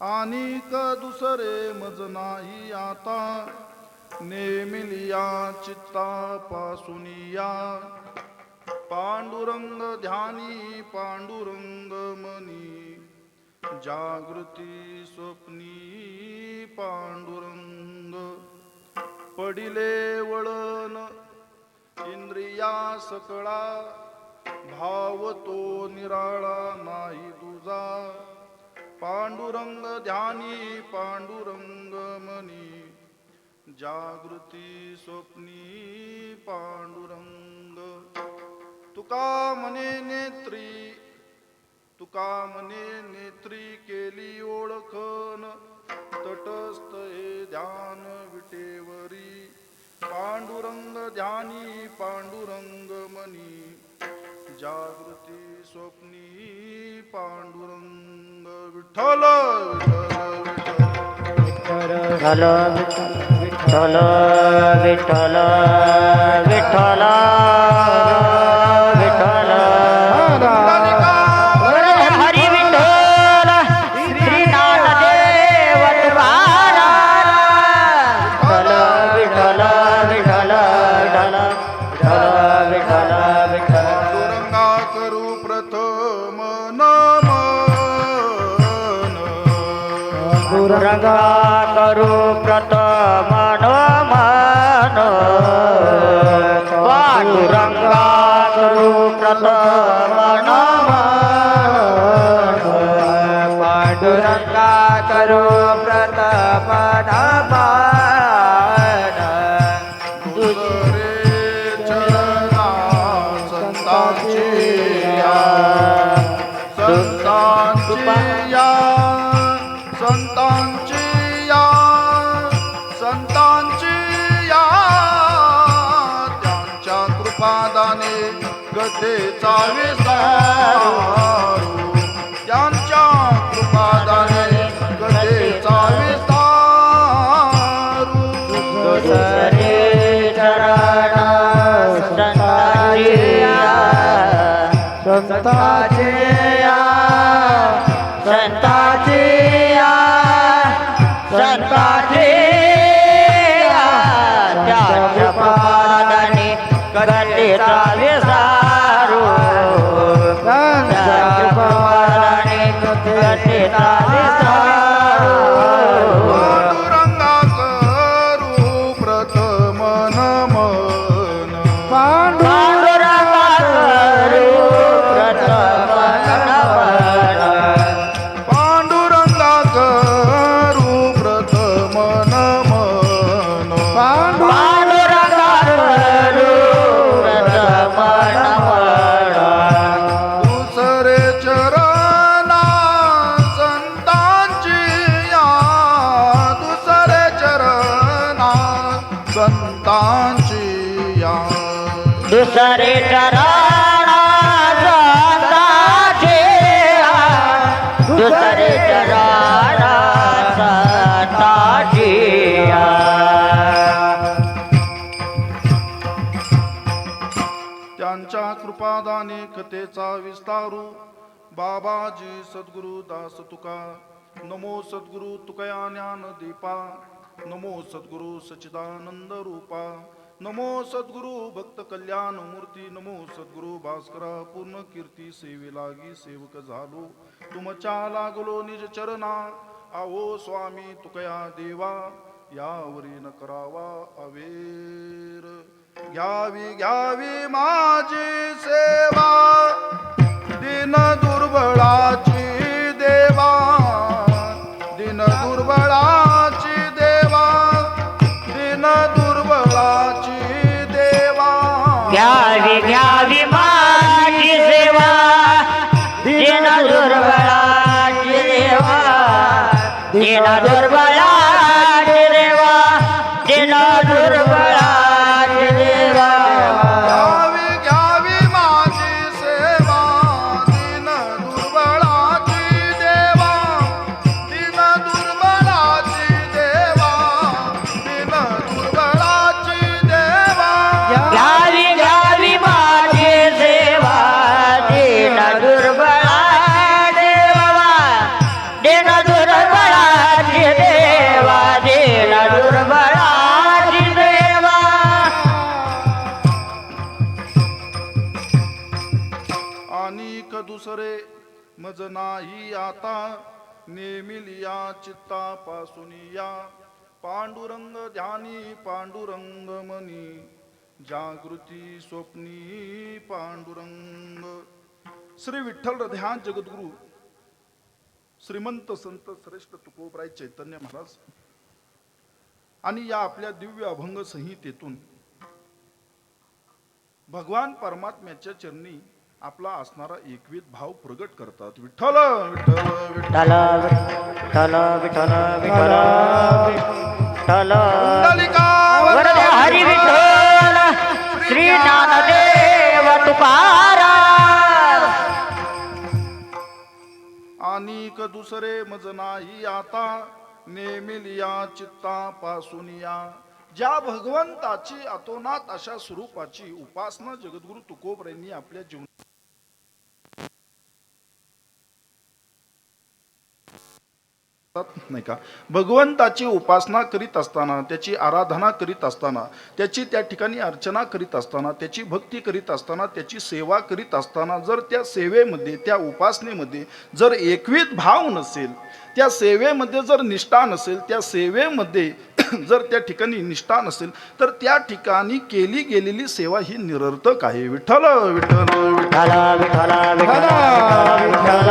आनिक दुसरे मज नाही आता, नेमिलिया चित्ता पासुनिया, पांडुरंग ध्यानी पांडुरंग मनी, जागृती स्वप्नी पांडुरंग, पडिले वळण इंद्रिया सकळा, भाव तो निराळा नाही तुझा, पांडुरंग ध्यानी पांडुरंग मनी, जागृती स्वप्नी पांडुरंग, तुका मने नेत्री केली ओळखन, तटस्थ हे ध्यान विटेवरी, पांडुरंग ध्यानी पांडुरंग मनी, जागृती स्वप्नी पांडुरंग, विठ्ठल विठ्ठल विठ्ठल विठ्ठल विठ्ठल विठ्ठल हरी विठ्ठल श्रीनाथ देव तुकाराम, विठ्ठल विठ्ठल विठ्ठल विठ्ठल विठ्ठल, पांडुरंगा करू प्रथम नमन, पांडुरंगा करू प्रथम नमन, पांडुरंगा करू प्रथम नमन, पांडुरंगा करू प्रथम नमन, दुसरे चरणा संतांची या, संतांची या, संतांची या, संतांची या, त्यांच्या कृपादाने गतेचा विसारू, त्यांच्या कृपादाने गतेचा विसारू, दुसरे चरण संतांची या, संतांची या, संतांची या, संतांची या, त्यांच्या पादाने गतीचा विसारू, त्यांच्या पादाने गतीचा विसारू, पांडुरंगा करू प्रथम नमन, पांडुरंगा करू प्रथम नमन, पांडुरंगा करू प्रथम नमन, पांडुरंगा करू प्रथम नमन, दुसरे चरणा संतांची या, दुसरे चरणा संतांची या, दुसरे चरण संतांची या, दुसरे चरण संतांची या, त्यांच्या कृपादाने कथेचा विस्तारू, बाबाजी सद्गुरु दास तुका, नमो सद्गुरु तुकया ज्ञान दीपा, नमो सद्गुरु सच्चिदानंद रूपा, नमो सद्गुरु भक्त कल्याण मूर्ती, नमो सद्गुरु भास्करा पूर्ण कीर्ती, सेवे लागी सेवक झालो, तुमच्या लागलो निज चरणा, आहो स्वामी तुकया देवा, यावरी न करावा अवेर, घ्यावी घ्यावी माझी सेवा, दिन दुर्बळाची देवा, दिन दुर्बळाची देवा, दिन दुर्बळाची देवा, घ्यावी घ्यावी माझी सेवा, दीन दुर्बळाची देवा, दीन दुर्बळाची देवा, दीन दुर्बळाची देवा, घ्यावी घ्यावी माझी सेवा, दिन दुर्बळाची देवा, दिन दुर्बळाची देवा, दिन दुर्बळाची देवा, घ्यावी घ्यावी माझी सेवा, दीन अनेक दुसरे मज नाही आता, नेमिलिया चित्तापासून या. पांडुरंग ध्यानी पांडुरंग मनी, जागृती स्वप्नी पांडुरंग. श्री विठ्ठल हृदयान जगद्गुरु श्रीमंत संत श्रेष्ठ तुकोबराय चैतन्य महाराज आणि या आपल्या दिव्य अभंग संहितेतून भगवान परमात्म्याच्या चरणी आपला असणारा एकविध भाव प्रगट करतात. विठ्ठल विठ्ठल विठ्ठल विठ्ठल विठ्ठल विठ्ठल विठ्ठल वरदे हरी विठ्ठल श्री ज्ञानदेव तुकाराम. अनेक दुसरे मज नाही आता, नेमिलिया चित्तापासून या. ज्या भगवंताची अतोनात अशा स्वरूपाची उपासना जगद्गुरु तुकोबरायांनी आपल्या जीवनात नाही का, भगवंताची उपासना करीत असताना, त्याची आराधना करीत असताना, त्याची त्या ठिकाणी अर्चना करीत असताना, त्याची भक्ती करीत असताना, त्याची सेवा करीत असताना जर त्या सेवेमध्ये, त्या उपासनेमध्ये जर एकविध भाव नसेल, त्या सेवेमध्ये जर निष्ठा नसेल, त्या सेवेमध्ये जर त्या ठिकाणी निष्ठा नसेल, तर त्या ठिकाणी केली गेलेली सेवा ही निरर्थक आहे. विठ्ठल विठ्ठल विठ्ठल विठ्ठल विठ्ठल.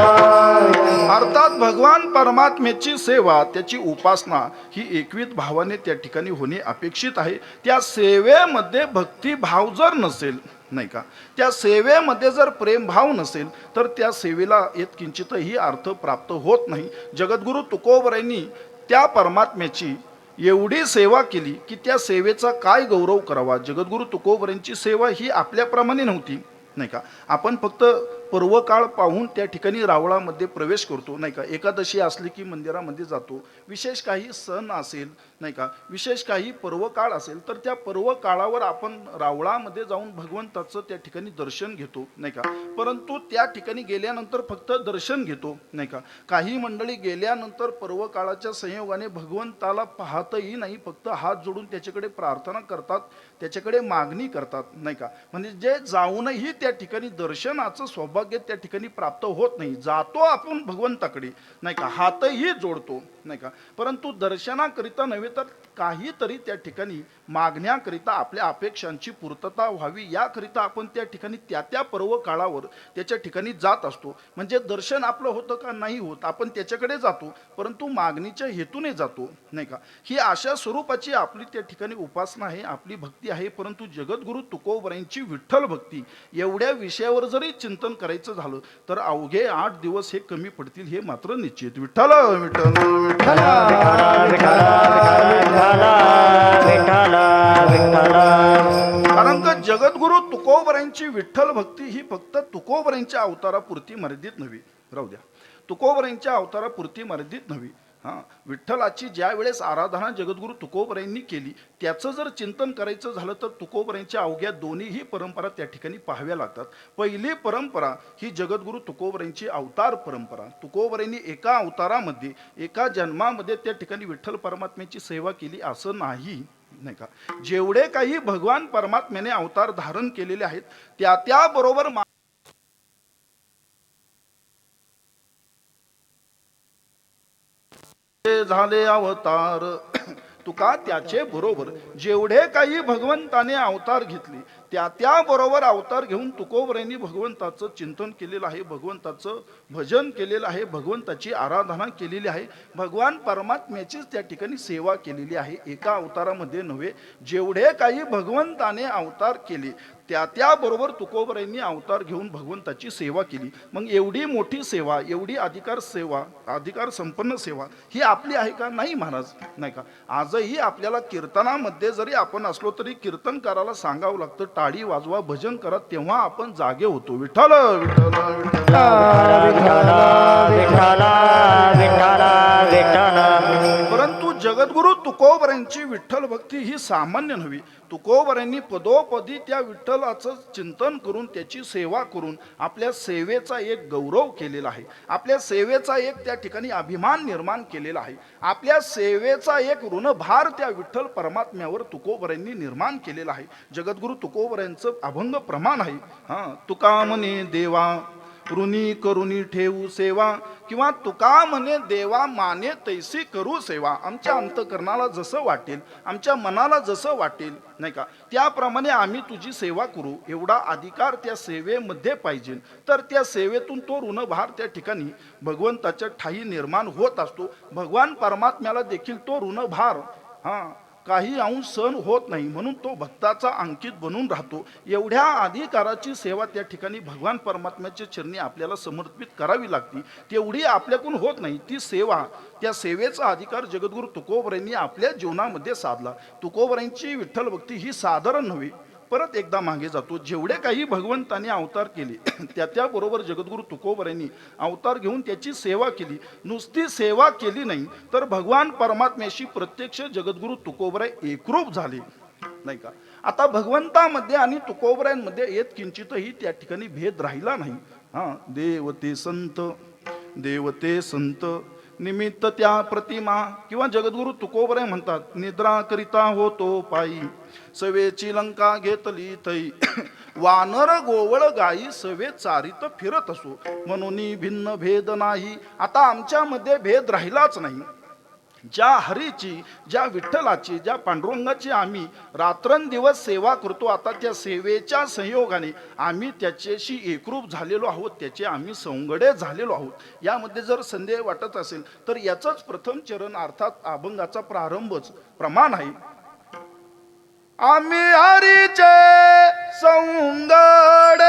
अर्थात भगवान परमात्म्याची सेवा, त्याची उपासना ही एकविध भावाने त्या ठिकाणी होणे अपेक्षित आहे. त्या सेवेमध्ये भक्तिभाव जर नसेल, नाही का, त्या सेवेमध्ये जर प्रेमभाव नसेल, तर त्या सेवेला यत्किंचितही अर्थ प्राप्त होत नाही. जगद्गुरु तुकोबरायांनी त्या परमात्म्याची एवढी सेवा केली की त्या सेवेचा काय गौरव करावा. जगद्गुरु तुकोबरायांची सेवा ही आपल्याप्रमाणे नव्हती, नाही का. आपण फक्त पर्वकाळ पाहून त्या ठिकाणी रावळामध्ये प्रवेश करतो, नाही का. एकादशी असली की मंदिरामध्ये जातो. विशेष काही सण असेल, नाही का, विशेष काही पर्वकाळ असेल, तर त्या पर्वकाळावर आपण रावळामध्ये जाऊन भगवंताचं त्या ठिकाणी दर्शन घेतो, नाही का. परंतु त्या ठिकाणी गेल्यानंतर फक्त दर्शन घेतो, नाही का. काही मंडळी गेल्यानंतर पर्वकाळाच्या संयोगाने भगवंताला पाहतही नाही, फक्त हात जोडून त्याच्याकडे प्रार्थना करतात, त्याच्याकडे मागणी करतात, नाही का. म्हणजे जे जाऊनही त्या ठिकाणी दर्शनाचं सौभाग्य त्या ठिकाणी प्राप्त होत नाही. जातो आपण भगवंताकडे, नाही का, हातही जोडतो, नाही का, परंतु दर्शनाकरिता नव्हे तर काहीतरी त्या ठिकाणी मागण्याकरिता, आपल्या अपेक्षांची पूर्तता व्हावी याकरिता आपण त्या ठिकाणी त्या पर्व काळावर त्याच्या ठिकाणी जात असतो. म्हणजे दर्शन आपलं होतं का नाही होत, आपण त्याच्याकडे जातो, परंतु मागणीच्या हेतूने जातो, नाही का. ही अशा स्वरूपाची आपली त्या ठिकाणी उपासना आहे, आपली भक्ती आहे. परंतु जगद्गुरु तुकोबरायांची विठ्ठल भक्ती एवढ्या विषयावर जरी चिंतन करायचं झालं तर अवघे 8 दिवस हे कमी पडतील, हे मात्र निश्चित. विठ्ठल विठ्ठल विठ्ठल कारण का जगद्गुरु तुकोबरायांची विठ्ठल भक्ती ही फक्त तुकोबरायांच्या अवतारापुरती मर्यादित नव्हे. राहू द्या, तुकोबरायांच्या अवतारापुरती मर्यादित नव्हे. विठ्ठलाची ज्या वेळेस आराधना जगद्गुरु तुकोबरायांनी केली, त्याचं जर चिंतन करायचं झालं तर तुकोबरायांच्या अवघ्या दोन्हीही परंपरा त्या ठिकाणी पाहाव्या लागतात. पहिली परंपरा ही जगद्गुरु तुकोबरायांची अवतार परंपरा. तुकोबरायांनी एका अवतारामध्ये, एका जन्मामध्ये त्या ठिकाणी विठ्ठल परमात्म्याची सेवा केली असं नाही, नाही का. जेवढे काही भगवान परमात्म्याने अवतार धारण केलेले आहेत, त्याबरोबर झाले अवतार. तुका त्याचे बरोबर जेवढे काही भगवंताने अवतार घेतले, त्याबरोबर अवतार घेऊन तुकोबरायांनी भगवंताचं चिंतन केलेलं आहे, भगवंताचं भजन केलेलं आहे, भगवंताची आराधना केलेली आहे, भगवान परमात्म्याचीच त्या ठिकाणी सेवा केलेली आहे. एका अवतारामध्ये नव्हे, जेवढे काही भगवंताने अवतार केले त्याबरोबर तुकोबरायांनी अवतार घेऊन भगवंताची सेवा केली. मग एवढी मोठी सेवा, एवढी अधिकार संपन्न सेवा ही आपली आहे का? नाही महाराज, नाही का. आजही आपल्याला कीर्तनामध्ये जरी आपण असलो तरी कीर्तनकाराला सांगावं लागतं, टाळी वाजवा, भजन करा, तेव्हा आपण जागे होतो. विठ्ठल विठ्ठल विठ्ठल. परंतु जगद्गुरु तुकोबरायांची विठ्ठल भक्ती ही सामान्य नव्हे. तुकोबरायांनी पदोपदी त्या विठ्ठलाचं चिंतन करून, त्याची सेवा करून आपल्या सेवेचा एक गौरव केलेला आहे, आपल्या सेवेचा एक त्या ठिकाणी अभिमान निर्माण केलेला आहे, आपल्या सेवेचा एक ऋणभार त्या विठ्ठल परमात्म्यावर तुकोबरायांनी निर्माण केलेला आहे. जगद्गुरु तुकोबरायांचं अभंग प्रमाण आहे. तुका म्हणे देवा ऋणी करुणी ठेवू सेवा, किंवा तुका म्हणे देवा माने तैसी करू सेवा. आमच्या अंतकरणाला जसं वाटेल, आमच्या मनाला जसं वाटेल, नाही का, त्याप्रमाणे आम्ही तुझी सेवा करू, एवढा अधिकार त्या सेवेमध्ये पाहिजे. तर त्या सेवेतून तो ऋणभार त्या ठिकाणी भगवंताच्या ठायी निर्माण होत असतो. भगवान परमात्म्याला देखील तो ऋणभार काही अंश सहन होत नाही, म्हणून तो भक्ताचा अंकित बनून राहतो. एवढ्या अधिकाराची सेवा त्या ठिकाणी भगवान परमात्म्याच्या चरणी आपल्याला समर्पित करावी लागते. तेवढी आपल्याकडून होत नाही ती सेवा. त्या सेवेचा अधिकार जगद्गुरु तुकोबरायांनी आपल्या जीवनामध्ये साधला. तुकोबरायांची विठ्ठल भक्ती ही साधारण नव्हे. परत एकदा मागे जातो, जेवढे काही भगवंताने अवतार केले त्याबरोबर जगद्गुरु तुकोबरायांनी अवतार घेऊन त्याची सेवा केली. नुसती सेवा केली नाही, तर भगवान परमात्म्याशी प्रत्यक्ष जगद्गुरु तुकोबराय एकरूप झाले, नाही का. आता भगवंतामध्ये आणि तुकोबरायांमध्ये येत किंचितही त्या ठिकाणी भेद राहिला नाही. देव ते संत निमित्त त्या प्रतिमा, किंवा जगद्गुरु तुकोबराय म्हणतात, निद्रा करिता होतो पायी सवेची लंका घेतली तई, वानर गोवळ गाई सवे चारित फिरत असो, म्हणून भिन्न भेद नाही. आता आमच्यामध्ये भेद राहिलाच नाही. ज्या हरीची, ज्या विठ्ठलाची, ज्या पांडुरंगाची आम्ही रात्रंदिवस सेवा करतो, आता त्या सेवेच्या संयोगाने आम्ही त्याच्याशी एकरूप झालेलो आहोत, त्याचे आम्ही संगडे झालेलो आहोत. यामध्ये जर संदेह वाटत असेल तर याचंच प्रथम चरण अर्थात अभंगाचा प्रारंभच प्रमाण आहे. आम्ही हरीचे संगडे,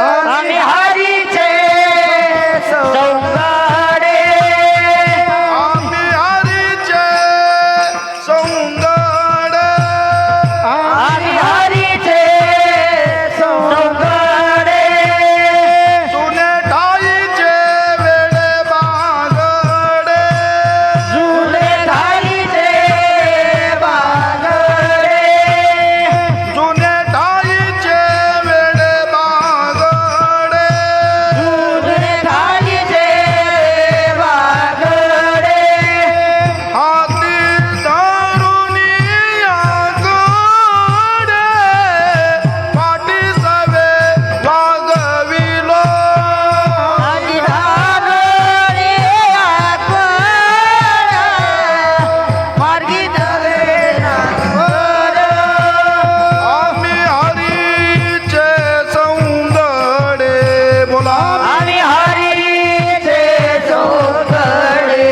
आम्ही हरीचे संगडे, आम्ही हरीचे संगडे, आम्ही हरीचे संगडे, जुने ठाईचे वेडे बागडे, जुने ठाईचे बागडे, जुने ठाईचे वेडे बागडे, जुने ठाईचे बागडे, हाती धरुनी आगडे, पाटी सवे वागविलो, आधी धानोरी आत्मना, मार्गी धरे नागोर. आम्ही हरीचे सौंदडे. बोला. आम्ही हरीचे संगडे,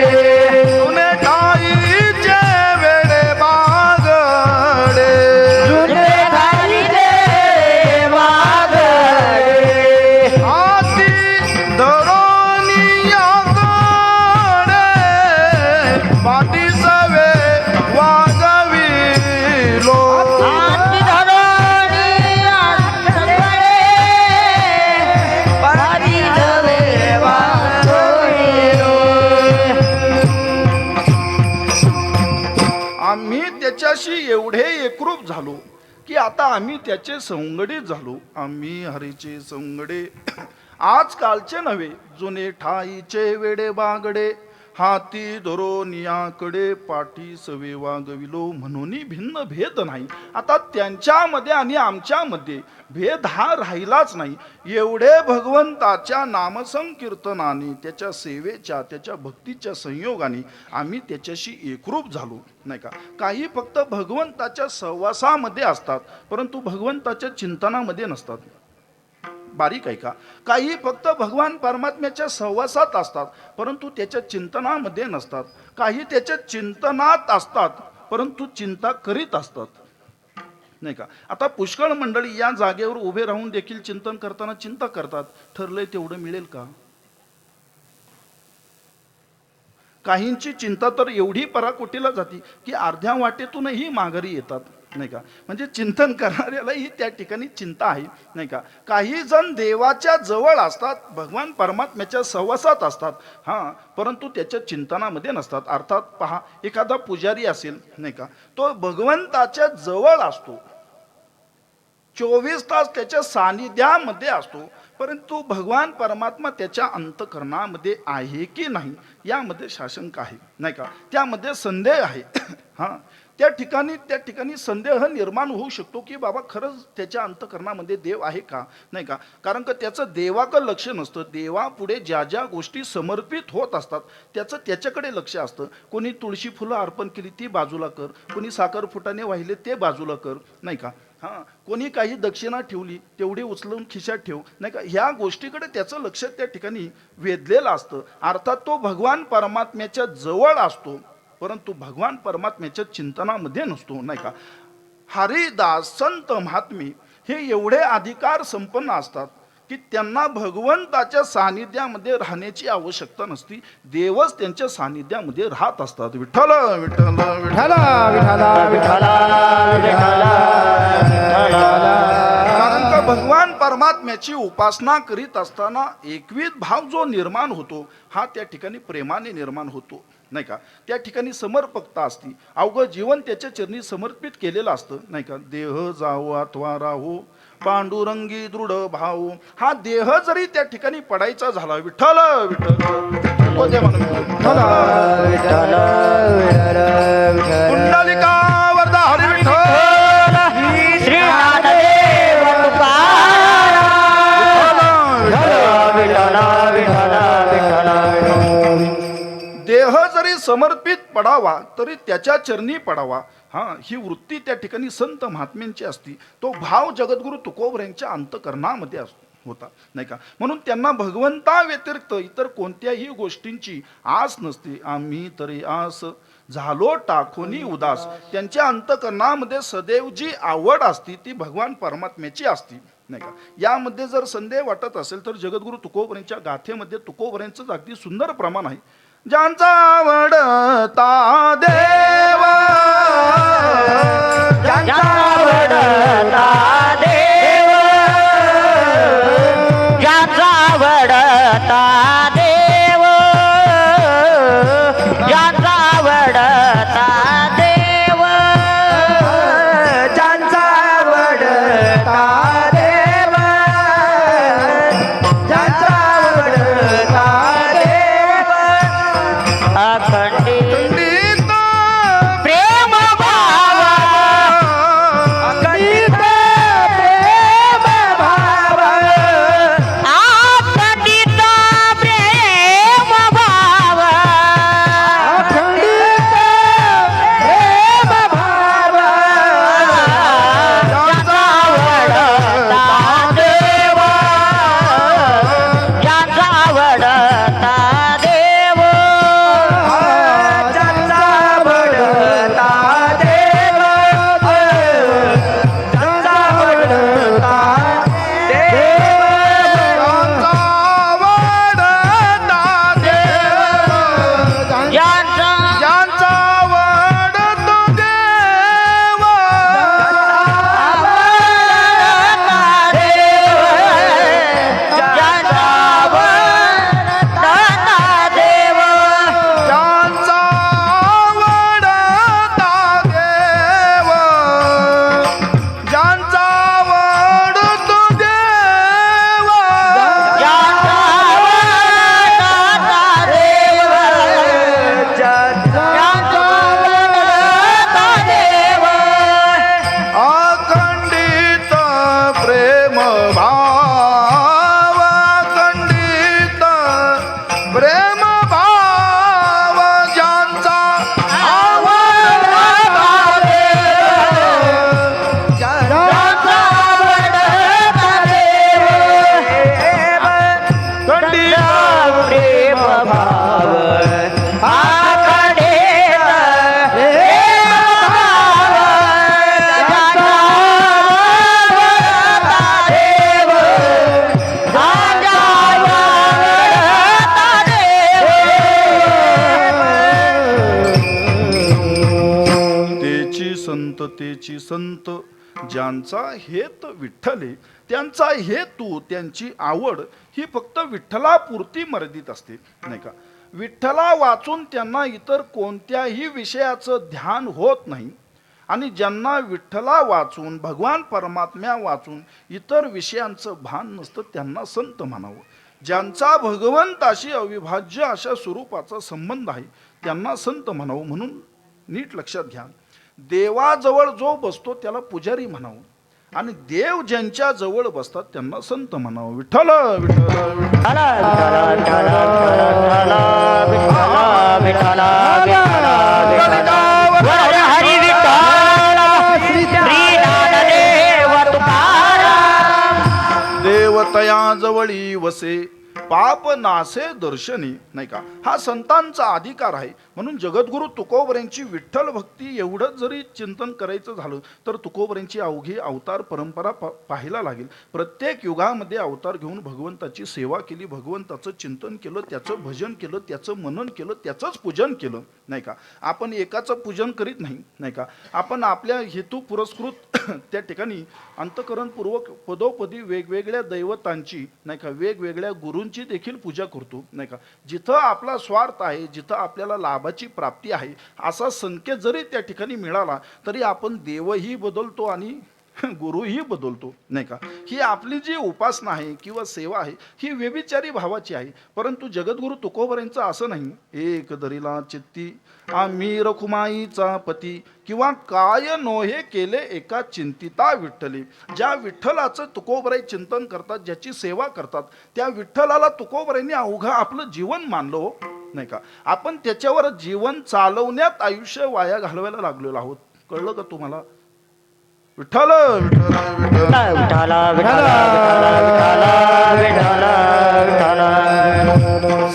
जुने ठाईचे वेडे बागडे, जुने ठाईचे बागडे, हाती धरोनी आगडे, पाटी सवे वागविलो. आधी धानोरी आत्मना, मार्गी धरे वागोळी. आम्ही त्याच्याशी एवढे एकरूप झालो की आता आम्ही त्याचे संगडे झालो. आम्ही हरीचे संगडे, आजकालचे नव्हे, जुने ठाईचे वेडे बागडे, हाती धरोनियाकडे, पाठी सवे वागविलो, म्हणून भिन्न भेद नाही. आता त्यांच्यामध्ये आणि आमच्यामध्ये भेद हा राहिलाच नाही. एवढे भगवंताच्या नामसंकीर्तनाने, त्याच्या सेवेच्या, त्याच्या भक्तीच्या संयोगाने आम्ही त्याच्याशी एकरूप झालो, नाही का. काही फक्त भगवंताच्या सहवासामध्ये असतात, परंतु भगवंताच्या चिंतनामध्ये नसतात. बारीक आहे का. काही फक्त भगवान परमात्म्याच्या सहवासात असतात, परंतु त्याच्या चिंतनामध्ये नसतात. काही त्याच्या चिंतनात असतात, परंतु चिंता करीत असतात, नाही का. आता पुष्कळ मंडळी या जागेवर उभे राहून देखील चिंतन करताना चिंता करतात, ठरलंय तेवढं मिळेल का. काहींची चिंता तर एवढी पराकोटीला जाते की अर्ध्या वाटेतूनही माघारी येतात, नाही का. म्हणजे चिंतन करणाऱ्यालाही त्या ठिकाणी चिंता आहे, नाही का. काही जण देवाच्या जवळ असतात, भगवान परमात्म्याच्या सहवासात असतात, परंतु त्याच्या चिंतनामध्ये नसतात. अर्थात पहा, एखादा पुजारी असेल, नाही का, तो भगवंताच्या जवळ असतो, 24 तास त्याच्या सानिध्यामध्ये असतो, परंतु भगवान परमात्मा त्याच्या अंतकरणामध्ये आहे की नाही यामध्ये साशंक आहे, नाही का. त्यामध्ये संदेह आहे. त्या ठिकाणी संदेह निर्माण होऊ शकतो की बाबा खरंच त्याच्या अंतःकरणामध्ये देव आहे का, नाही का. कारण का त्याचं देवाकडे लक्ष नसतं. देवापुढे ज्या ज्या गोष्टी समर्पित होत असतात त्याचं त्याच्याकडे लक्ष असतं. कोणी तुळशी फुलं अर्पण केली ती बाजूला कर, कोणी साखर फुटाने वाहिले ते बाजूला कर, नाही का. हां, कोणी काही दक्षिणा ठेवली तेवढी उचलून खिशात ठेव, नाही का. ह्या गोष्टीकडे त्याचं लक्ष त्या ठिकाणी वेधलेलं असतं. अर्थात तो भगवान परमात्म्याच्या जवळ असतो, परंतु भगवान परमात्म्याच्या चिंतनामध्ये नसतो, नाही का. हरिदास संत महात्मे हे एवढे अधिकार संपन्न असतात की त्यांना भगवंताच्या सानिध्यामध्ये राहण्याची आवश्यकता नसती. देवच त्यांच्या सानिध्यामध्ये राहत असतात. विठ्ठल विठ्ठल विठ्ठल कारण का भगवान परमात्म्याची उपासना करीत असताना एकविध भाव जो निर्माण होतो हा त्या ठिकाणी प्रेमाने निर्माण होतो, नाही का. त्या ठिकाणी समर्पकता असती. अवघं जीवन त्याच्या चरणी समर्पित केलेलं असतं, नाही का. देह जावो अथवा राहो पांडुरंगी दृढ भाव. हा देह जरी त्या ठिकाणी पडायचा झाला, विठ्ठल विठ्ठल कुंडलिका वरदा हरी विठ्ठल श्री ज्ञानदेव देह जरी समर्पित पडावा तरी त्याच्या चरणी पडावा. हां, ही वृत्ती त्या ठिकाणी संत महात्म्यांची असती. तो भाव जगद्गुरु तुकोबऱ्यांच्या अंतकरणामध्ये होता, नाही का. म्हणून त्यांना भगवंता व्यतिरिक्त इतर कोणत्याही गोष्टींची आस नसते. आम्ही तरी आस झालो टाकूनी उदास. त्यांच्या अंतकरणामध्ये सदैव जी आवड असती ती भगवान परमात्म्याची असती, नाही का. यामध्ये जर संदेह वाटत असेल तर जगद्गुरु तुकोबऱ्यांच्या गाथेमध्ये तुकोबऱ्यांचं अगदी सुंदर प्रमाण आहे. ज्यांचा आवडता देव, ज्यांचा आवडता देव, ज्यांचा आवडता देव, ज्यांचा आवडता देव, ज्यांचा आवडता देव, ज्यांचा आवडता देव, अखंडित प्रेम भाव, अखंडित प्रेम भाव, अखंडित प्रेम भाव, अखंडित प्रेम भाव, ज्यांचा आवडता देव, ज्यांचा आवडता देव, ज्यांचा आवडता देव, ज्यांचा आवडता देव, ज्यांचा ज्यांचा आवडतो देव, आवडता देव, ज्यांचा आवडता देव, ज्यांचा आवडता देव, ज्यांचा आवडतो देव, ज्यांचा आवडता देव, ज्यांचा आवडता देव, अखंडित प्रेम भाव, अखंडित प्रेम भाव, ज्यांचा आवडता देव, ज्यांचा आवडता देव, खंडित प्रेम भाव, अखंडित प्रेम भाव, ज्यांचा आवडता देव, ज्यांचा आवडता देव, तेची संत ज्यांचा हेत विठ्ठले, त्यांचा हेतू त्यांची आवड ही फक्त विठ्ठलापुरती मर्यादित असते, नाही का. विठ्ठला वाचून त्यांना इतर कोणत्याही विषयाचं ध्यान होत नाही. आणि ज्यांना विठ्ठला वाचून भगवान परमात्म्या वाचून इतर विषयांचं भान नसतं त्यांना संत म्हणावं. ज्यांचा भगवंताशी अविभाज्य अशा स्वरूपाचा संबंध आहे त्यांना संत म्हणावं. म्हणून नीट लक्षात घ्या, देवाजवळ जो बसतो त्याला पुजारी म्हणावं आणि देव ज्यांच्या जवळ बसतात त्यांना संत म्हणावं. विठ्ठल विठ्ठल विठ्ठल. हरी विठ्ठल श्री ज्ञानदेव तुकाराम. देवतया जवळी वसे पाप नासे दर्शनी, नाही का, हा संतांचा अधिकार आहे. म्हणून जगद्गुरु तुकोबऱ्यांची विठ्ठल भक्ती एवढंच जरी चिंतन करायचं झालं तर तुकोबऱ्यांची अवघी अवतार परंपरा पाहायला लागेल. प्रत्येक युगामध्ये अवतार घेऊन भगवंताची सेवा केली, भगवंताचं चिंतन केलं, त्याचं भजन केलं, त्याचं मनन केलं, त्याचंच पूजन केलं, नाही का. आपण एकाचं पूजन करीत नाही, नाही का. आपण आपल्या हेतू पुरस्कृत त्या ठिकाणी अंतकरणपूर्वक पदोपदी वेगवेगळ्या दैवतांची, नाही का, वेगवेगळ्या गुरूंची देखील पूजा करतो, नाही का. जिथं आपला स्वार्थ आहे, जिथं आपल्याला लाभाची प्राप्ती आहे असा संकेत जरी त्या ठिकाणी मिळाला तरी आपण देवही बदलतो आणि गुरुही बदलतो, नाही का. ही आपली जी उपासना आहे किंवा सेवा आहे ही व्यभिचारी भावाची आहे. परंतु जगद्गुरु तुकोबऱ्यांचं असं नाही. एक दरीला चित्ती आम्ही रखुमाईचा पती किंवा काय नोहे केले एका चिंतिता विठ्ठली. ज्या विठ्ठलाचं तुकोबराई चिंतन करतात, ज्याची सेवा करतात, त्या विठ्ठलाला तुकोबराईंनी अवघं आपलं जीवन मानलो, नाही का. आपण त्याच्यावर जीवन चालवण्यात आयुष्य वाया घालवायला लागलेलो आहोत. कळलं का तुम्हाला? विठ्ठल विठ्ठल विठ्ठल. विठ्ठल विठ्ठल विठ्ठल विठ्ठल.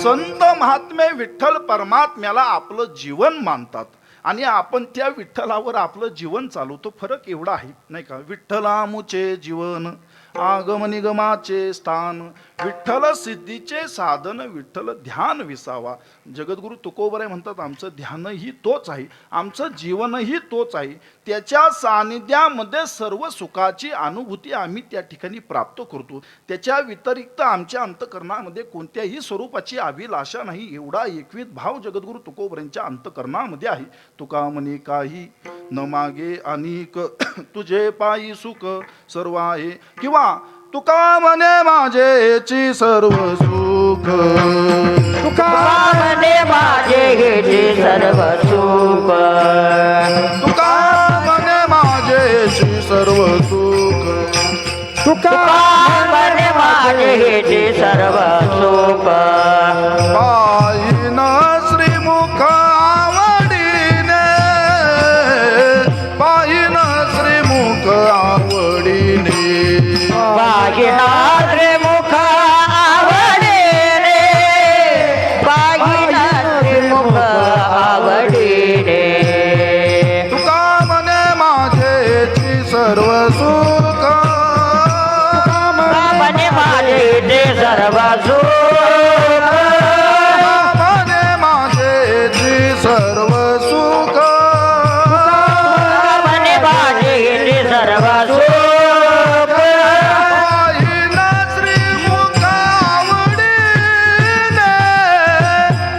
संत महात्मे विठ्ठल परमात्म्याला आपलं जीवन मानतात आणि आपण त्या विठ्ठलावर आपलं जीवन चालवतो. फरक एवढा आहे, नाही का. विठ्ठलामुचे जीवन आगम निगमाचे स्थान, विठ्ठल सिद्धीचे साधन, विठ्ठल ध्यान विसावा. जगद्गुरु तुकोबराय म्हणतात आमचं ध्यानही तोच आहे, आमचं जीवनही तोच आहे. त्याच्या सानिध्यामध्ये सर्व सुखाची अनुभूती आम्ही त्या ठिकाणी प्राप्त करतो. त्याच्या व्यतिरिक्त आमच्या अंतकरणामध्ये कोणत्याही स्वरूपाची अभिलाषा नाही. एवढा एकविध भाव जगद्गुरु तुकोबरायांच्या अंतकरणामध्ये आहे. तुका म्हणे काही न मागे अनिक तुझे पायी सुख सर्व आहे, किंवा तुका म्हणे माझेची सर्व सुख. तुका म्हणे माझे हेचे सर्व सुख. तुका म्हणे माझेची सर्व सुख. तुका म्हणे माझे हेचे सर्व सुख. पायीन श्रीमुख आवडीने, पायीन श्रीमुख आवडीने. पाहिना श्रीमुख आवडे रे, पाहिना श्रीमुख आवडे रे. तुका म्हणे माझेची सर्व सुख. म्हणे माझे ते सर्व सुख. म्हणे माझेची सर्व सुख. म्हणे माझे ते सर्व सुख. पायीन श्रीमुख आवडीने,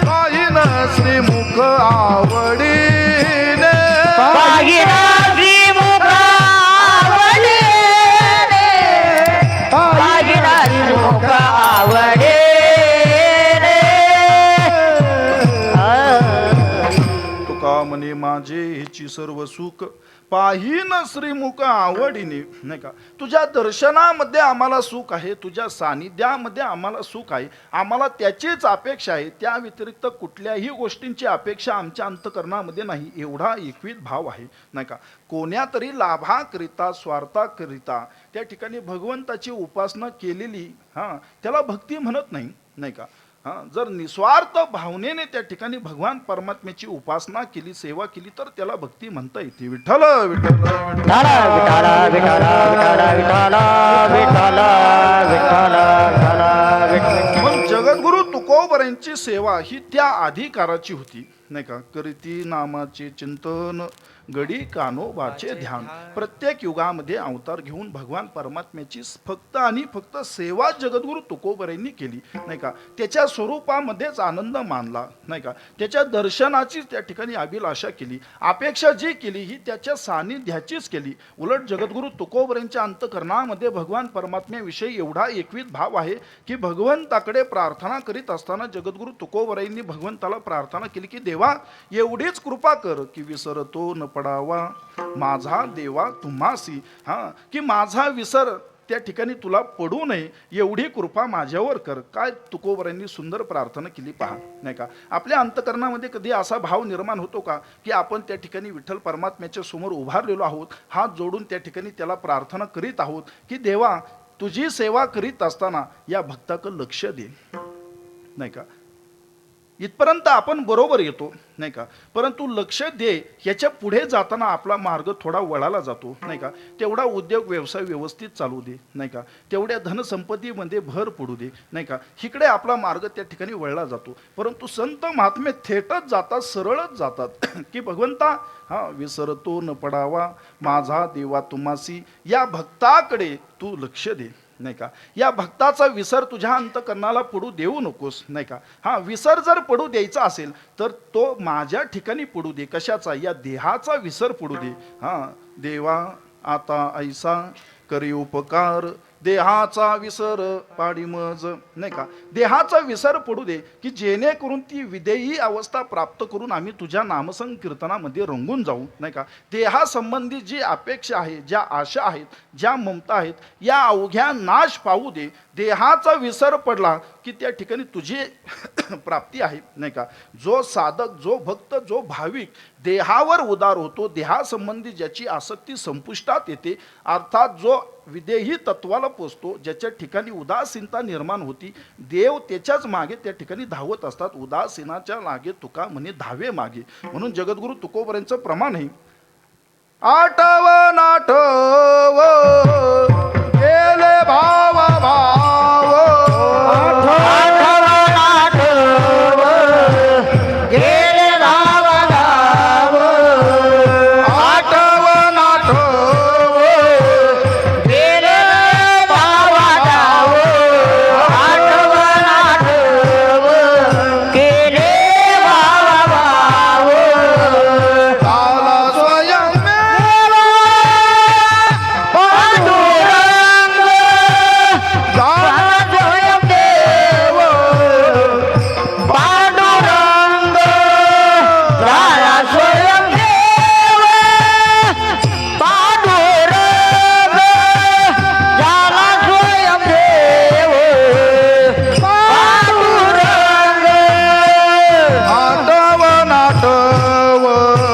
पायीन श्रीमुख आवडीने. पाहिना श्रीमुख आवडे रे, पाहिना श्रीमुख आवडे रे. तुका म्हणे माझे हेची सर्व सुख, पाहीन श्रीमुख आवडीने, नाही का. तुझ्या दर्शनामध्ये आम्हाला सुख आहे, तुझ्या सानिध्यामध्ये आम्हाला सुख आहे, आम्हाला त्याचीच अपेक्षा आहे. त्या व्यतिरिक्त कुठल्याही गोष्टींची अपेक्षा आमच्या अंतकरणामध्ये नाही. एवढा एकविध भाव आहे, नाही का. कोण्या तरी लाभाकरिता, स्वार्थाकरिता त्या ठिकाणी भगवंताची उपासना केलेली, त्याला भक्ती म्हणत नाही, नाही का. जर निस्वार्थ भावनेने त्या ठिकाणी भगवान परमात्म्याची उपासना केली, सेवा केली तर त्याला भक्ती म्हणता येते. विठ्ठल विठ्ठल विठ्ठल. विठ्ठल विठ्ठल विठ्ठल विठ्ठल विठ्ठल विठ्ठल विठ्ठल. मग जगद्गुरु तुकोबरायांची सेवा ही त्या अधिकाराची होती, नाही का. करीती नामाचे चिंतन गडी कानोबाचे ध्यान. प्रत्येक युगामध्ये अवतार घेऊन भगवान परमात्म्याची फक्त आणि फक्त सेवा जगद्गुरु तुकोबरायांनी केली, नाही का. त्याच्या स्वरूपामध्येच आनंद मानला, नाही का. त्याच्या दर्शनाची त्या ठिकाणी अभिलाषा केली. अपेक्षा जी केली ही त्याच्या सानिध्याचीच केली. उलट जगद्गुरु तुकोबरायांच्या अंतकरणामध्ये भगवान परमात्म्याविषयी एवढा एकविध भाव आहे की भगवंताकडे प्रार्थना करीत असताना जगद्गुरु तुकोबरायांनी भगवंताला प्रार्थना केली की देवा एवढीच कृपा कर की विसरतो न पडावा माझा देवा तुम्हासी, की माझा विसर त्या ठिकाणी तुला पडू नये एवढी कृपा माझ्यावर कर. काय तुकोबरांनी सुंदर प्रार्थना केली पहा, नाही का. आपल्या अंतकरणामध्ये कधी असा भाव निर्माण होतो का की आपण त्या ठिकाणी विठ्ठल परमात्म्याच्या समोर उभारलेलो आहोत, हात जोडून त्या ठिकाणी त्याला प्रार्थना करीत आहोत की देवा तुझी सेवा करीत असताना या भक्ताकडे लक्ष दे, नाही का. इथपर्यंत आपण बरोबर येतो, नाही का. परंतु लक्ष दे याच्या पुढे जाताना आपला मार्ग थोडा वळाला जातो, नाही का. तेवढा उद्योग व्यवसाय व्यवस्थित चालू दे, नाही का. तेवढ्या धनसंपत्तीमध्ये भर पडू दे, नाही का. इकडे आपला मार्ग त्या ठिकाणी वळला जातो. परंतु संत महात्मे थेटच जातात, सरळच जातात की भगवंता विसरतो न पडावा माझा देवा तुम्हासी, या भक्ताकडे तू लक्ष दे, नाही का. या भक्ताचा विसर तुझ्या अंतकरणाला पडू देऊ नकोस, नाही का. विसर जर पडू द्यायचा असेल तर तो माझ्या ठिकाणी पडू दे. कशाचा? या देहाचा विसर पडू दे. देवा आता ऐसा करी उपकार देहाचा विसर पाडी मज, नाही का. देहाचा विसर पडू दे की जेणेकरून ती विदेही अवस्था प्राप्त करून आम्ही तुझ्या नामसंकीर्तनामध्ये रंगून जाऊ, नाही का. देहासंबंधी जी अपेक्षा आहे, ज्या आशा आहेत, ज्या ममता आहेत, या अवघ्या नाश पाहू दे. देहाचा विसर पडला की त्या ठिकाणी तुझी प्राप्ती आहे, नाही का. जो साधक, जो भक्त, जो भाविक देहावर उदार होतो, देहासंबंधी ज्याची आसक्ती संपुष्टात येते, अर्थात जो विदेही तत्वाला पोचतो, ज्याच्या ठिकाणी उदासीनता निर्माण होती, देव त्याच्याच मागे त्या ठिकाणी धावत असतात. उदासीनाच्या लागे तुका म्हणे धावे मागे. म्हणून जगद्गुरु तुकोबरांचं प्रमाण आहे, आठव नाठव गेले भाव भाव, आठव नाठव गेले भाव भाव, आठव नाठव गेले भाव भाव, आठव नाठव गेले भाव भाव, झाला स्वयं पांडुरंग झाला स्वयंदेव, पांडुरंग झाला स्वयंदेव, पांडुरंग झाला स्वयंदेव, पांडुरंग आठव नाठव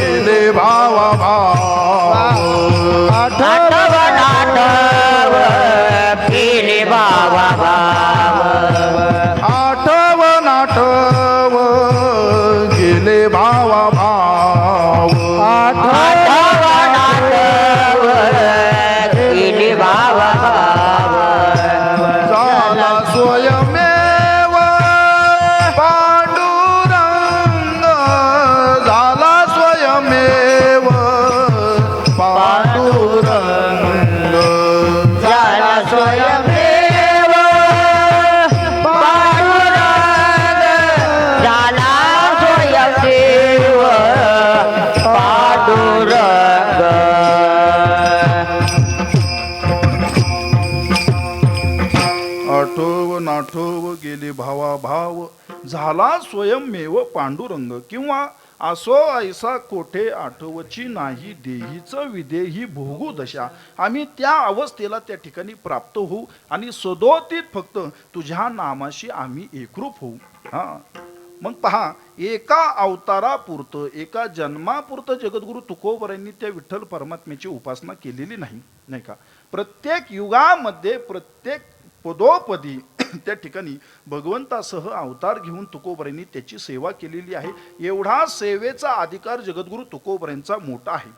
गेले भाव भाव, आठव नाठव केले बाबा भाव, आठव नाठव गेले भाव भाव, आठव नाठव केले बाबा भाव, झाला स्वयमेव पांडुरंग, झाला स्वयमेव पांडुरंग, झाला स्वयंदेव, पांडुरंग झाला स्वयंदेव, पांडुरंग. आठव नाठव गेले भावा भाव, झाला स्वयंमेव पांडुरंग. किंवा असो ऐसा कोठे आठवची नाही देहीच विदेही भोगू दशा. आम्ही त्या अवस्थेला त्या ठिकाणी प्राप्त होऊ आणि सदोतीत फक्त तुझ्या नामाशी आम्ही एकरूप होऊ. मग पहा, एका अवतारापुरतं, एका जन्मापुरतं जगद्गुरु तुकोबरांनी त्या विठ्ठल परमात्म्याची उपासना केलेली नाही, नाही का. प्रत्येक युगामध्ये, प्रत्येक पदोपदी त्या ठिकाणी भगवंतासह अवतार घेऊन तुकोबरांनी त्याची सेवा केलेली आहे. एवढा सेवेचा अधिकार जगद्गुरु तुकोबरांचा मोठा आहे,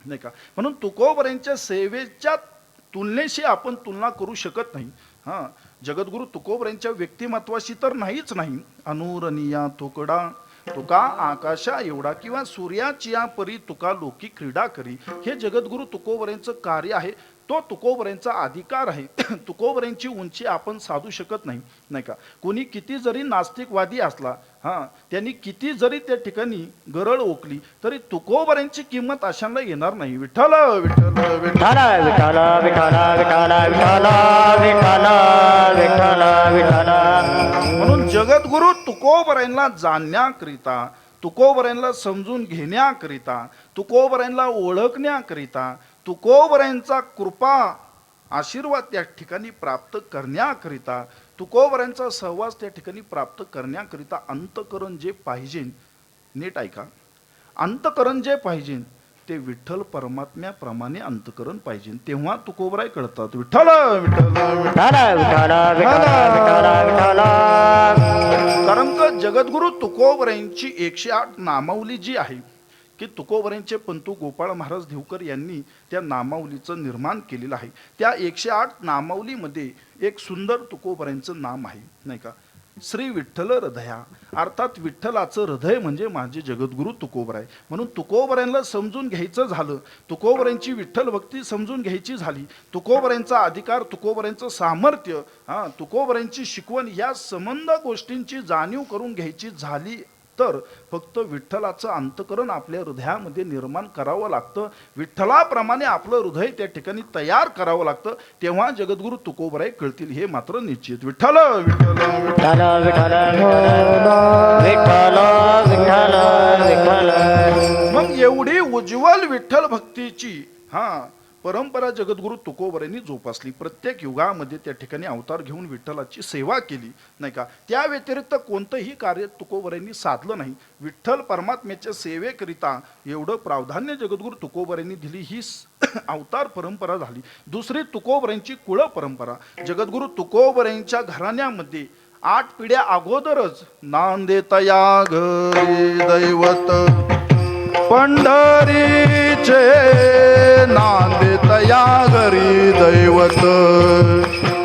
नाही का. म्हणून तुकोबरांच्या सेवेच्या तुलनेशी आपण तुलना करू शकत नाही. जगद्गुरु तुकोबरांच्या व्यक्तिमत्वाशी तर नाहीच नाही. अनुरणीया तुकडा तुका आकाशा एवढा, किंवा सूर्याची या परी तुका लोकी क्रीडा करी, हे जगद्गुरु तुकोबरांचं कार्य आहे. तो तुकोबरांचा अधिकार आहे. तुकोबरांची उंची आपण साधू शकत नाही, नाही का. कोणी किती जरी नास्तिकवादी असला, त्यांनी किती जरी त्या ठिकाणी गरळ ओकली, तरी तुकोबरांची किंमत अशांना येणार नाही. विठ्ठल विठ्ठल विठ्ठल विठ्ठल विठ्ठल विठ्ठल विठ्ठल विठ्ठल विठ्ठल विठ्ठल म्हणून जगद्गुरु तुकोबरायांना जाणण्याकरिता, तुकोबरायांना समजून घेण्याकरिता, तुकोबरायांना ओळखण्याकरिता, तुकोबरायांचा कृपा आशीर्वाद त्या ठिकाणी प्राप्त करण्याकरिता, तुकोबरायांचा सहवास त्या ठिकाणी प्राप्त करण्याकरिता अंतकरण जे पाहिजे, नीट ऐका, अंतकरण जे पाहिजे ते विठ्ठल परमात्म्याप्रमाणे अंतकरण पाहिजे, तेव्हा तुकोबराय कळतात. विठ्ठल विठ्ठल विठ्ठल विठ्ठल विठ्ठल विठ्ठल विठ्ठल. कारण का जगद्गुरु तुकोबरायांची 108 नामावली जी आहे की तुकोबरायांचे पंतू गोपाळ महाराज देवकर यांनी त्या नामावलीचं निर्माण केलेलं आहे. त्या 108 नामावलीमध्ये एक सुंदर तुकोबरायांचं नाम आहे, नाही का, श्री विठ्ठल हृदया, अर्थात विठ्ठलाचं हृदय म्हणजे माझे जगद्गुरु तुकोबराय. म्हणून तुकोबरायांना समजून घ्यायचं झालं, तुकोबरायांची विठ्ठल भक्ती समजून घ्यायची झाली, तुकोबरायांचा अधिकार, तुकोबरायांचं सामर्थ्य, तुकोबरायांची शिकवण, या संबंध गोष्टींची जाणीव करून घ्यायची झाली तर फक्त विठ्ठलाचं अंतकरण आपल्या हृदयामध्ये निर्माण करावं लागतं, विठ्ठलाप्रमाणे आपलं हृदय त्या ठिकाणी तयार करावं लागतं, तेव्हा जगद्गुरु तुकोबराय कळतील, हे मात्र निश्चित. विठ्ठल विठ्ठल विठ्ठल विठ्ठल विठ्ठल विठ्ठल विठ्ठल. मग एवढी उज्ज्वल विठ्ठल भक्तीची परंपरा जगद्गुरु तुकोबरायांनी जोपासली. प्रत्येक युगामध्ये त्या ठिकाणी अवतार घेऊन विठ्ठलाची सेवा केली, नाही का. त्या व्यतिरिक्त कोणतंही कार्य तुकोबरायांनी साधलं नाही. विठ्ठल परमात्म्याच्या सेवेकरिता एवढं प्राधान्य जगद्गुरु तुकोबरायांनी दिली, ही अवतार परंपरा झाली. दुसरी तुकोबरायांची कुळ परंपरा. जगद्गुरु तुकोबरायांच्या घराण्यामध्ये 8 पिढ्या अगोदरच नांदेतया घरी दैवत पंढरीचे, नांदेतया घरी दैवत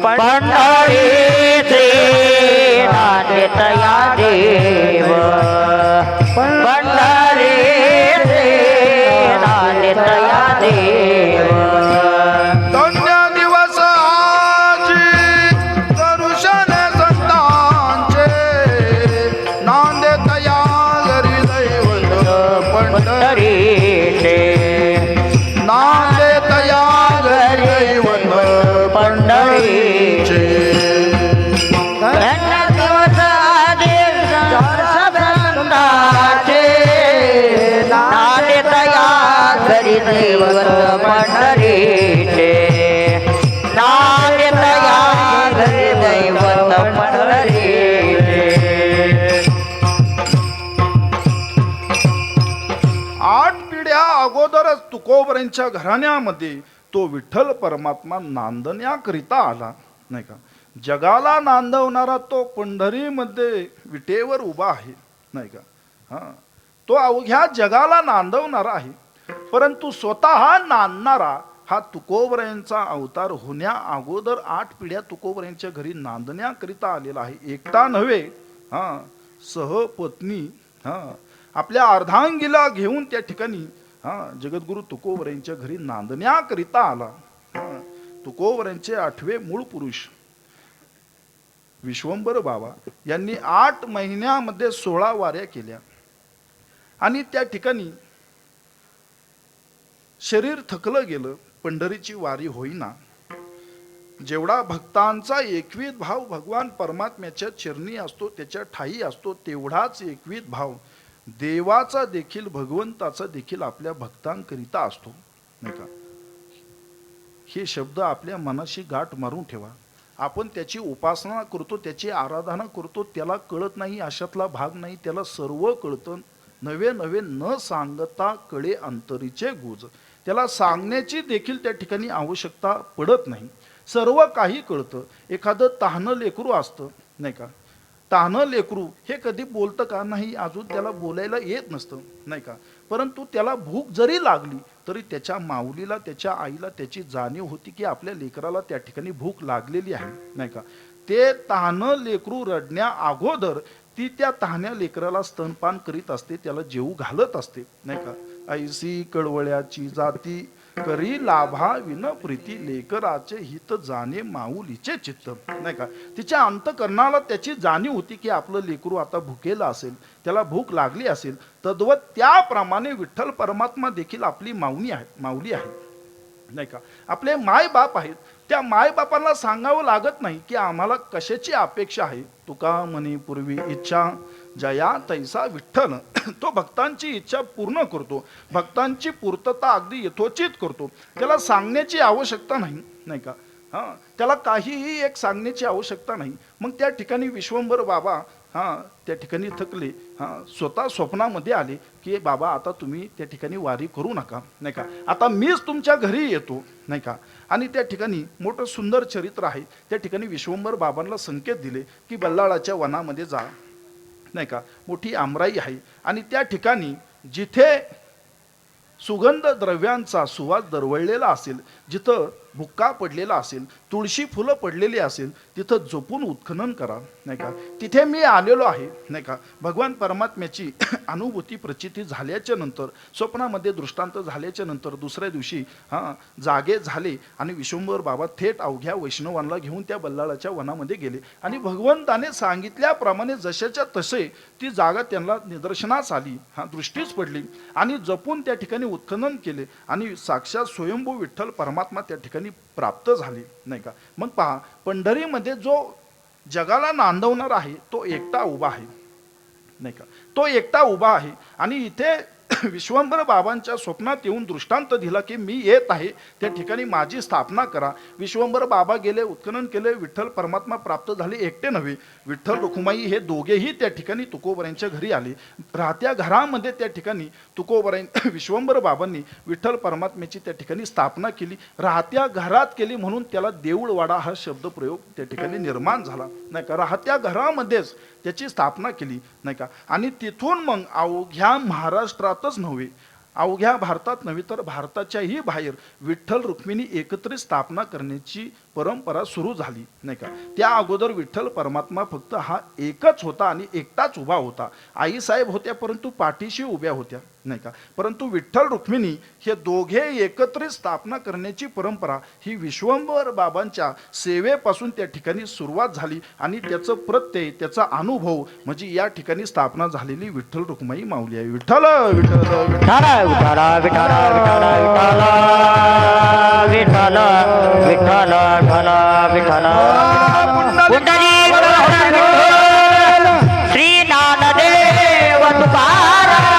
पंढरीचे नांदेतया देव, पंढरीचे नांदेतया देव. धन्य दिवस आजी दर्शन संतांचे, नांदेतया घरी दैवत पंढरीचे नांदेतया घरी दैवत पंढरीचे. धन्य दिवस संतांचे, नांदेतया घरी दैवत पंढरीचे, नांदेतया घरी दैवत पंढरीचे. 8 पिढ्या अगोदरच तुकोबरायांच्या घराण्यामध्ये तो विठ्ठल परमात्मा नांदण्याकरिता आला, नाही का. जगाला नांदवणारा तो पंढरीमध्ये विटेवर उभा आहे, नाही का. तो अवघ्या जगाला नांदवणारा आहे, परंतु स्वतः नांदणारा हा तुकोबरायांचा अवतार होण्या अगोदर 8 पिढ्या तुकोबरायांच्या घरी नांदण्याकरिता आलेला आहे. एकटा नव्हे, सहपत्नी, आपल्या अर्धांगीला घेऊन त्या ठिकाणी जगद्गुरु तुकोबरायांच्या घरी नांदण्याकरिता आला. तुकोबरायांचे 8वे मूळ पुरुष विश्वंभर बाबा यांनी 8 महिन्यामध्ये 16 वाऱ्या केल्या आणि त्या ठिकाणी शरीर थकलं गेलं, पंढरीची वारी होईना. जेवढा भक्तांचा एकवीत भाव भगवान परमात्म्याच्या चरणी असतो, त्याच्या ठाई असतो, तेवढाच एकवीत भाव देवाचा देखील, भगवंताचा देखील आपल्या भक्तांकरिता असतो, नाही का. हे शब्द आपल्या मनाशी गाठ मारून ठेवा. आपण त्याची उपासना करतो, त्याची आराधना करतो, त्याला कळत नाही अशातला भाग नाही, त्याला सर्व कळतं. नवे नवे न सांगता कळे अंतरीचे गुज, त्याला सांगण्याची देखील त्या ठिकाणी आवश्यकता पडत नाही, सर्व काही कळतं. एखादं तहानं लेकरू असतं, नाही का. तानं लेकरू हे कधी बोलतं का नाही, अजून त्याला बोलायला येत नसतं, नाही का. परंतु त्याला भूक जरी लागली तरी त्याच्या माऊलीला, त्याच्या आईला त्याची जाणीव होती की आपल्या लेकराला त्या ठिकाणी भूक लागलेली आहे, नाही का. ते तहानं लेकरू रडण्या अगोदर ती त्या तहान्या लेकराला स्तनपान करीत असते, त्याला जेवू घालत असते, नाही का. ऐसी कळवळ्याची जाती करी लाभा विन प्रीती, लेकराचे हित जाणे माऊलीचे चित्त, नाही का. तिच्या अंतकरणाला त्याची जाणीव होती की आपलं लेकरू आता भुकेला असेल, त्याला भूक लागली असेल. तद्वत त्याप्रमाणे विठ्ठल परमात्मा देखील आपली माऊली आहे. नाही का. आपले मायबाप आहेत, त्या मायबापांना सांगावं लागत नाही की आम्हाला कशाची अपेक्षा आहे. तुका म्हणे पूर्वी इच्छा जया तैसा विठ्ठल. तो भक्तांची इच्छा पूर्ण करतो, भक्तांची पूर्तता अगदी यथोचित करतो. त्याला सांगण्याची आवश्यकता नाही, नाही का. हां, त्याला काहीही एक सांगण्याची आवश्यकता नाही. मग त्या ठिकाणी विश्वंभर बाबा त्या ठिकाणी थकले. स्वतः स्वप्नामध्ये आले की बाबा आता तुम्ही त्या ठिकाणी वारी करू नका, नाही का. आता मीच तुमच्या घरी येतो, नाही का. आणि त्या ठिकाणी मोठं सुंदर चरित्र आहे. त्या ठिकाणी विश्वंभर बाबांना संकेत दिले की बल्लाळाच्या वनामध्ये जा, नाही का. मोठी आमराई आहे आणि त्या ठिकाणी जिथे सुगंध द्रव्यांचा सुवास दरवळलेला असेल, जिथं भुक्का पडलेला असेल, तुळशी फुलं पडलेली असेल, तिथं जपून उत्खनन करा, नाही का. तिथे मी आलेलो आहे, नाही का. भगवान परमात्म्याची अनुभूती प्रचिती झाल्याच्या नंतर, स्वप्नामध्ये दृष्टांत झाल्याच्या नंतर दुसऱ्या दिवशी जागे झाले आणि विश्वंभर बाबा थेट अवघ्या वैष्णवांना घेऊन त्या बल्लाळाच्या वनामध्ये गेले आणि भगवंताने सांगितल्याप्रमाणे जशाच्या तसे ती जागा त्यांना निदर्शनास आली, दृष्टीच पडली आणि जपून त्या ठिकाणी उत्खनन केले आणि साक्षात स्वयंभू विठ्ठल परमात्मा त्या ठिकाणी प्राप्त झाले, नाही का. मग पहा, पंढरीमध्ये जो जगाला नांदवणार आहे तो एकटा उभा आहे, नाही का. तो एकटा उभा आहे आणि इथे विश्वंभर बाबांच्या स्वप्नात येऊन दृष्टांत दिला की मी येत आहे, त्या ठिकाणी माझी स्थापना करा. विश्वंभर बाबा गेले, उत्खनन केले, विठ्ठल परमात्मा प्राप्त झाले. एकटे नव्हे, विठ्ठल रुक्माई हे दोघेही त्या ठिकाणी तुकोबरांच्या घरी आले. राहत्या घरामध्ये त्या ठिकाणी तुकोबरां विश्वंभर बाबांनी विठ्ठल परमात्म्याची त्या ठिकाणी स्थापना केली. राहत्या घरात केली म्हणून त्याला देऊळवाडा हा शब्द प्रयोग त्या ठिकाणी निर्माण झाला, नाही का. राहत्या घरामध्येच त्याची स्थापना केली, नाही का. आणि तिथून मग अवघ्या महाराष्ट्रातच नव्हे, अवघ्या भारतात नव्हे तर भारताच्याही बाहेर विठ्ठल रुक्मिणी एकत्रित स्थापना करण्याची परंपरा सुरू झाली, नाही का. त्या अगोदर विठ्ठल परमात्मा फक्त हा एकच होता आणि एकटाच उभा होता. आईसाहेब होत्या परंतु पाठीशी उभ्या होत्या, नाही का. परंतु विठ्ठल रुक्मिणी हे दोघे एकत्रित स्थापना करण्याची परंपरा ही विश्वंभर बाबांच्या सेवेपासून त्या ठिकाणी सुरुवात झाली आणि त्याचं प्रत्यय, त्याचा अनुभव म्हणजे या ठिकाणी स्थापना झालेली विठ्ठल रुक्माई माऊली आहे. विठ्ठल विठ्ठल विठ्ठल विठ्ठल विठ्ठल विठ्ठल विठ्ठल विठ्ठल विठ्ठल पुंडलिक विठ्ठल श्री ज्ञानदेव तुकाराम.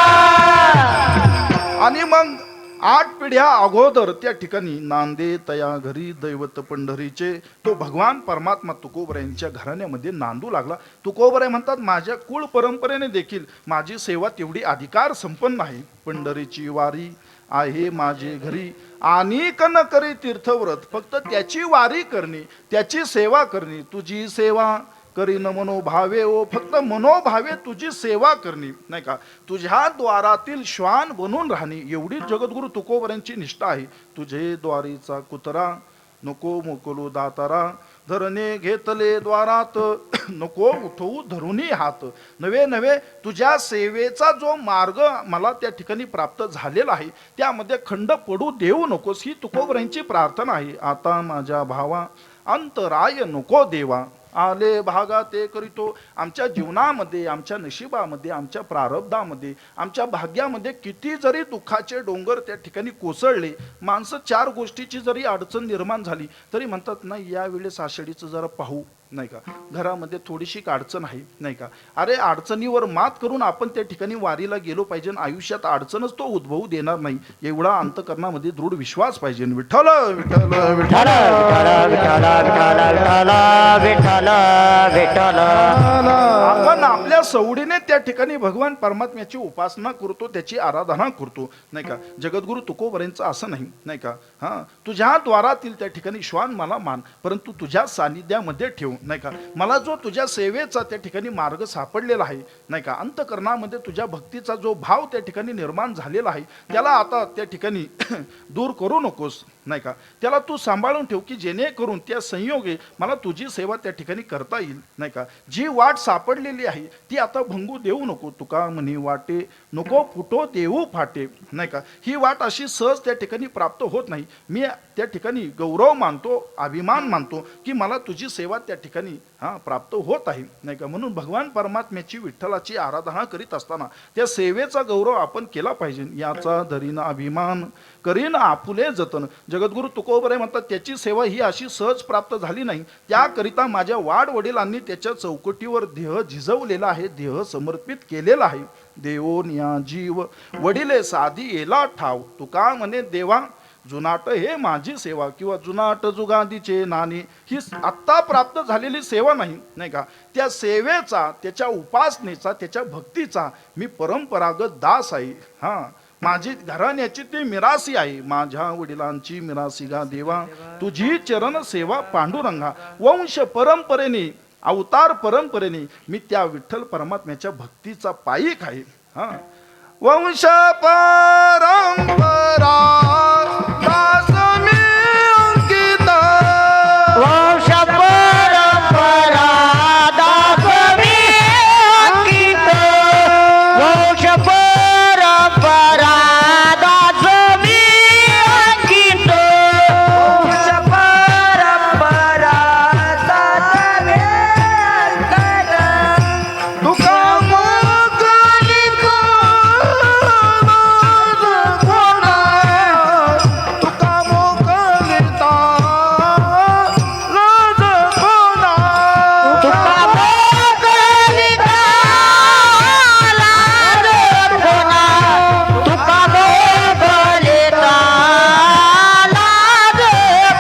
आणि मग 8 पिढ्या अगोदर त्या ठिकाणी नांदे तया घरी दैवत पंढरीचे तो भगवान परमात्मा तुकोबरायांच्या घराण्यामध्ये नांदू लागला. तुकोबराय म्हणतात माझ्या कुळ परंपरेने देखील माझी सेवा तेवढी अधिकार संपन्न आहे. पंढरीची वारी आहे माझे घरी आणि न करी तीर्थव्रत. फक्त त्याची वारी करणे, त्याची सेवा करणे, तुझी सेवा करीन मनोभावे ओ. फक्त मनोभावे तुझी सेवा करणे, नाही का. तुझ्या द्वारातील श्वान बनून राहणे एवढी जगद्गुरु तुकोबरांची निष्ठा आहे. तुझे द्वारीचा कुतरा नको मोकलू दातारा, धरणे घेतले द्वारात नको उठवू धरुनी हात. नवे नवे तुझ्या सेवेचा जो मार्ग मला त्या ठिकाणी प्राप्त झालेला आहे त्यामध्ये खंड पडू देऊ नकोस ही तुकोबरांची प्रार्थना आहे. आता माझ्या भावा अंतराय नको देवा, आले भागा ते करीतो. आमच्या जीवनामध्ये, आमच्या नशिबामध्ये, आमच्या प्रारब्धामध्ये, आमच्या भाग्यामध्ये किती जरी दुःखाचे डोंगर त्या ठिकाणी कोसळले, माणसं 4 गोष्टीची जरी अडचण निर्माण झाली तरी म्हणतात नाही यावेळेस आषाढीचं जरा पाहू, नाही का. घरामध्ये थोडीशी अडचण आहे, नाही का. अरे अडचणीवर मात करून आपण त्या ठिकाणी वारीला गेलो पाहिजे. आयुष्यात अडचणच तो उद्भवू देणार नाही एवढा अंतकरणामध्ये दृढ विश्वास पाहिजे. विठ्ठल विठ्ठल विठ्ठल विठ्ठल विठ्ठल विठ्ठल विठ्ठल. आपण आपल्या सवडीने त्या ठिकाणी भगवान परमात्म्याची उपासना करतो, त्याची आराधना करतो, नाही का. जगद्गुरु तुकोबरांचं असं नाही, नाही का. तुझ्या द्वारातील त्या ठिकाणी श्वान मला मान, परंतु तुझ्या सानिध्यामध्ये ठेव, नाही का. मला जो तुझ्या सेवेचा त्या ठिकाणी मार्ग सापडलेला आहे, नाही का. अंतकरणामध्ये तुझ्या भक्तीचा जो भाव त्या ठिकाणी निर्माण झालेला आहे त्याला आता त्या ठिकाणी दूर करू नकोस, नाही का. त्याला तू सांभाळून ठेव की जेणेकरून त्या संयोगे मला तुझी सेवा त्या ठिकाणी करता येईल, नाही का. जी वाट सापडलेली आहे ती आता भंगू देऊ नको. तुका म्हणे वाटे नको फुटो देऊ फाटे, नाही का. ही वाट अशी सहज त्या ठिकाणी प्राप्त होत नाही. मी त्या ठिकाणी गौरव मानतो, अभिमान मानतो की मला तुझी सेवा त्या ठिकाणी प्राप्त होत आहे, नाही का. म्हणून भगवान परमात्म्याची विठ्ठलाची आराधना करीत असताना त्या सेवेचा गौरव आपण केला पाहिजे. याचा धरीन अभिमान करीन आपुले जतन. जगद्गुरु तुकोबराय म्हणतात त्याची सेवा ही अशी सहज प्राप्त झाली नाही. त्याकरिता माझ्या वाडवडिलांनी त्याच्या चौकटीवर देह झिजवलेला आहे, देह समर्पित केलेला आहे. देवोन या जीव वडिले साधी येला ठाव. तुका म्हणे देवा जुनाट हे माझी सेवा, किंवा जुनाट जुगादीचे नाणे, ही आत्ता प्राप्त झालेली सेवा नाही, नाही का. त्या सेवेचा, त्याच्या उपासनेचा, त्याच्या भक्तीचा मी परंपरागत दास आहे. माझी घराण्याची ती मिरासी आहे. माझ्या वडिलांची मिरासी गा देवा, तुझी चरण सेवा पांडुरंगा. वंश परंपरेने, अवतार परंपरेने मी त्या विठ्ठल परमात्म्याच्या भक्तीचा पायीक आहे. वंश परंपरा दास मी अंकित. वंश परंपरा दास मी अंकित. वंश परंपरा दास मी अंकित. वंश परंपरा दास मी अंकित. तुका मोकली कोणा, तुका मोकलिता लाज कोणा. तुका मोकलिता लाज कोणा. तुका मोकलिता लाज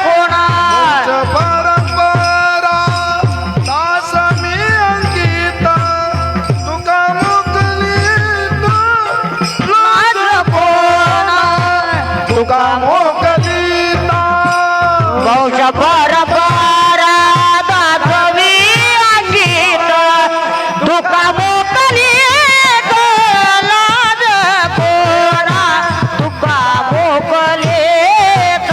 कोणा. परंपरा दास मी अंकित. तुका मोकलिता लाज कोणा. तुका मोकलिता. वंश परंपरा दाखवी अंकित. तुका मोकलित लाज कोणा. तुका मोकलित.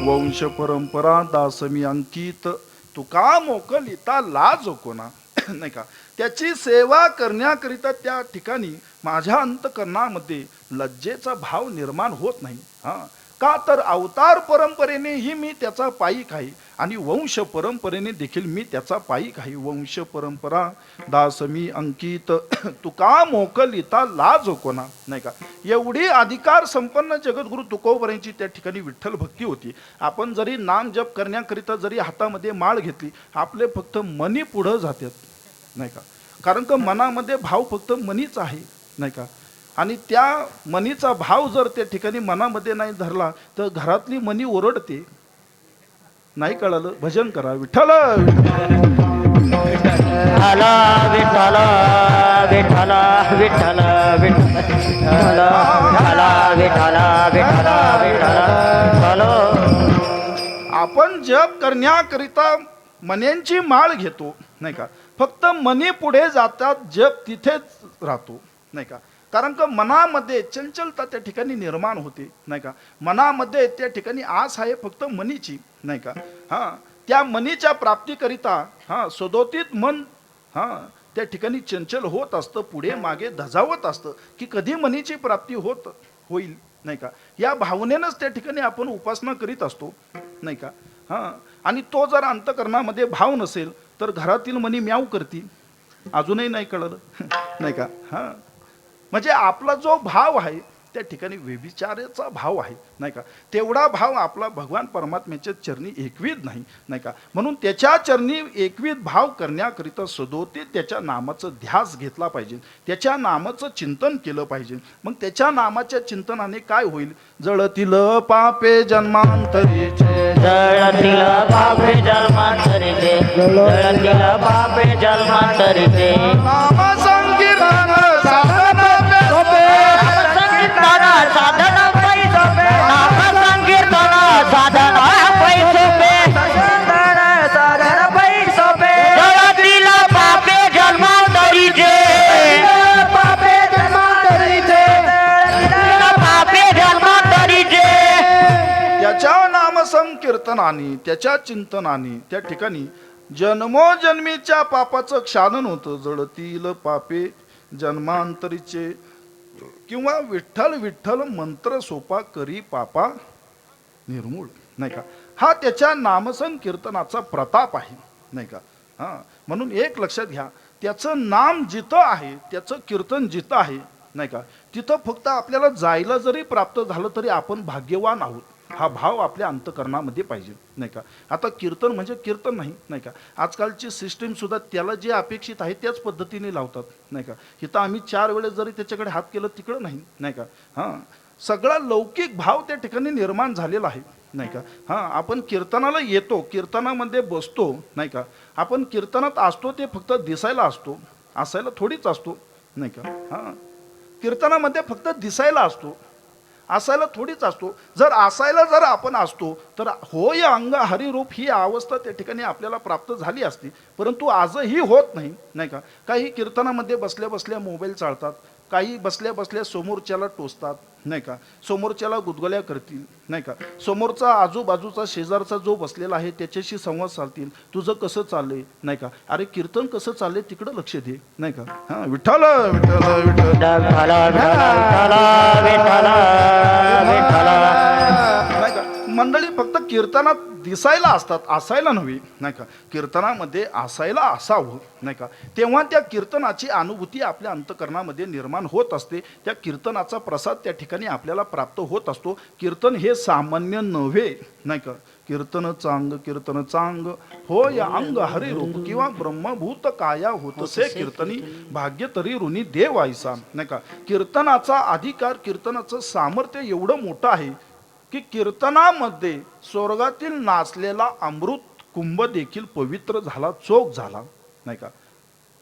वंश परंपरा दास मी अंकित. तुका मोकलिता लाज कोणा, नाही का. त्याची सेवा करण्याकरिता त्या ठिकाणी माझ्या अंतकरणामध्ये लज्जेचा भाव निर्माण होत नाही. का तर अवतार परंपरेनेही मी त्याचा पायीक आहे आणि वंश परंपरेने देखील मी त्याचा पायीक आहे. वंश परंपरा दास मी अंकित. तुका मोकलिता लाज कोणा, नाही का. एवढी अधिकार संपन्न जगद्गुरु तुकोबरायांची त्या ठिकाणी विठ्ठल भक्ती होती. आपण जरी नाम जप करण्याकरिता जरी हातामध्ये माळ घेतली, आपले फक्त मनी पुढं जातात, नाही का. कारण का मनामध्ये भाव फक्त मनीच आहे, नाही का. आणि त्या मनीचा भाव जर त्या ठिकाणी मनामध्ये नाही धरला तर घरातली मनी ओरडते. नाही कळालं, भजन करा. विठ्ठल विठ्ठल विठ्ठल विठ्ठल विठ्ठल विठ्ठल विठ्ठल विठ्ठल विठ्ठल. आपण जप करण्याकरिता मन्यांची माळ घेतो, नाही का. फक्त मनी पुढे जातात, जप तिथेच राहतो, नाही का. कारण का मनामध्ये चंचलता त्या ठिकाणी निर्माण होते, नाही का. मनामध्ये त्या ठिकाणी आस आहे फक्त मनीची, नाही का. त्या मनीच्या प्राप्तीकरिता सदोतीत मन त्या ठिकाणी चंचल होत असतं, पुढे मागे धजावत असतं की कधी मनीची प्राप्ती होईल, नाही का. या भावनेनंच त्या ठिकाणी आपण उपासना करीत असतो, नाही का. आणि तो जर अंतकरणामध्ये भाव नसेल तर घरातील मनी म्याव करती. अजूनही नाही कळलं, नाही का. म्हणजे आपला जो भाव आहे त्या ठिकाणी व्यभिचाराचा भाव आहे, नाही का. तेवढा भाव आपला भगवान परमात्म्याच्या चरणी एकवीत नाही, नाही का. म्हणून त्याच्या चरणी एकवीत भाव करण्याकरिता सदोते त्याच्या नामाचं ध्यास घेतला पाहिजे, त्याच्या नामाचं चिंतन केलं पाहिजे. मग त्याच्या नामाच्या चिंतनाने काय होईल. जळतील पापे जन्मांतरीचे, जळतील पापे जन्मांतरीचे, जळतील पापे जन्मांतरीचे. नाम संकीर्तन साधन साधन पैसोपे. नाम संकीर्तन साधन पैसोपे. साधन पैसोपे. जळतील पापे जन्मांतरीचे, पापे जन्मांतरीचे, पापे जन्मांतरीचे. त्याच्या नाम संकीर्तना स्मरणाने त्याच्या चिंतनाने त्या ठिकाणी जन्मोजन्मीच्या पापाचं क्षालन होतं. जळतील पापे जन्मांतरीचे किंवा विठ्ठल विठ्ठल मंत्र सोपा करी पापा निर्मूळ, नाही का. हा त्याच्या नामसंकीर्तनाचा प्रताप आहे, नाही का. हा म्हणून एक लक्षात घ्या, त्याचं नाम जिथं आहे, त्याचं कीर्तन जिथं आहे, नाही का, तिथं फक्त आपल्याला जायला जरी प्राप्त झालं तरी आपण भाग्यवान आहोत. हा भाव आपल्या अंतकरणामध्ये पाहिजे, नाही का. आता कीर्तन म्हणजे कीर्तन नाही, नाही का. आजकालची सिस्टीम सुद्धा त्याला जे अपेक्षित आहे त्याच पद्धतीने लावतात, नाही का. इथं आम्ही 4 वेळेस जरी त्याच्याकडे हात केलं तिकडं नाही, नाही का. हां, सगळा लौकिक भाव त्या ठिकाणी निर्माण झालेला आहे, नाही का. हां, आपण कीर्तनाला येतो, कीर्तनामध्ये बसतो, नाही का. आपण कीर्तनात असतो ते फक्त दिसायला असतो, असायला थोडीच असतो, नाही का. हां, कीर्तनामध्ये फक्त दिसायला असतो, असायला थोडीच असतो. जर असायला जर आपण असतो तर होय अंग हरिरूप ही अवस्था त्या ठिकाणी आपल्याला प्राप्त झाली असती, परंतु आजही होत नाही, नाही का. काही कीर्तनामध्ये बसल्या बसल्या मोबाईल चालतात, काही बसल्या बसल्या समोरच्याला टोचतात, नाही का. समोरच्याला गुदगुल्या करतील, नाही का. समोरचा आजूबाजूचा शेजारचा जो बसलेला आहे त्याच्याशी संवाद साधतील, तुझं कसं चाललंय, नाही का. अरे कीर्तन कसं चाललंय तिकडं लक्ष दे, नाही का. हां, विठ्ठल विठ्ठल विठ्ठल नाही का. मंडळी फक्त कीर्तनात दिसायला असतात, असायला नव्हे, नाही का. कीर्तनामध्ये असायला असावं, नाही का. तेव्हा त्या कीर्तनाची अनुभूती आपल्या अंतकरणामध्ये निर्माण होत असते. त्या कीर्तनाचा प्रसाद त्या ठिकाणी आपल्याला प्राप्त होत असतो. कीर्तन हे सामान्य नव्हे, नाही का. कीर्तन चांग हो या अंग हरिरूप किंवा ब्रह्मभूत काया होतसे कीर्तनी भाग्य तरी ऋणी देव आयसा, नाही का. कीर्तनाचा अधिकार, कीर्तनाचं सामर्थ्य एवढं मोठं आहे की कीर्तनामध्ये स्वर्गातील नाचलेला अमृत कुंभ देखील पवित्र झाला, चोख झाला, नाही का.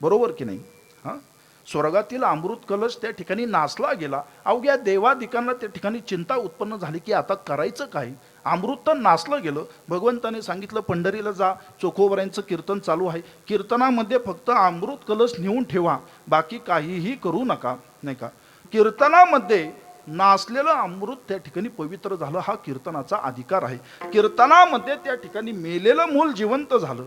बरोबर की नाही. हां, स्वर्गातील अमृत कलश त्या ठिकाणी नाचला गेला. अवघ्या देवादिकांना त्या ठिकाणी चिंता उत्पन्न झाली की आता करायचं काय. अमृत तर नाचलं गेलं. भगवंताने सांगितलं पंढरीला जा, चोखोबऱ्यांचं कीर्तन चालू आहे. कीर्तनामध्ये फक्त अमृत कलश नेऊन ठेवा, बाकी काहीही करू नका, नाही का. कीर्तनामध्ये नाचलेलं अमृत त्या ठिकाणी पवित्र झालं, हा कीर्तनाचा अधिकार आहे. कीर्तनामध्ये त्या ठिकाणी मेलेलं मूल जिवंत झालं.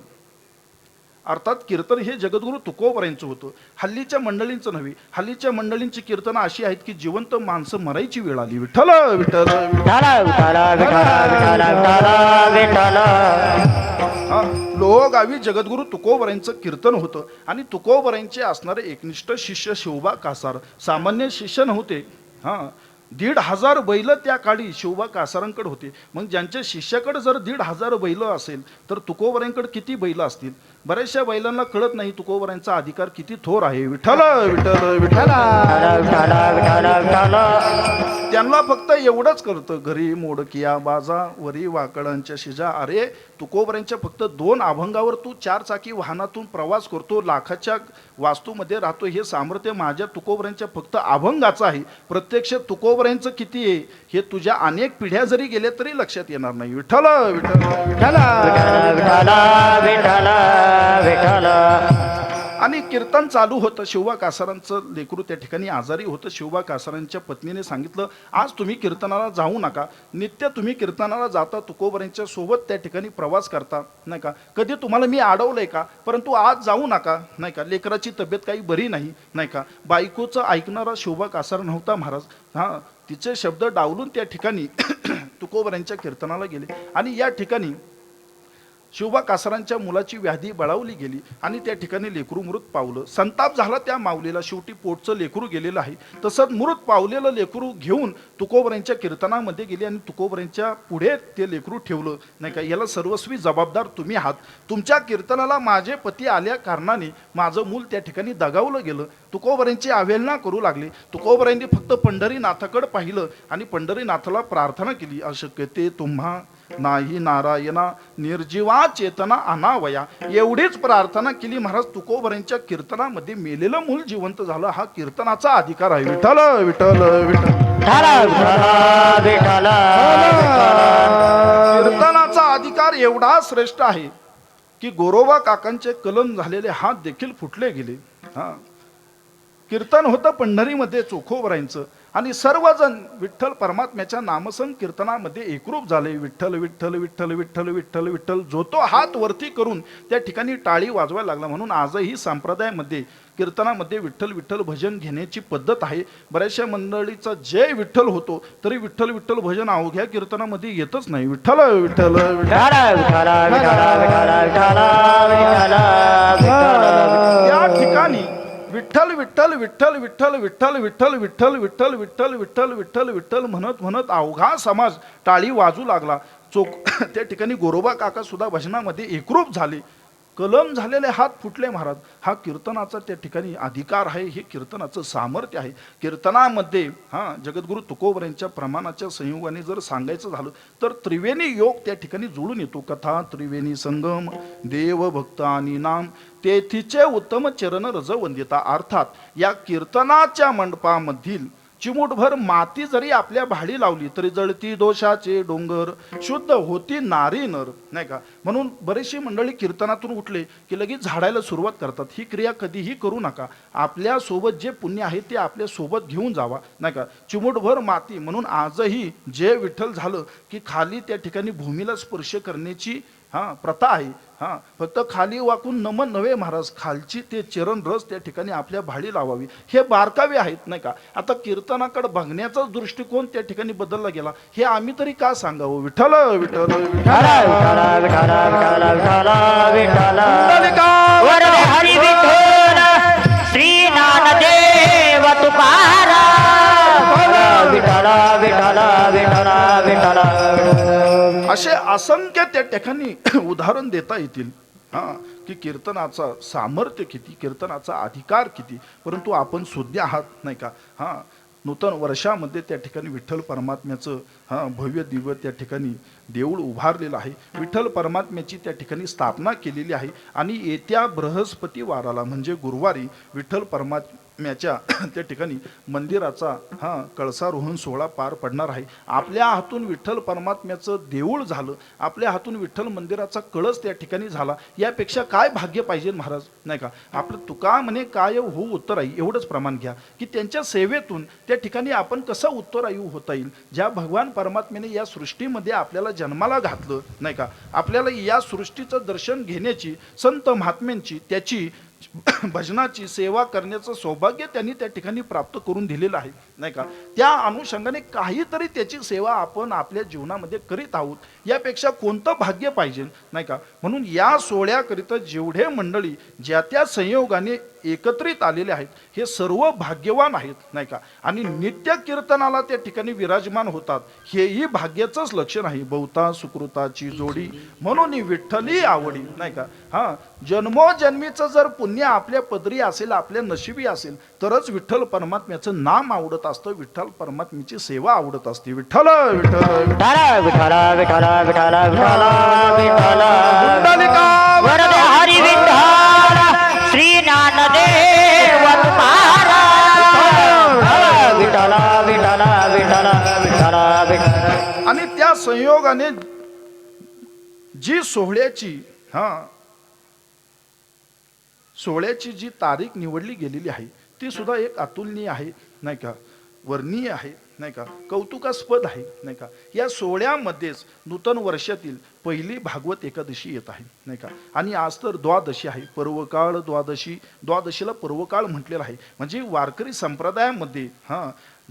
अर्थात कीर्तन हे जगद्गुरु तुकोबरायांचं होतं, हल्लीच्या मंडळींचं नव्हे. हल्लीच्या मंडळींची कीर्तनं अशी आहेत की जिवंत माणसं मरायची वेळ आली. विठ्ठल विठ्ठल लोहगावी जगद्गुरु तुकोबरायांचं कीर्तन होतं आणि तुकोबरायांचे असणारे एकनिष्ठ शिष्य शिवबा कासार सामान्य शिष्य नव्हते. हां, 1,500 बैल त्या काळी शिवबा कासारांकडे होते. मग ज्यांच्या शिष्याकडे जर 1,500 बैल असेल तर तुकोबरायांकडे किती बैल असतील. बऱ्याचशा बैलांना कळत नाही तुकोबरायांचा अधिकार किती थोर आहे. विठ्ठल विठ्ठल विठ्ठल त्यांना फक्त एवढंच करतं, घरी मोडकिया बाजा वरी वाकडांच्या शिजा. अरे तुकोबरायांच्या फक्त 2 अभंगावर तू 4 चाकी वाहनातून प्रवास करतो, लाखाच्या वास्तूमध्ये राहतो. हे सामर्थ्य माझ्या तुकोबरायांच्या फक्त अभंगाचं आहे. प्रत्यक्ष तुकोबरायांचं किती आहे हे तुझ्या अनेक पिढ्या जरी गेल्या तरी लक्षात येणार नाही. विठ्ठल विठ्ठल आणि कीर्तन चालू होतं. शिवबा कासारांचं लेकरू त्या ठिकाणी आजारी होतं. शिवबा कासारांच्या पत्नीने सांगितलं, आज तुम्ही कीर्तनाला जाऊ नका. नित्य तुम्ही कीर्तनाला जाता, तुकोबरायांच्या सोबत त्या ठिकाणी प्रवास करता, नाही का. कधी तुम्हाला मी अडवलंय का, परंतु आज जाऊ नका, नाही का. लेकराची तब्येत काही बरी नाही, नाही का. बायकोचं ऐकणारा शिवबा कासार नव्हता महाराज. हां, तिचे शब्द डावलून त्या ठिकाणी तुकोबरायांच्या कीर्तनाला गेले आणि या ठिकाणी शिवबा कासारांच्या मुलाची व्याधी बळावली गेली आणि त्या ठिकाणी लेकरू मृत पावलं. संताप झाला त्या माऊलीला. शेवटी पोटचं लेकरू गेलेलं आहे. तसंच मृत पावलेलं लेकरू घेऊन तुकोबरायांच्या कीर्तनामध्ये गेले आणि तुकोबरायांच्या पुढे ते लेकरू ठेवलं, नाही का. याला सर्वस्वी जबाबदार तुम्ही आहात. तुमच्या कीर्तनाला माझे पती आल्या कारणाने माझं मूल त्या ठिकाणी दगावलं गेलं. तुकोबरायांची अवहेलना करू लागले. तुकोबरायांनी फक्त पंढरीनाथाकडे पाहिलं आणि पंढरीनाथाला प्रार्थना केली, अशक्य तुम्हा नाही नारायणा निर्जीवा चेतना अनावया. एवढीच प्रार्थना केली महाराज. तुकोबरायांच्या कीर्तनामध्ये मेलेलं मूल जिवंत झालं. हा कीर्तनाचा अधिकार आहे. विठ्ठल विठ्ठल विठ्ठल कीर्तनाचा अधिकार एवढा श्रेष्ठ आहे की गोरोबा काकांचे कलम झालेले हात देखील फुटले गेले. हा, कीर्तन होतं पंढरीमध्ये चोखोबरायांचं आणि सर्वजण विठ्ठल परमात्म्याच्या नामसंकीर्तनामध्ये एकरूप झाले. विठ्ठल विठ्ठल विठ्ठल विठ्ठल विठ्ठल विठ्ठल. जो तो हात वरती करून त्या ठिकाणी टाळी वाजवायला लागला. म्हणून आजही संप्रदायामध्ये कीर्तनामध्ये विठ्ठल विठ्ठल भजन घेण्याची पद्धत आहे. बऱ्याचशा मंडळीचा जय विठ्ठल होतो तरी विठ्ठल विठ्ठल भजन अवघ्या कीर्तनामध्ये येतच नाही. विठ्ठल विठ्ठल या ठिकाणी विठ्ठल विठ्ठल विठ्ठल विठ्ठल विठ्ठल विठ्ठल विठ्ठल विठ्ठल विठ्ठल विठ्ठल विठ्ठल विठ्ठल म्हणत म्हणत अवघा समाज टाळी वाजू लागला. चोख त्या ठिकाणी गोरोबा काका सुद्धा भजनामध्ये एकरूप झाले. कलम झालेले हात फुटले महाराज. हा कीर्तनाचा त्या ठिकाणी अधिकार आहे. हे कीर्तनाचं सामर्थ्य आहे. कीर्तनामध्ये जगद्गुरु तुकोबर यांच्या प्रमाणाच्या संयोगाने जर सांगायचं झालं तर त्रिवेणी योग त्या ठिकाणी जुळून येतो. कथा त्रिवेणी संगम देव भक्त आणि नाम तेथीचे उत्तम चरण रज वंदिता. अर्थात या कीर्तनाच्या मंडपामधील चिमूटभर माती जरी आपल्या भाडी लावली तरी जळती दोषाचे डोंगर शुद्ध होती नारी नर, नाही का. म्हणून बरीचशी मंडळी कीर्तनातून उठले की लगेच झाडायला सुरुवात करतात. ही क्रिया कधीही करू नका. आपल्या सोबत जे पुण्य आहे ते आपल्या सोबत घेऊन जावा, नाही का. चिमूटभर माती. म्हणून आजही जे विठ्ठल झालं की खाली त्या ठिकाणी भूमीला स्पर्श करण्याची प्रथा आहे. फक्त खाली वाकून नमन नव्हे महाराज, खालची ते चरण रस त्या ठिकाणी आपल्या भाडी लावावी. हे बारकावे आहेत, नाही का. आता कीर्तनाकडे बघण्याचा दृष्टिकोन त्या ठिकाणी बदलला गेला. हे आम्ही तरी का सांगावं. विठ्ठल विठ्ठल हरी विठ्ठल श्री ज्ञानदेव तुकाराम विठ्ठल विठ्ठल विठ्ठल विठ्ठल. असे असंख्य त्या ठिकाणी उदाहरण देता येतील की कीर्तनाचा सामर्थ्य किती, कीर्तनाचा अधिकार किती. परंतु आपण सुज्ञ आहात, नाही का. नूतन वर्षामध्ये त्या ठिकाणी विठ्ठल परमात्म्याचं भव्य दिव्य त्या ठिकाणी देऊळ उभारलेलं आहे. विठ्ठल परमात्म्याची त्या ठिकाणी स्थापना केलेली आहे. आणि येत्या बृहस्पती वाराला म्हणजे गुरुवारी विठ्ठल परमात्म्याच्या त्या ठिकाणी मंदिराचा कळसारोहण सोहळा पार पडणार आहे. आपल्या हातून विठ्ठल परमात्म्याचं देऊळ झालं, आपल्या हातून विठ्ठल मंदिराचा कळस त्या ठिकाणी झाला. यापेक्षा काय भाग्य पाहिजे महाराज, नाही का. आपलं तुका म्हणे काय हो उत्तराई एवढंच प्रमाण घ्या की त्यांच्या सेवेतून त्या ठिकाणी आपण कसं उत्तरायू होता येईल. ज्या भगवान परमात्म्याने या सृष्टीमध्ये आपल्याला जन्माला घातलं, नाही का. आपल्याला या सृष्टीचं दर्शन घेण्याची, संत महात्म्यांची, त्याची भजनाची सेवा करण्याचं सौभाग्य त्यांनी त्या ठिकाणी प्राप्त करून दिलेलं आहे, नाही का. त्या अनुषंगाने काहीतरी त्याची सेवा आपण आपल्या जीवनामध्ये करीत आहोत. यापेक्षा कोणतं भाग्य पाहिजे, नाही का. म्हणून या सोहळ्याकरिता जेवढे मंडळी ज्या त्या संयोगाने एकत्रित आलेले आहेत हे सर्व भाग्यवान आहेत, नाही का. आणि नित्य कीर्तनाला त्या ठिकाणी विराजमान होतात हेही भाग्याचंच लक्षण आहे. बहुता सुकृताची जोडी म्हणून विठ्ठली आवडी, नाही का. जन्मोजन्मीचं जर पुण्य आपल्या पदरी असेल, आपल्या नशिबी असेल तरच विठ्ठल परमात्म्याचं नाम आवडत असतं, विठ्ठल परमात्म्याची सेवा आवडत असते. विठ्ठल विठ्ठल विठ्ठल विठ्ठल विठ्ठल विठ्ठल विठ्ठल वरद हरी विठ्ठल श्री ज्ञानदेव तुकाराम विठ्ठल विठ्ठल विठ्ठल विठ्ठल विठ्ठल. आणि त्या संयोगाने जी सोहळ्याची जी तारीख निवडली गेलेली आहे ती सुद्धा एक अतुलनीय आहे, नाही का. वर्णीय आहे, नाही का. कौतुकास्पद आहे, नाही का. या सोहळ्यामध्येच नूतन वर्षातील पहिली भागवत एकादशी येत आहे, नाही का. आणि आज तर द्वादशी आहे, पर्वकाळ द्वादशी. द्वादशीला पर्वकाळ म्हटलेलं आहे. म्हणजे वारकरी संप्रदायामध्ये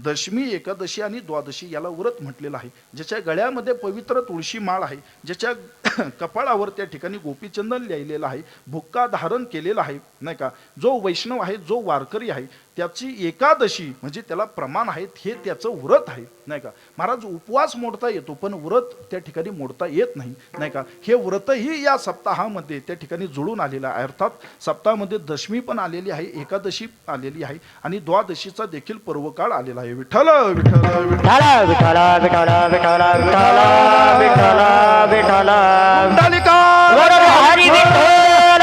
दशमी, एकादशी आणि द्वादशी याला व्रत म्हटलेलं आहे. ज्याच्या गळ्यामध्ये पवित्र तुळशी माळ आहे, ज्याच्या कपाळावर त्या ठिकाणी गोपीचंदन लिहिलेलं आहे, भुक्का धारण केलेला आहे, नाही का. जो वैष्णव आहे, जो वारकरी आहे त्याची एकादशी म्हणजे त्याला प्रमाण आहेत, हे त्याचं व्रत आहे, नाही का. महाराज उपवास मोडता येतो पण व्रत त्या ठिकाणी मोडता येत नाही, नाही का. हे व्रतही या सप्ताहामध्ये त्या ठिकाणी जुळून आलेलं आहे. अर्थात सप्ताहामध्ये दशमी पण आलेली आहे, एकादशी आलेली आहे आणि द्वादशीचा देखील पर्वकाळ आलेला आहे. विठ्ठल विठ्ठल विठ्ठल विठ्ठल विठ्ठल विठ्ठल विठ्ठल विठ्ठल वरद हरी विठ्ठल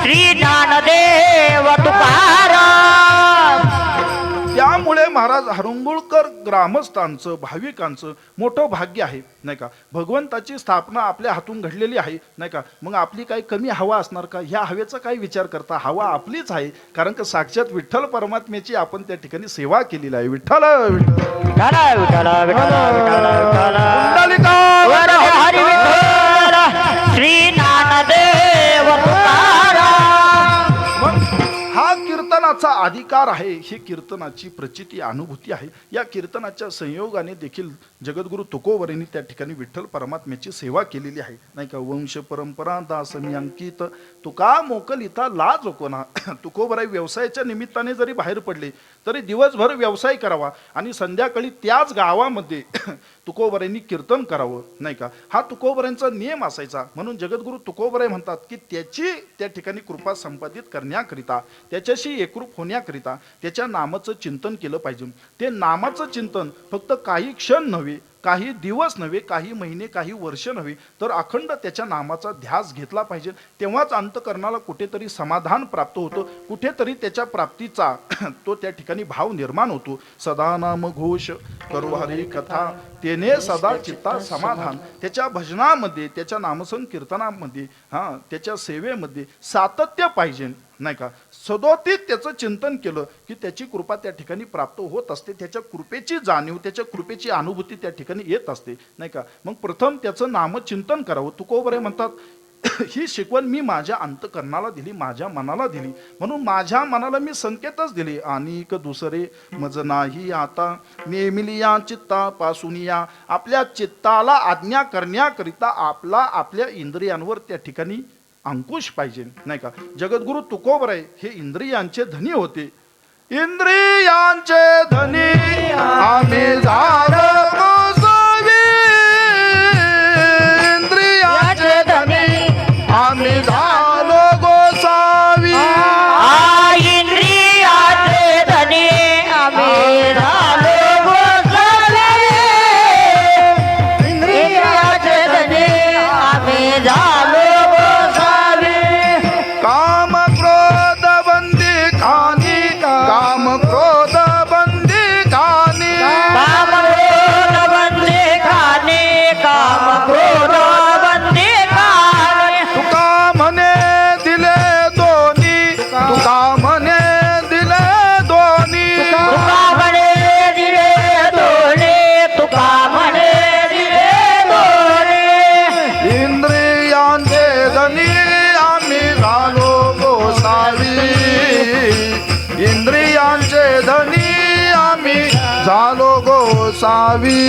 श्री ज्ञानदेव तुकाराम. त्यामुळे महाराज आज हरंगुळकर ग्रामस्थांचं भाविकांचं मोठं भाग्य आहे नाही का. भगवंताची स्थापना आपल्या हातून घडलेली आहे नाही का. मग आपली काही कमी हवा असणार का? ह्या हवेचा काही विचार करता, हवा आपलीच आहे. कारण का साक्षात विठ्ठल परमात्म्याची आपण त्या ठिकाणी सेवा केलेली आहे. विठ्ठल विठ्ठल विठ्ठल विठ्ठल विठ्ठल विठ्ठल कुंडलिका वर हरी विठ्ठल श्री ज्ञानदेव तुकाराम. मग हा कीर्तनाचा अधिकार आहे. ही कीर्तनाची प्रचिती अनुभूती आहे. या कीर्तनाच्या संयोगाने देखील जगद्गुरु तुकोबरेंनी त्या ठिकाणी विठ्ठल परमात्म्याची सेवा केलेली आहे नाही का. वंश परंपरा दासमी अंकित तुका मोकलिता लाज कोणा. तुकोबराई व्यवसायाच्या निमित्ताने जरी बाहेर पडले तरी दिवसभर व्यवसाय करावा आणि संध्याकाळी त्याच गावामध्ये तुकोबराईंनी कीर्तन करावं नाही का. हा तुकोबराईंचा नियम असायचा. म्हणून जगद्गुरु तुकोबराई म्हणतात की त्याची त्या ठिकाणी कृपा संपादित करण्याकरिता, त्याच्याशी एकरूप होण्याकरिता त्याच्या नामाचं चिंतन केलं पाहिजे. ते नामाचं चिंतन फक्त काही क्षण नव्हे, काही दिवस नव्हे, काही महिने, काही वर्ष नव्हे, तर अखंड त्याच्या नामाचा ध्यास घेतला पाहिजे. तेव्हाच अंतकरणाला कुठेतरी समाधान प्राप्त होतं, कुठेतरी त्याच्या प्राप्तीचा तो त्या ठिकाणी भाव निर्माण होतो. सदा नाम घोष करू हरी कथा तेने सदा चित्ता समाधान. त्याच्या भजनामध्ये, त्याच्या नामसंकीर्तनामध्ये, त्याच्या सेवेमध्ये सातत्य पाहिजे नाही का. सदोतीत त्याचं चिंतन केलं की त्याची कृपा त्या ठिकाणी प्राप्त होत असते. त्याच्या कृपेची जाणीव, त्याच्या कृपेची अनुभूती त्या ठिकाणी येत असते नाही का. मग प्रथम त्याचं नामचिंतन करावं. तुकोबरे म्हणतात ही शिकवण मी माझ्या अंतकरणाला दिली, माझ्या मनाला दिली. म्हणून माझ्या मनाला मी संकेतच दिले. आणि दुसरे मज नाही आता नेमिली या चित्तापासून या. आपल्या चित्ताला आज्ञा करण्याकरिता आपल्या इंद्रियांवर त्या ठिकाणी अंकुश पाहिजे नाही का. जगद्गुरु तुकोबराय हे इंद्रियांचे धनी होते. इंद्रियांचे धनी आम्ही झालो गोसावी, इंद्रियांचे धनी आम्ही झालो गोसावी. इंद्रियाचे धनी आम्ही झालो गोसावी, इंद्रियाचे धनी आम्ही झालो गोसावी. काम क्रोध बंदी खानी, काम क्रोध बंदी खानी, काम क्रोध बंदी खाणे, काम क्रोध बंदी खाणे. तुका म्हणे दिले दोन्ही, तुका म्हणे दिले दोन्ही. तुका म्हणे दिले दोन्ही, तुका म्हणे दिले दोन्ही. इंद्रियांचे धनी आम्ही झालो गोसावी, इंद्रियांचे धनी आम्ही झालो गोसावी.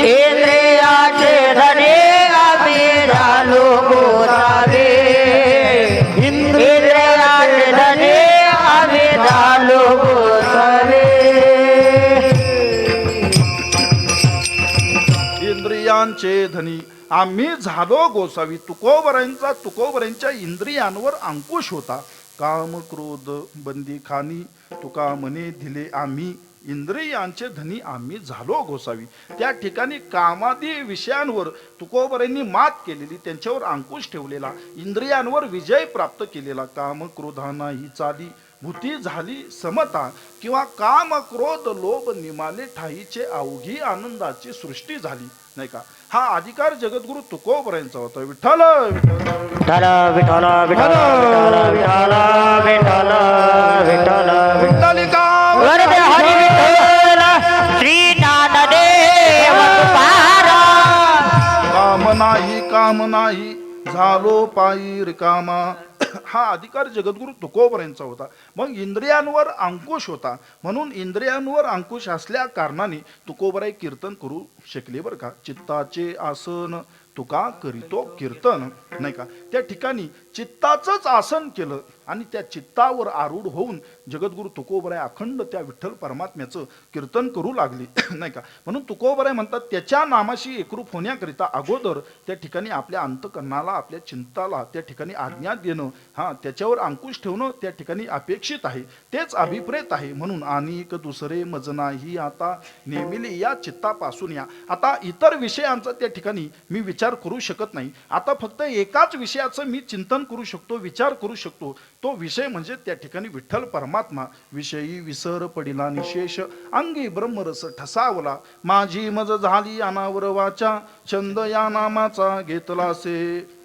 इंद्रियाचे धनी आम्ही झालो गोसावी, इंद्रियाचे धनी आम्ही झालो गोसावी. इंद्रियांचे धनी आम्ही झालो गोसावी. तुकोबरांच्या इंद्रियांवर अंकुश होता. काम क्रोध बंदी खानी, तुका म्हणे दिले आम्ही, इंद्रियांचे धनी आम्ही झालो गोसावी. त्या ठिकाणी कामादी विषयांवर तुकोबरांनी मात केलेली, त्यांच्यावर अंकुश ठेवलेला, इंद्रियांवर विजय प्राप्त केलेला. काम क्रोधाना ही चाली भूती झाली समता, किंवा काम क्रोध लोभ निमाले ठाईचे अवघी आनंदाची सृष्टी झाली नाही का. हा अधिकार जगद्गुरु तुकोबरांचा होता. विठ्ठल विठ्ठल विठ्ठल विठ्ठल विठ्ठल विठ्ठल विठ्ठल विठ्ठलिका वरदे हरी विठ्ठल श्री ज्ञानदेव तुकाराम. काम नाही झालो पायी रिकामा. हा अधिकार जगद्गुरु तुकोबरांचा होता. मग इंद्रियांवर अंकुश होता. म्हणून इंद्रियांवर अंकुश असल्या कारणाने तुकोबराई कीर्तन करू शकले बरं का. चित्ताचे आसन तुका करीतो कीर्तन नाही का. त्या ठिकाणी चित्ताचंच आसन केलं आणि त्या चित्तावर आरूढ होऊन जगद्गुरु तुकोबराय अखंड त्या विठ्ठल परमात्म्याचं कीर्तन करू लागले नाही का. म्हणून तुकोबराय म्हणतात त्याच्या नामाशी एकरूप होण्याकरिता अगोदर त्या ठिकाणी आपल्या अंतकरणाला, आपल्या चिंताला त्या ठिकाणी आज्ञा देणं, त्याच्यावर अंकुश ठेवणं त्या ठिकाणी अपेक्षित आहे, तेच अभिप्रेत आहे. म्हणून आणि दुसरे मज नाही आता नेमिले या चित्तापासून या. आता इतर विषयांचा त्या ठिकाणी मी विचार करू शकत नाही. आता फक्त एकाच विषयाचं मी चिंतन करू शकतो, विचार करू शकतो तो विषय म्हणजे त्या ठिकाणी विठ्ठल परमात्मा. विषयी विसर पडिला निशेष, अंगी ब्रह्मरस ठसावला, माझी मज झाली अनावर वाचा, छंद या नामाचा घेतलासे.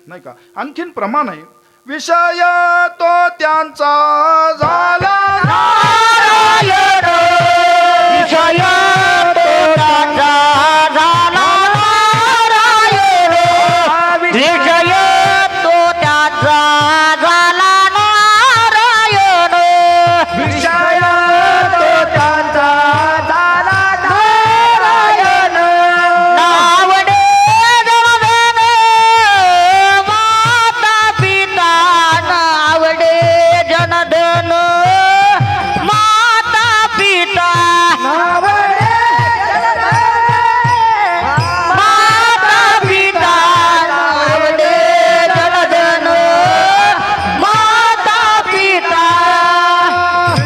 नाही का? आणखीन प्रमाण आहे. विषय तो त्यांचा झाला नारायण, विषय तोडाचा झाला नारायण, विषय तो त्याचा झाला नारायण, विषय तो त्याचा झाला नारायण. नावडे जनधन माता पिता, नावडे जनधन माता पिता, नावडे माता पिता, नावडे जनधन माता पिता.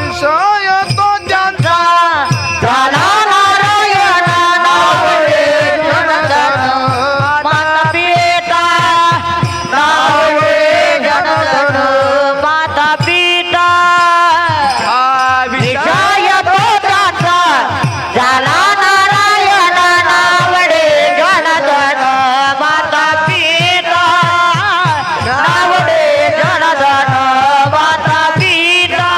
विषय तो त्यांचा झाला नारायण, नावडे जनधन माता पिता, नावडे जनधन माता पिता. विषय तो त्याचा झाला नारायण, नावडे जनधन माता पिता, नावडे जनधन माता पिता.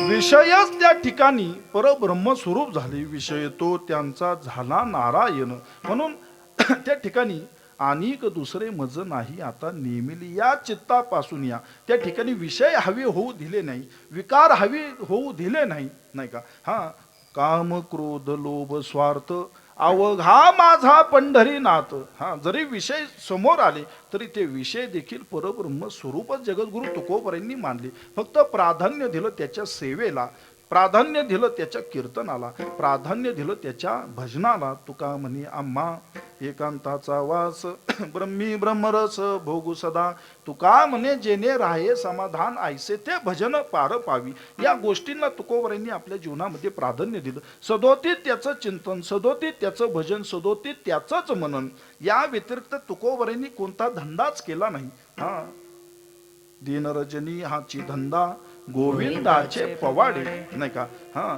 विषयच त्या ठिकाणी परब्रह्म स्वरूप झाले. विषय तो त्यांचा झाला नारायण. म्हणून त्या ठिकाणी अनेक दुसरे मज नाही आता नेमिली या चित्तापासून या. त्या ठिकाणी विषय हवे होऊ दिले नाही, विकार हवे होऊ दिले नाही. नाही का? हा, काम क्रोध लोभ स्वार्थ अवघा माझा पंढरीनाथ. हा, जरी विषय समोर आले तरी ते विषय देखील परब्रह्म स्वरूपच जगद्गुरु तुकोबरांनी मानले. फक्त प्राधान्य दिलं त्याच्या सेवेला, प्राधान्य दिलं त्याच्या कीर्तनाला, प्राधान्य दिलं त्याच्या भजनाला. तुका म्हणे आम्हा एकांताचा वास, ब्रह्मी ब्रह्मरस भोगू सदा. तुका म्हणे जेणे राहे समाधान ऐसे ते भजन पार पावी. या गोष्टींना तुकोबरांनी आपल्या जीवनामध्ये प्राधान्य दिलं. सदोतीत त्याचं चिंतन, सदोतीत त्याचं भजन, सदोतीत त्याचंच मनन. या व्यतिरिक्त तुकोबरांनी कोणता धंदाच केला नाही. हा, दिनरजनी हाची धंदा गोविंदाचे पवाडे. नाही का? हा,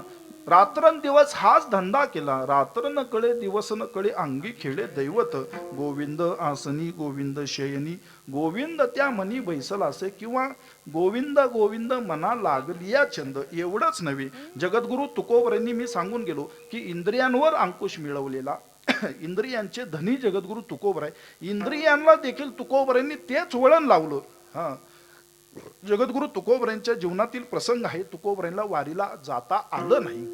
रात्रंदिवस हाच धंदा केला. रात्र न कळे दिवस न कळे अंगी खेळे दैवत. गोविंद आसनी गोविंद शयनी, गोविंद त्या मनी बैसल असे, किंवा गोविंद गोविंद मना लागलिया छंद. एवढंच नव्हे, जगद्गुरु तुकोबरांनी मी सांगून गेलो की इंद्रियांवर अंकुश मिळवलेला इंद्रियांचे धनी जगद्गुरु तुकोबर आहे. इंद्रियांना देखील तुकोबरांनी तेच वळण लावलं. हा, जगद्गुरु तुकोबरांच्या जीवनातील प्रसंग आहे. तुकोबरांना वारीला जाता आलं नाही.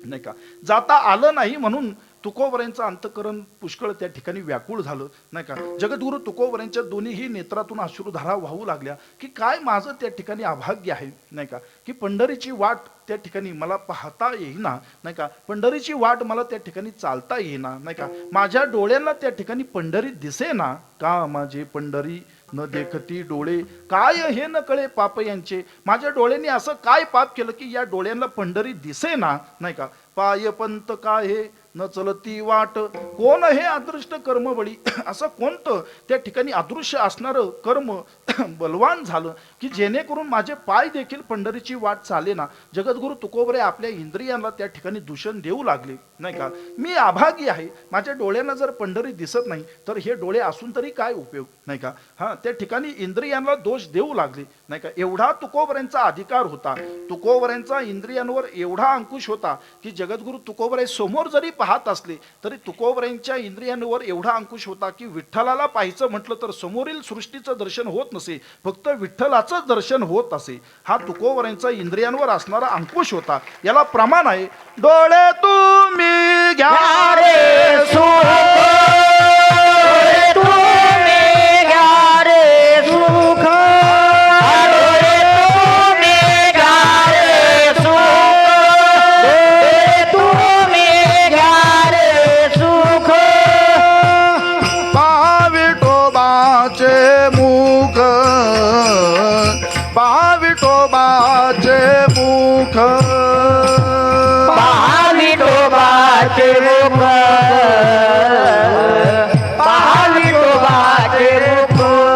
नाही का? जाता आलं नाही म्हणून तुकोबरांचं अंतःकरण पुष्कळ त्या ठिकाणी व्याकुळ झालं. नाही का? जगद्गुरु तुकोबरांच्या दोन्हीही नेत्रातून अश्रुधारा वाहू लागल्या की काय माझं त्या ठिकाणी अभाग्य आहे. नाही का? की पंढरीची वाट त्या ठिकाणी मला पाहता येईना. नाही का? पंढरीची वाट मला त्या ठिकाणी चालता येईना. नाही का? माझ्या डोळ्यांना त्या ठिकाणी पंढरी दिसेना. का माझे पंढरी न देखती डोळे, काय हे न कळे पाप यांचे. माझ्या डोळ्यांनी असं काय पाप केलं की या डोळ्यांना पंढरी दिसेना. नाही का? पाय पंत काय हे न चलती वाट, कोण हे अदृष्ट कर्म बळी. असं कोणतं त्या ठिकाणी अदृश्य असणारं कर्म बलवान झालं की जेणेकरून माझे पाय देखील पंढरीची वाट चालेना. जगद्गुरु तुकोबरे आपल्या इंद्रियांना त्या ठिकाणी दूषण देऊ लागले. नाही का? मी अभागी आहे, माझ्या डोळ्यांना जर पंढरी दिसत नाही तर हे डोळे असून तरी काय उपयोग. नाही का? हा, त्या ठिकाणी इंद्रियांना दोष देऊ लागले. नाही का? एवढा तुकोबरांचा अधिकार होता, तुकोबरांचा इंद्रियांवर एवढा अंकुश होता की जगद्गुरु तुकोबरे समोर जरी पाहत असले तरी तुकोबरांच्या इंद्रियांवर एवढा अंकुश होता की विठ्ठलाला पाहायचं म्हटलं तर समोरील सृष्टीचं दर्शन होत नसे, फक्त विठ्ठलाचं दर्शन होत असे. हा तुकोबरांचा इंद्रियांवर असणारा अंकुश होता. याला प्रमाण आहे. डोळे तुम्ही घ्या रे सुख, डोळे तुम्ही घ्या रे सुख, डोळे तुम्ही घ्या रे सुख, डोळे तुम्ही घ्या रे सुख. विठोबाचे मुख, विठोबाचे मुख, विठोबाचे मुख, विठोबाचे मुख.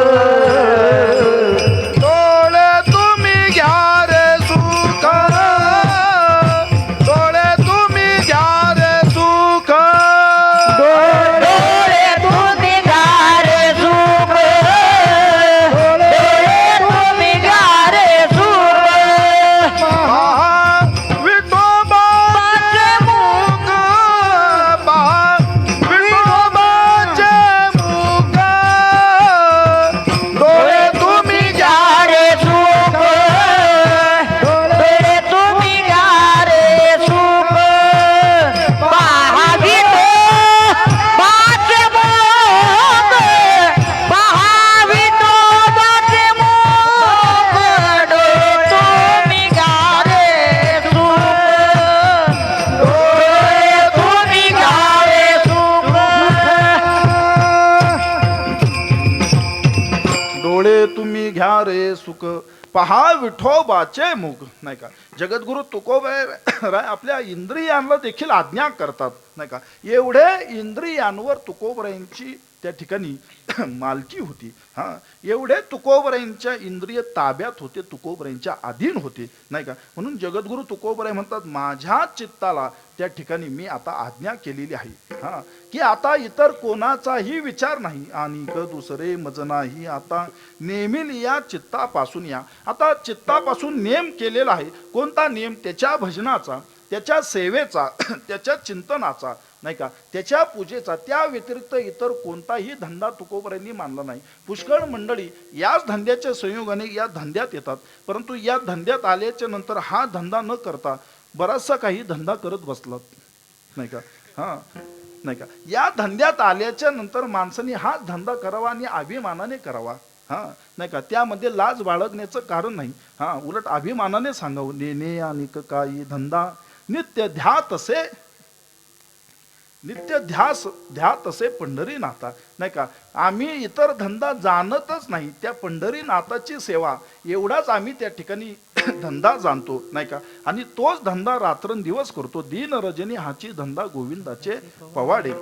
डोळे तुम्ही घ्या रे सुख पहा विठोबाचे मुख, नाही का. जगद्गुरु तुकोबराय आपल्या इंद्रियांना देखील आज्ञा करतात, नाही का. एवढे इंद्रियांवर तुकोबरायांची त्या ठिकाणी मालकी होती. हा, एवढे तुकोबरायांच्या इंद्रिय ताब्यात होते, तुकोबरायांच्या अधीन होते, नाही का. म्हणून जगद्गुरु तुकोबराय म्हणतात माझ्या चित्ताला त्या ठिकाणी मी आता आज्ञा केलेली आहे, हा, की आता इतर कोणाचाही विचार नाही आणि दुसरे मज नाही, आता नेमी या चित्तापासून या. आता चित्तापासून नेम केलेला आहे. कोणता नेम? त्याच्या भजनाचा, त्याच्या सेवेचा, त्याच्या चिंतनाचा, नाही का, त्याच्या पूजेचा. त्या व्यतिरिक्त इतर कोणताही धंदा तुकोबरायांनी मानला नाही. पुष्कळ मंडळी याच धंद्याच्या संयोगाने या धंद्यात येतात, परंतु या धंद्यात आल्याच्या नंतर हा धंदा न करता बराचसा काही धंदा करत बसलात, नाही का. हा, नाही का. या धंद्यात आल्याच्या नंतर माणसाने हा धंदा करावा आणि अभिमानाने करावा, हा, नाही का. त्यामध्ये लाज बाळगण्याचं कारण नाही, हा, उलट अभिमानाने सांगावं. नेने आणि काही धंदा नित्य ध्या तसे, नित्य ध्या तसे पंढरीनाथा, नाही का. आम्ही इतर धंदा जाणतच नाही, त्या पंढरीनाथाची सेवा एवढाच आम्ही त्या ठिकाणी धंदा जाणतो, नाही का. आणि तोच धंदा रात्रंदिवस करतो. दिन रजनी हाची धंदा गोविंदाचे पवाडे.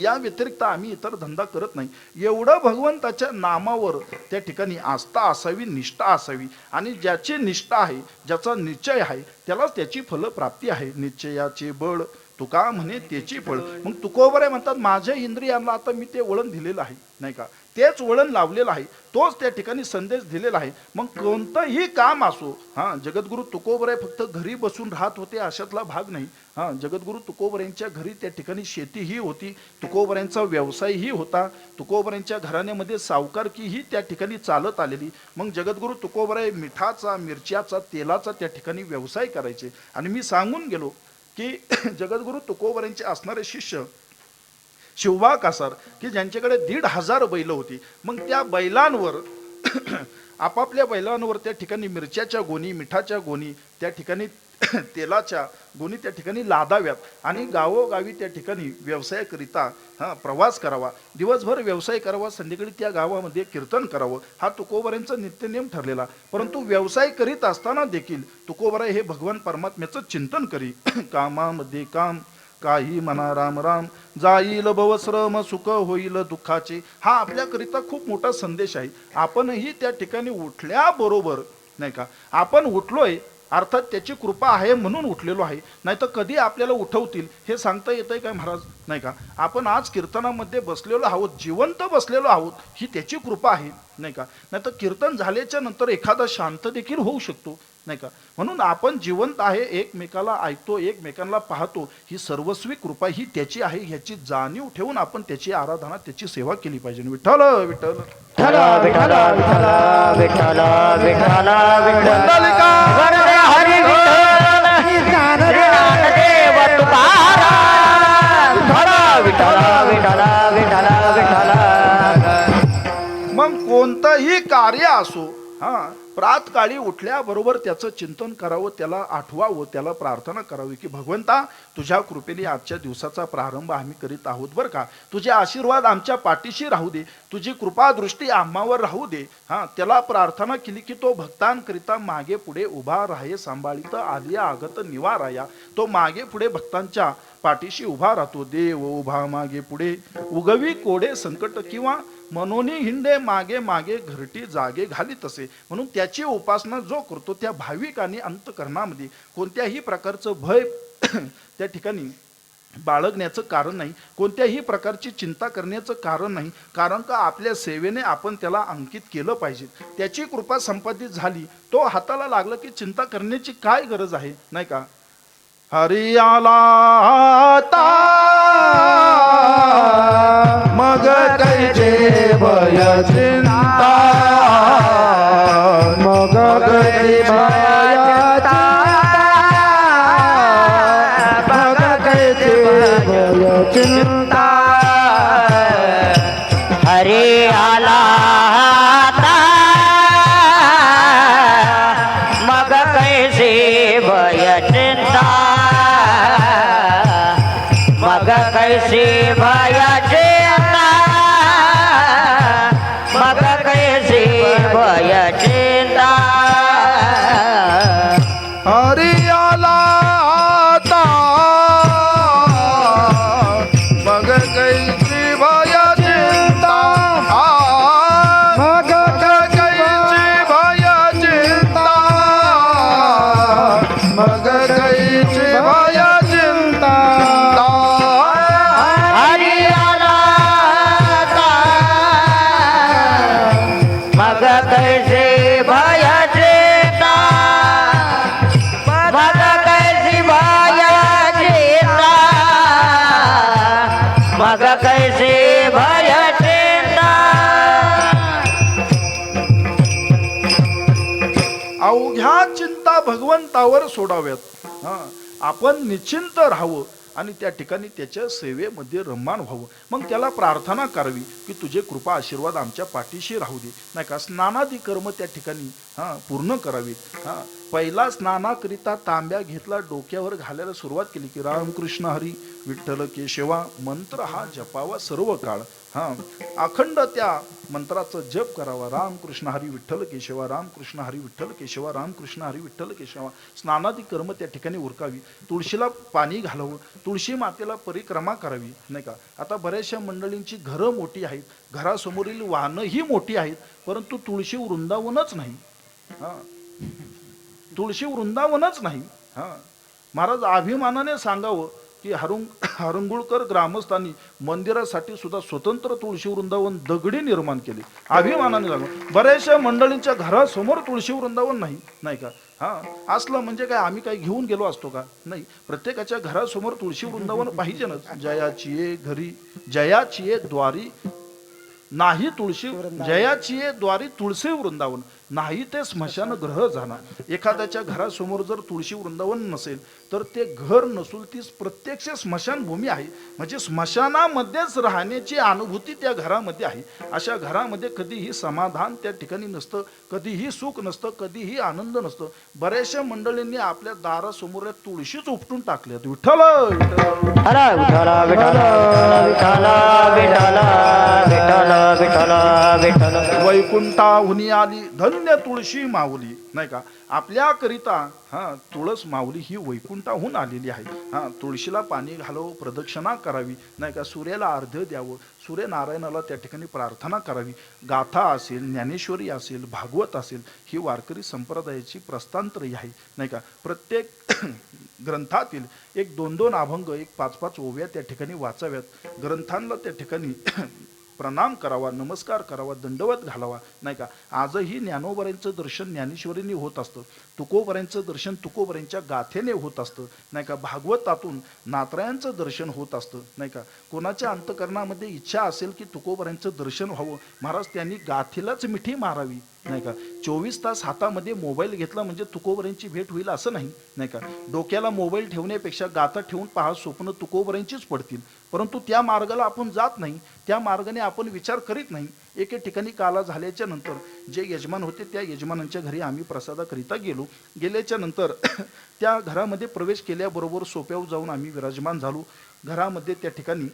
या व्यतिरिक्त आम्ही इतर धंदा करत नाही. एवढं भगवंताच्या नामावर त्या ठिकाणी आस्था असावी, निष्ठा असावी. आणि ज्याची निष्ठा आहे, ज्याचा निश्चय आहे, त्यालाच त्याची फलप्राप्ती आहे. निश्चयाचे बळ तुका म्हणे त्याची फळ. मग तुकोबराय म्हणतात माझ्या इंद्रियांना आता मी ते वळण दिलेलं आहे, नाही का. तेच वळण लावलेलं आहे, तोच त्या ठिकाणी संदेश दिलेला आहे. मग कोणतंही काम असो, हा, जगद्गुरु तुकोबराय फक्त घरी बसून राहत होते अशातला भाग नाही. हा, जगद्गुरु तुकोबरायांच्या घरी त्या ठिकाणी शेतीही होती, तुकोबरायांचा व्यवसायही होता, तुकोबरायांच्या घराण्यामध्ये सावकारकीही त्या ठिकाणी चालत आलेली. मग जगद्गुरु तुकोबराय मिठाचा, मिरच्याचा, तेलाचा त्या ठिकाणी व्यवसाय करायचे. आणि मी सांगून गेलो की जगद्गुरु तुकोबरायांचे असणारे शिष्य शिवबा कासार, की ज्यांच्याकडे 1,500 बैल होती. मग त्या बैलांवर आपापल्या बैलांवर त्या ठिकाणी मिरच्याच्या गोणी, मिठाच्या गोणी, त्या ठिकाणी तेलाच्या गोणी त्या ठिकाणी लादाव्यात आणि गावोगावी त्या ठिकाणी व्यवसायाकरिता प्रवास करावा. दिवसभर व्यवसाय करावा, संध्याकाळी त्या गावामध्ये कीर्तन करावं. हा तुकोबरायांचा नित्यनेम ठरलेला. परंतु व्यवसाय करीत असताना देखील तुकोबराय हे भगवान परमात्म्याचं चिंतन करी. कामामध्ये काम काही म्हणा राम राम, जाईल भवश्रम सुख होईल दुःखाचे. हा आपल्याकरिता खूप मोठा संदेश आहे. आपणही त्या ठिकाणी उठल्याबरोबर, नाही का, आपण उठलोय अर्थात त्याची कृपा आहे म्हणून उठलेलो आहे, नाही तर कधी आपल्याला उठवतील हे सांगता येतंय काय महाराज, नाही का. आपण आज कीर्तनामध्ये बसलेलो आहोत, जिवंत बसलेलो आहोत, ही त्याची कृपा आहे, नाही का. नाही तर कीर्तन झाल्याच्या नंतर एखादा शांत देखील होऊ शकतो, नाही का. म्हणून आपण जिवंत आहे, एकमेकाला ऐकतो, एकमेकांना पाहतो, ही सर्वस्वी कृपा ही त्याची आहे. ह्याची जाणीव ठेवून आपण त्याची आराधना, त्याची सेवा केली पाहिजे. विठ्ठल विठ्ठल विठ्ठल विठ्ठल विठ्ठल विठ्ठल विठ्ठल मंडलिका हरी विठ्ठल ज्ञानदेव तुकाराम. विठ्ठल विठ्ठल विठ्ठल विठ्ठल विठ्ठल. मग कोणतंही कार्य असो, हा, प्रातकाळी उठल्याबरोबर त्याचं चिंतन करावं, त्याला आठवावं, त्याला प्रार्थना करावी की भगवंता तुझ्या कृपेने आजच्या दिवसाचा प्रारंभ आम्ही करीत आहोत बरं का. तुझे आशीर्वाद आमच्या पाठीशी राहू दे, तुझी कृपा दृष्टी आम्हावर राहू दे. हा, त्याला प्रार्थना केली की तो भक्तांकरिता मागे पुढे उभा राहे, सांभाळीत आलिया आगत निवाराया. तो मागे पुढे भक्तांच्या पाठीशी उभा राहतो. देव उभा मागे पुढे उगवी कोडे संकट किंवा मनोनी हिंडे मागे मागे घरटी जागे घाली तसे. म्हणून त्याची उपासना जो करतो त्या भाविकांनी अंतकरणामध्ये कोणत्याही प्रकारचं भय त्या ठिकाणी बाळगण्याचं कारण नाही, कोणत्याही प्रकारची चिंता करण्याचं कारण नाही. कारण का आपल्या सेवेने आपण त्याला अंकित केलं पाहिजे. त्याची कृपा संपादित झाली, तो हाताला लागलं की चिंता करण्याची काय गरज आहे, नाही का. हरी आला आता मग कैचे भय चिंता, मग कैचे भय मग कैचे भय चिंता. हरी आला मग कैसे भय चिंता, मग कैसे भय चिंता, मग कैसे भयाचे मग कैसी भयाचे मग कैसे भयाचे अवघ्या चिंता भगवंतावर सोडाव्यात. आपण निश्चिंत राहावं आणि त्या ठिकाणी त्याच्या सेवेमध्ये रममाण व्हावं. मग त्याला प्रार्थना करावी की तुझे कृपा आशीर्वाद आमच्या पाठीशी राहू दे, नाही का. स्नानादी कर्म त्या ठिकाणी पूर्ण करावीत. पहिला स्नानाकरिता तांब्या घेतला, डोक्यावर घालायला सुरुवात केली की रामकृष्ण हरी विठ्ठल केशवा मंत्र हा जपावा सर्व काळ. अखंड त्या मंत्राचा जप करावा. रामकृष्ण हरी विठ्ठल केशवा, रामकृष्ण हरी विठ्ठल केशवा, रामकृष्ण हरी विठ्ठल केशवा. स्नानादी कर्म त्या ठिकाणी उरकावी. तुळशीला पाणी घालावं, तुळशी मातेला परिक्रमा करावी, नाही का. आता बऱ्याचशा मंडळींची घरं मोठी आहेत, घरासमोरील वाहनं ही मोठी आहेत, परंतु तुळशी वृंदावनच नाही. तुळशी वृंदावनच नाही. महाराज अभिमानाने सांगावं की हरंगुळकर ग्रामस्थांनी मंदिरासाठी सुद्धा स्वतंत्र तुळशी वृंदावन दगडी निर्माण केले. अभिमानाने सांगा. बऱ्याचशा मंडळींच्या घरासमोर तुळशी वृंदावन नाही, नाही का. असलं म्हणजे काय आम्ही काही घेऊन गेलो असतो का? नाही. प्रत्येकाच्या घरासमोर तुळशी वृंदावन पाहिजेनच. जयाची ये घरी जयाची ये द्वारी नाही तुळशी, जयाची ये द्वारी तुळशी वृंदावन नाही ते स्मशान ग्रह जाणार. एखाद्याच्या घरासमोर जर तुळशी वृंदावन नसेल तर ते घर नसून ती प्रत्यक्ष स्मशानभूमी आहे. म्हणजे स्मशानामध्येच राहण्याची अनुभूती त्या घरामध्ये आहे. अशा घरामध्ये कधीही समाधान त्या ठिकाणी नसतं, कधीही सुख नसतं, कधीही आनंद नसतं. बऱ्याचशा मंडळींनी आपल्या दारासमोर तुळशीच उपटून टाकल्यात. विठ्ठल वैकुंठाहुनी आली धन्य तुळशी माऊली, नाही का. आपल्याकरिता तुळस माऊली ही वैकुंठाहून आलेली आहे. तुळशीला पाणी घालावं, प्रदक्षिणा करावी, नाही का. सूर्याला अर्ध्य द्यावं, सूर्यनारायणाला त्या ठिकाणी प्रार्थना करावी. गाथा असेल, ज्ञानेश्वरी असेल, भागवत असेल, ही वारकरी संप्रदायाची प्रस्थानत्रयी आहे, नाही का. प्रत्येक ग्रंथातील 1-2 अभंग, 5-5 ओव्या त्या ठिकाणी वाचाव्यात. ग्रंथांना त्या ठिकाणी प्रणाम करावा, नमस्कार करावा, दंडवत घालावा, नाही का. आजही ज्ञानोबरांचं दर्शन ज्ञानेश्वरीने होत असतं, तुकोबरांचं दर्शन तुकोबरांच्या गाथेने होत असतं, नाही का. भागवतातून नात्रायांचं दर्शन होत असतं, नाही का. कोणाच्या अंतकरणामध्ये इच्छा असेल की तुकोबरांचं दर्शन व्हावं, महाराज त्यांनी गाथेलाच मिठी मारावी, नाही का. 24 तास हातामध्ये मोबाईल घेतला म्हणजे तुकोबरांची भेट होईल असं नाही, नाही का. डोक्याला मोबाईल ठेवण्यापेक्षा गाथा ठेवून पहा, स्वप्न तुकोबरांचीच पडतील. परंतु त्या मार्गाला आपण जात नाही, त्या मार्गाने आपण विचार करीत नाही. एके ठिकाणी काला झाल्याच्या नंतर जे यजमान होते त्या यजमानांच्या घरी आम्ही प्रसादाकरिता गेल्याच्या नंतर त्या घरामध्ये प्रवेश केल्याबरोबर सोप्यावर जाऊन आम्ही विराजमान झालो. घरामध्ये त्या ठिकाणी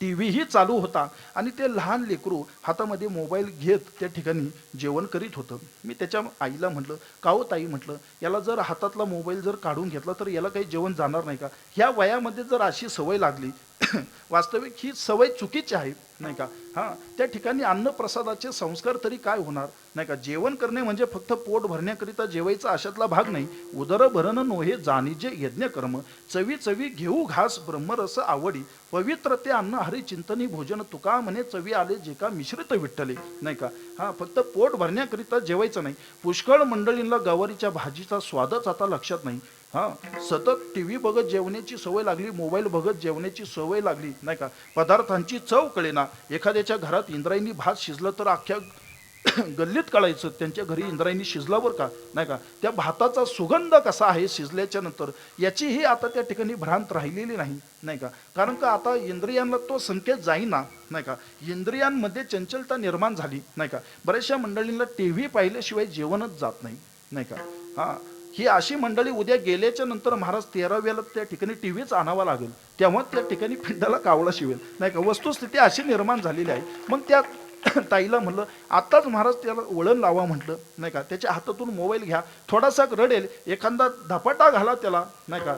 TV ही चालू होता आणि ते लहान लेकरू हातामध्ये मोबाईल घेत त्या ठिकाणी जेवण करीत होतं. मी त्याच्या आईला म्हटलं, का हो ताई, म्हटलं याला जर हातातला मोबाईल जर काढून घेतला तर याला काही जेवण जाणार नाही का? ह्या वयामध्ये जर अशी सवय लागली वास्तविक ही सवय चुकीची आहे, नाही का. त्या ठिकाणी अन्नप्रसादाचे संस्कार तरी काय होणार, नाही का. जेवण करणे म्हणजे फक्त पोट भरण्याकरिता जेवायचा अशातला भाग नाही. उदर भरण नोहे जाणीजे यज्ञ कर्म, चवी चवी घेऊ घास ब्रह्मरस आवडी, पवित्र ते अन्न हरी चिंतनी भोजन, तुका म्हणे चवी आले जे का मिश्रित विठ्ठले, नाही का. फक्त पोट भरण्याकरिता जेवायचं नाही. पुष्कळ मंडळींना गवारीच्या भाजीचा स्वादच आता लक्षात नाही. सतत TV बघत जेवण्याची सवय लागली, मोबाईल बघत जेवण्याची सवय लागली, नाही का. पदार्थांची चव कळेना. एखाद्याच्या घरात इंद्रायणी भात शिजलं तर अख्ख्या गल्लीत कळायचं त्यांच्या घरी इंद्रायणी शिजल्यावर का, नाही का. त्या भाताचा सुगंध कसा आहे शिजल्याच्या नंतर याचीही आता त्या ठिकाणी भ्रांत राहिलेली नाही, नाही का. कारण का आता इंद्रियांना तो संकेत जाईना, नाही का. इंद्रियांमध्ये चंचलता निर्माण झाली, नाही का. बऱ्याचशा मंडळींना TV पाहिल्याशिवाय जेवणच जात नाही, नाही का. ही अशी मंडळी उद्या गेल्याच्या नंतर महाराज 13व्याला त्या ठिकाणी TVच आणावा लागेल, तेव्हा त्या ठिकाणी पिंडाला कावळा शिवेल, नाही का. वस्तुस्थिती अशी निर्माण झालेली आहे. मग त्या ताईला म्हणलं आताच महाराज त्याला वळण लावा म्हटलं, नाही का. त्याच्या हातातून मोबाईल घ्या, थोडासा रडेल, एखादा धपाटा घाला त्याला, नाही का.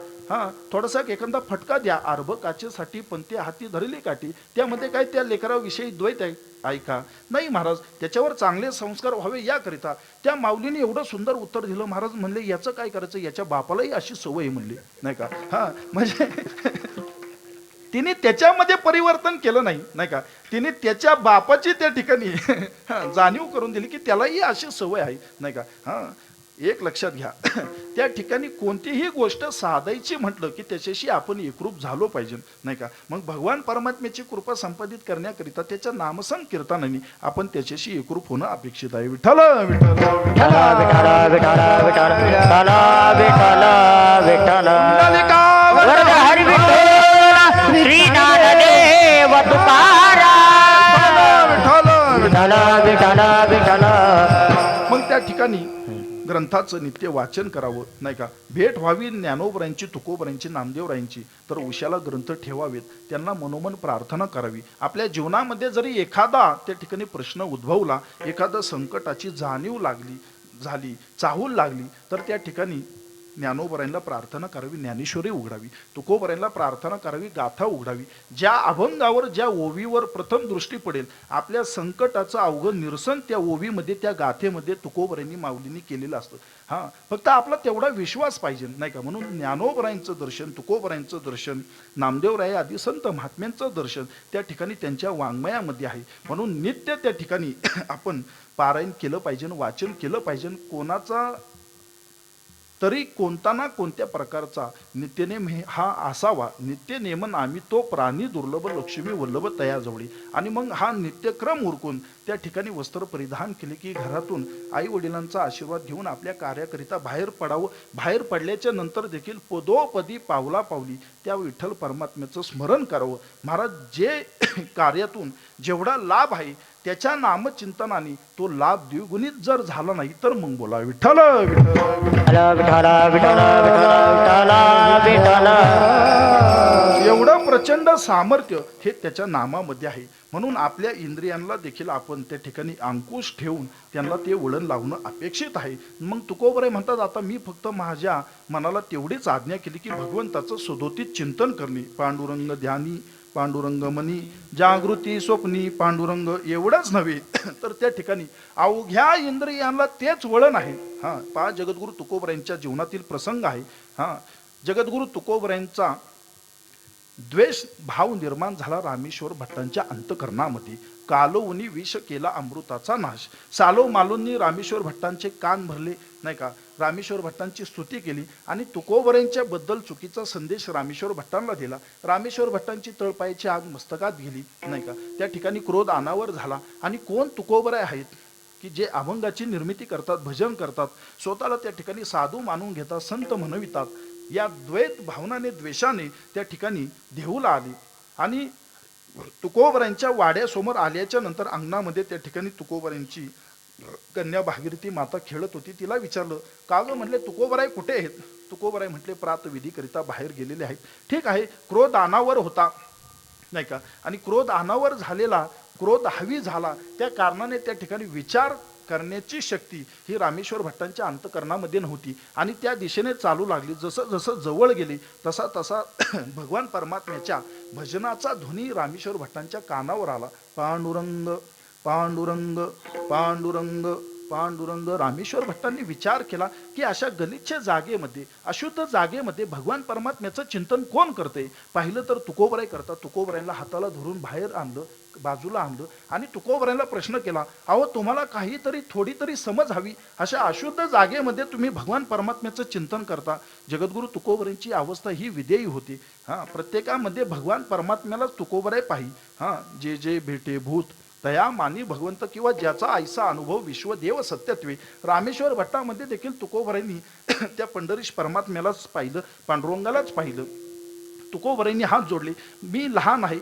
थोडासा एखादा फटका द्या. अर्भ काचेसाठी पंते हाती धरली काठी, त्यामध्ये काय त्या लेकराविषयी द्वैत आहे, ऐका. नाही महाराज, त्याच्यावर चांगले संस्कार व्हावे याकरिता त्या माऊलीने एवढं सुंदर उत्तर दिलं. महाराज म्हणले याचं काय करायचं, याच्या बापालाही अशी सवय म्हणली, नाही का. म्हणजे तिने त्याच्यामध्ये परिवर्तन केलं नाही, नाही का. तिने त्याच्या बापाची त्या ठिकाणी जाणीव करून दिली की त्यालाही अशी सवय आहे, नाही का. एक लक्षात घ्या, त्या ठिकाणी कोणतीही गोष्ट साधायची म्हटलं की त्याच्याशी आपण एकरूप झालो पाहिजे, नाही का. मग भगवान परमात्म्याची कृपा संपादित करण्याकरिता त्याच्या नामसंकीर्तनाने आपण त्याच्याशी एकरूप होणं अपेक्षित आहे. विठ्ठल विठ्ठल विठ्ठल विठ्ठल विठ्ठल विठ्ठल विठ्ठल विठ्ठल वरद हरी विठ्ठल श्री ज्ञानदेव तुकाराम विठ्ठल विठ्ठल विठ्ठल. मग त्या ठिकाणी ग्रंथाचं नित्य वाचन करावं, नाही का. भेट व्हावी ज्ञानोबरांची, तुकोबरांची, नामदेवरायांची, तर उशाला ग्रंथ ठेवावेत, त्यांना मनोमन प्रार्थना करावी. आपल्या जीवनामध्ये जरी एखादा त्या ठिकाणी प्रश्न उद्भवला, एखादा संकटाची जाणीव झाली, चाहूल लागली, तर त्या ठिकाणी ज्ञानोबरांना प्रार्थना करावी, ज्ञानेश्वरी उघडावी, तुकोबरांना प्रार्थना करावी, गाथा उघडावी. ज्या अभंगावर, ज्या ओवीवर प्रथम दृष्टी पडेल, आपल्या संकटाचं अवघड निरसन त्या ओवीमध्ये, त्या गाथेमध्ये तुकोबरांनी, माऊलींनी केलेलं असतं. फक्त आपला तेवढा विश्वास पाहिजे, नाही का. म्हणून ज्ञानोबरांचं दर्शन, तुकोबरांचं दर्शन, नामदेवराय आदी संत महात्म्यांचं दर्शन त्या ठिकाणी त्यांच्या वाङ्मयामध्ये आहे. म्हणून नित्य त्या ठिकाणी आपण पारायण केलं पाहिजे, वाचन केलं पाहिजे. कोणाचा तरी कोणता ना कोणत्या प्रकारचा नित्यनेम हा असावा. नित्यनेमन आम्ही तो प्राणी दुर्लभ लक्ष्मी वल्लभ तयाजवळी. आणि मग हा नित्यक्रम उरकून त्या ठिकाणी वस्त्र परिधान केले की घरातून आई वडिलांचा आशीर्वाद घेऊन आपल्या कार्याकरिता बाहेर पडावं. बाहेर पडल्याच्या नंतर देखील पदोपदी पावला पावली त्या विठ्ठल परमात्म्याचं स्मरण करावं. महाराज, जे कार्यातून जेवढा लाभ आहे त्याच्या नामचिंतनाने तो लाभ द्विगुणित जर झाला नाही तर मग बोला विठ्ठल विठ्ठल विठ्ठल विठ्ठल विठ्ठल विठ्ठल. एवढं प्रचंड सामर्थ्य हे त्याच्या नामामध्ये आहे. म्हणून आपल्या इंद्रियांना देखील आपण त्या ठिकाणी अंकुश ठेवून त्यांना ते वळण लावणं अपेक्षित आहे. मग तुकोबराय म्हणतात, आता मी फक्त माझ्या मनाला तेवढीच आज्ञा केली की भगवंताचं सदोतीत चिंतन करणे. पांडुरंग ध्यानी, पांडुरंग मनी, जागृती स्वप्नी पांडुरंग. एवढंच नव्हे तर त्या ठिकाणी अवघ्या इंद्रियांना तेच वळण आहे. पहा, जगद्गुरु तुकोबरायांच्या जीवनातील प्रसंग आहे. जगद्गुरु तुकोबरायांचा द्वेष भाव निर्माण झाला रामेश्वर भट्टांच्या अंतकरणामध्ये. कालवनी विष केला अमृताचा नाश. सालो मालोंनी रामेश्वर भट्टांचे कान भरले, नाही का. रामेश्वर भट्टांची स्तुती केली आणि तुकोबरायांच्या बद्दल चुकीचा संदेश रामेश्वर भट्टांना दिला. रामेश्वर भट्टांची तळपायाची आग मस्तकात गेली, नाही का. त्या ठिकाणी क्रोध अनावर झाला. आणि कोण तुकोबराय आहेत की जे अभंगाची निर्मिती करतात, भजन करतात, स्वतःला त्या ठिकाणी साधू मानून घेतात, संत म्हणवितात. या द्वैत भावनाने, द्वेषाने त्या ठिकाणी देहूला आली. आणि तुकोबरायांच्या वाड्यासमोर आल्याच्या नंतर अंगणामध्ये त्या ठिकाणी तुकोबरायांची कन्या भागीरथी माता खेळत होती. तिला विचारलं, का गं म्हटले, तुकोबराय कुठे आहेत? तुकोबराय म्हटले, प्रातविधीकरिता बाहेर गेलेले आहेत. ठीक आहे, क्रोध अनावर होता, नाही का. आणि क्रोध अनावर झालेला, क्रोध हवी झाला, त्या कारणाने त्या ठिकाणी विचार करण्याची शक्ती ही रामेश्वर भट्टांच्या अंतकरणामध्ये नव्हती. आणि त्या दिशेने चालू लागली. जसं जसं जवळ गेली तसा तसा भगवान परमात्म्याच्या भजनाचा ध्वनी रामेश्वर भट्टांच्या कानावर आला. पांडुरंग पांडुरंग पांडुरंग पांडुरंग. रामेश्वर भट्टांनी विचार केला की अशा गलिच्छ जागेमध्ये, अशुद्ध जागेमध्ये भगवान परमात्म्याचं चिंतन कोण करते? पाहिलं तर तुकोबराय करतात. तुकोबरायला हाताला धरून बाहेर आणलं, बाजूला आणलं आणि तुकोबरायला प्रश्न केला, अहो तुम्हाला काहीतरी थोडी तरी समज हवी, अशा अशुद्ध जागेमध्ये तुम्ही भगवान परमात्म्याचं चिंतन करता. जगद्गुरु तुकोबरायांची अवस्था ही विदेयी होती. प्रत्येकामध्ये भगवान परमात्म्यालाच तुकोबराय पाही. जे जे भेटे भूत तया मानी भगवंत, किंवा ज्याचा ऐसा अनुभव विश्वदेव सत्यत्वे. रामेश्वर भट्टामध्ये देखील तुकोबरायांनी त्या पंढरीश परमात्म्यालाच पाहिलं, पांडुरंगालाच पाहिलं. तुकोबरायांनी हात जोडले, मी लहान आहे,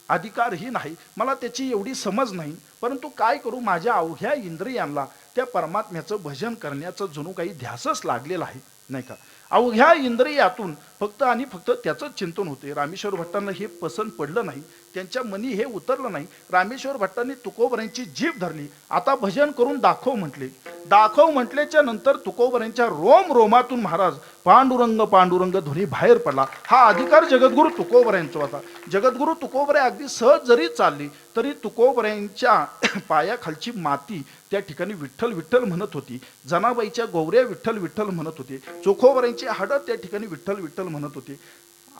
अधिकारहीन आहे, मला त्याची एवढी समज नाही, परंतु काय करू, माझ्या अवघ्या इंद्रियांना त्या परमात्म्याचं भजन करण्याचं जणू काही ध्यासच लागलेला आहे, नाही का. अवघ्या इंद्रियातून फक्त आणि फक्त त्याचं चिंतन होते. रामेश्वर भट्टांना हे पसंत पडलं नाही, त्यांच्या मनी हे उतरलं नाही. रामेश्वर भट्टांनी तुकोबरायांची जीभ धरली. आता भजन करून दाखव म्हटले. दाखव म्हटल्याच्या नंतर तुकोबरायांच्या रोम रोमातून महाराज पांडुरंग पांडुरंग ध्वनी बाहेर पडला. हा अधिकार जगद्गुरु तुकोबरायांचा होता. जगद्गुरु तुकोबराय अगदी सहज जरी चालली तरी तुकोबरायांच्या पायाखालची माती त्या ठिकाणी विठ्ठल विठ्ठल म्हणत होती. जनाबाईच्या गौऱ्या विठ्ठल विठ्ठल म्हणत होते. चोखोबरायांची हाडं त्या ठिकाणी विठ्ठल विठ्ठल म्हणत होते.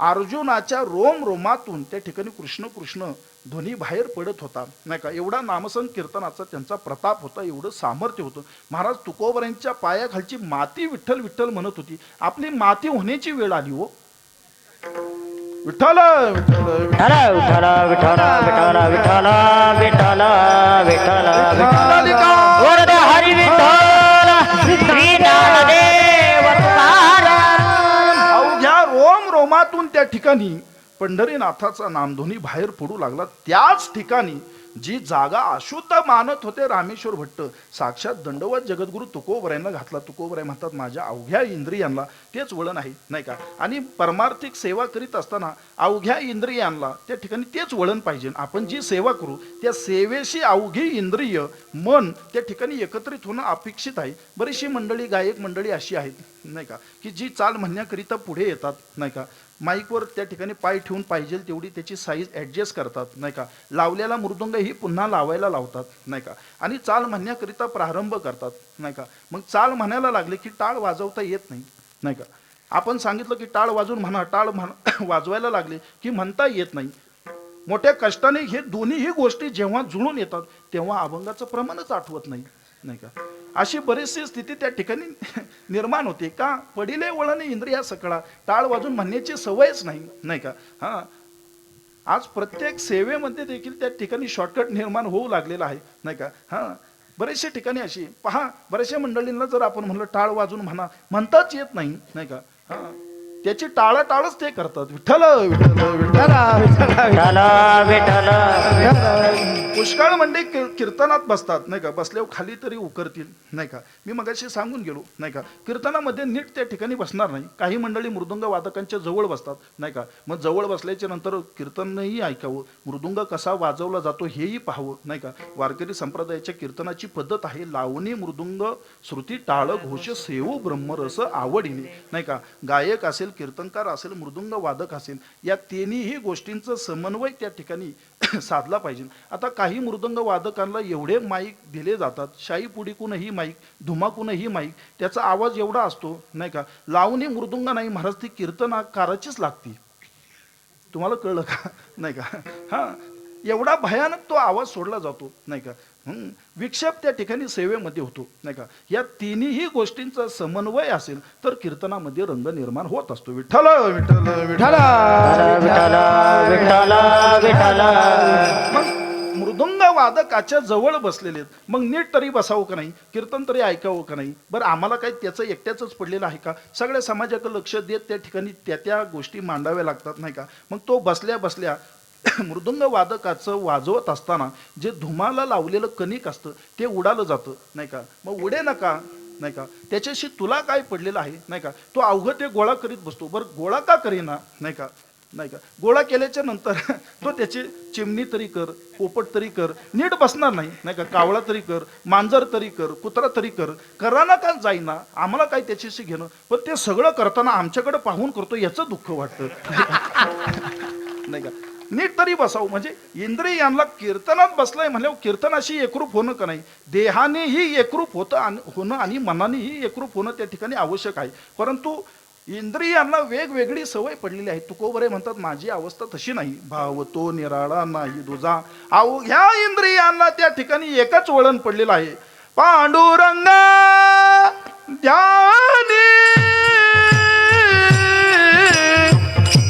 अर्जुनाच्या रोम रोमातून त्या ठिकाणी कृष्ण कृष्ण ध्वनी बाहेर पडत होता, नाही का. एवढा नामसंकीर्तनाचा त्यांचा प्रताप होता, एवढं सामर्थ्य होतं. महाराज तुकोबरांच्या पायाखालची माती विठ्ठल विठ्ठल म्हणत होती. आपली माती होण्याची वेळ आली हो. विठ्ठल विठ्ठल विठ्ठल विठ्ठल विठ्ठल विठ्ठल विठ्ठल विठ्ठल विठ्ठल वरद हरी विठ्ठल श्री ज्ञानदेव तुकाराम. अवघ्या रोम रोमातून त्या ठिकाणी पंढरीनाथाचा नामध्वनी बाहेर पडू लागला. त्याच ठिकाणी जी जागा अशुद्ध मानत होते रामेश्वर भट्ट, साक्षात दंडवत जगद्गुरु तुकोबरायांना घातला. तुकोबराय म्हणतात माझ्या अवघ्या इंद्रियांना तेच वळण आहे, नाही का. आणि परमार्थिक सेवा करीत असताना अवघ्या इंद्रियांना त्या ठिकाणी तेच वळण पाहिजे. आपण जी सेवा करू त्या सेवेशी अवघी इंद्रिय मन त्या ठिकाणी एकत्रित होणं अपेक्षित आहे. बरीचशी मंडळी गायक मंडळी अशी आहेत, नाही का, की जी चाल म्हणण्याकरिता पुढे येतात, नाही का. माईकवर त्या ठिकाणी पाय ठेवून पाहिजे तेवढी त्याची साईज ॲडजस्ट करतात, नाही का. लावलेला मृदुंग ही पुन्हा लावायला लावतात, नाही का. आणि चाल म्हणण्याकरिता प्रारंभ करतात, नाही का. मग चाल म्हणायला लागले की टाळ वाजवता येत नाही, नाही का. आपण सांगितलं की टाळ वाजवून म्हणा, टाळ वाजवायला लागले की म्हणता येत नाही. मोठ्या कष्टाने हे दोन्हीही गोष्टी जेव्हा जुळून येतात तेव्हा अभंगाचं प्रमाणच आठवत नाही, नाही का. अशी बरीचशी स्थिती त्या ठिकाणी निर्माण होते. का पडिले वळणे इंद्रिया सकळा, टाळ वाजून म्हणण्याची सवयच नाही, नाही का. हां, आज प्रत्येक सेवेमध्ये देखील त्या ठिकाणी शॉर्टकट निर्माण होऊ लागलेला आहे, नाही का. हां, बरेचशे ठिकाणी अशी पहा, बऱ्याचशा मंडळींना जर आपण म्हणलं टाळ वाजून म्हणताच येत नाही, नाही का. हां, त्याची टाळाटाळच ते करतात. विठ्ठल विठ्ठल विठ्ठल विठ्ठल पुष्कळ मंडळी कीर्तनात बसतात, नाही का. बसल्यावर खाली तरी उकरतील, नाही का. मी मगाशी सांगून गेलो, नाही का. कीर्तनामध्ये नीट त्या ठिकाणी बसणार नाही. काही मंडळी मृदुंग वादकांच्या जवळ बसतात, नाही का. मग जवळ बसल्याच्या नंतर कीर्तनही ऐकावं, मृदुंग कसा वाजवला जातो हेही पाहावं, नाही का. वारकरी संप्रदायाच्या कीर्तनाची पद्धत आहे लावणी मृदुंग श्रुती टाळ घोष सेवू ब्रह्मरस आवडीने, नाही का. गायक असेल, कीर्तनकार असेल, मृदुंग वादक असेल, या तिन्ही गोष्टींचं समन्वय त्या ठिकाणी साधला पाहिजे. आता काही मृदंग वादकांना एवढे माईक दिले जातात, शाई पुडीकूनही माईक, धुमाकूनही माईक, त्याचा आवाज एवढा असतो, नाही का. लावणी मृदुंग नाही महाराज, ती कीर्तनाकाराचीच लागती. तुम्हाला कळलं का, नाही का. हां, एवढा भयानक तो आवाज सोडला जातो, नाही का. विक्षेप त्या ठिकाणी सेवेमध्ये होतो, नाही का. या तिन्ही गोष्टींचा समन्वय असेल तर कीर्तनामध्ये रंग निर्माण होत असतो. विठ्ठल विठ्ठल विठ्ठल विठ्ठल विठ्ठल विठ्ठल. मग मृदुंग वादकाच्या जवळ बसलेले आहेत, मग नीट तरी बसावं का नाही, कीर्तन तरी ऐकावं का नाही. बरं, आम्हाला काही त्याचं एकट्याच पडलेलं आहे का. सगळ्या समाजाकडे लक्ष देत त्या ठिकाणी त्या गोष्टी मांडाव्या लागतात, नाही का. मग तो बसल्या बसल्या मृदुंग वादकाचं वाजवत असताना जे धुमाला लावलेलं कणिक असतं ते उडालं जातं, नाही का. मग उडे नका, नाही का. त्याच्याशी तुला काय पडलेलं आहे, नाही का. तो अवघं ते गोळा करीत बसतो. बरं, गोळा का करेना, नाही का, नाही का. गोळा केल्याच्या नंतर तो त्याची चिमणी तरी कर, पोपट तरी कर, नीट बसणार नाही, नाही का. कावळा तरी कर, मांजर तरी कर, कुत्रा तरी कर, कराना का जाईना, आम्हाला काय त्याच्याशी घेणं. पण ते सगळं करताना आमच्याकडे पाहून करतो याचं दुःख वाटतं, नाही का. नीट तरी बसावं. म्हणजे इंद्रियांना कीर्तनात बसलाय म्हणल्यावर कीर्तनाशी एकरूप होणं का नाही, देहानेही एकरूप होणं आणि मनानेही एकरूप होणं त्या ठिकाणी आवश्यक आहे. परंतु इंद्रियांना वेगवेगळी सवय पडलेली आहे. तुकोबरे म्हणतात माझी अवस्था तशी नाही, भाव तो निराळा नाही दुजा. अवघ्या इंद्रियांना त्या ठिकाणी एकच वळण पडलेलं आहे, पांडुरंग ध्यानी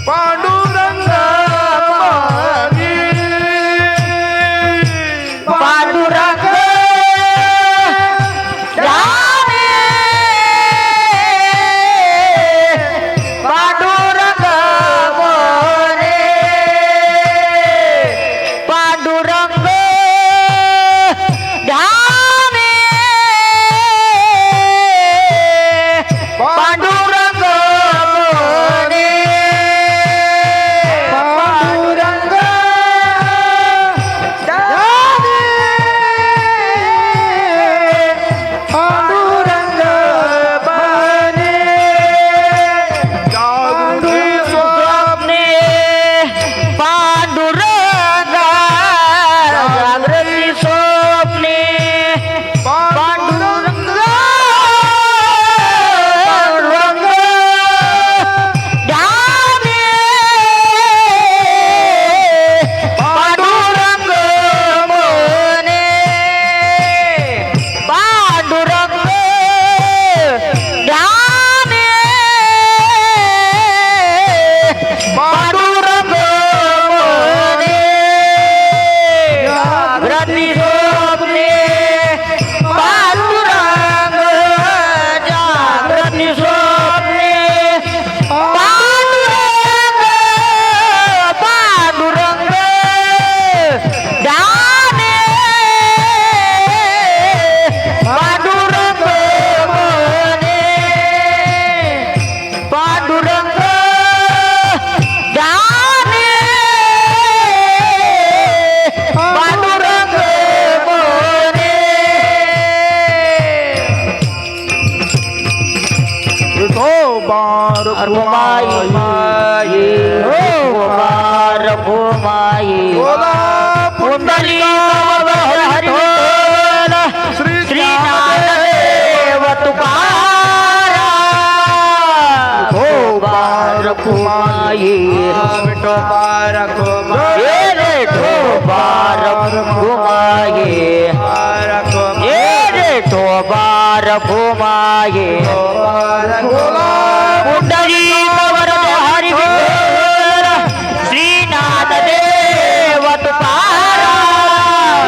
पांडुरंग पांडुरंग ध्यानी पांडुरंग मोरे पांडुरंग ध्यानी जागृती स्वप्ने पांडुरंग जागृती स्वप्ने पांडुरंग पांडुरंग ध्याने पांडुरंग मने पांडुरंग ध्याने पांडुरंग मने विठोबार रघुमाई माई रघुमार रघुमाई बोला कुंडली हरि श्री श्रीनाथदेव तुकारा रघुमार रघुमाई विठोबार रघुमाई रे रघुमार रघुमाई रे रघुमार रघुमाई कुंडली हरि श्रीनाथ देव तुकारा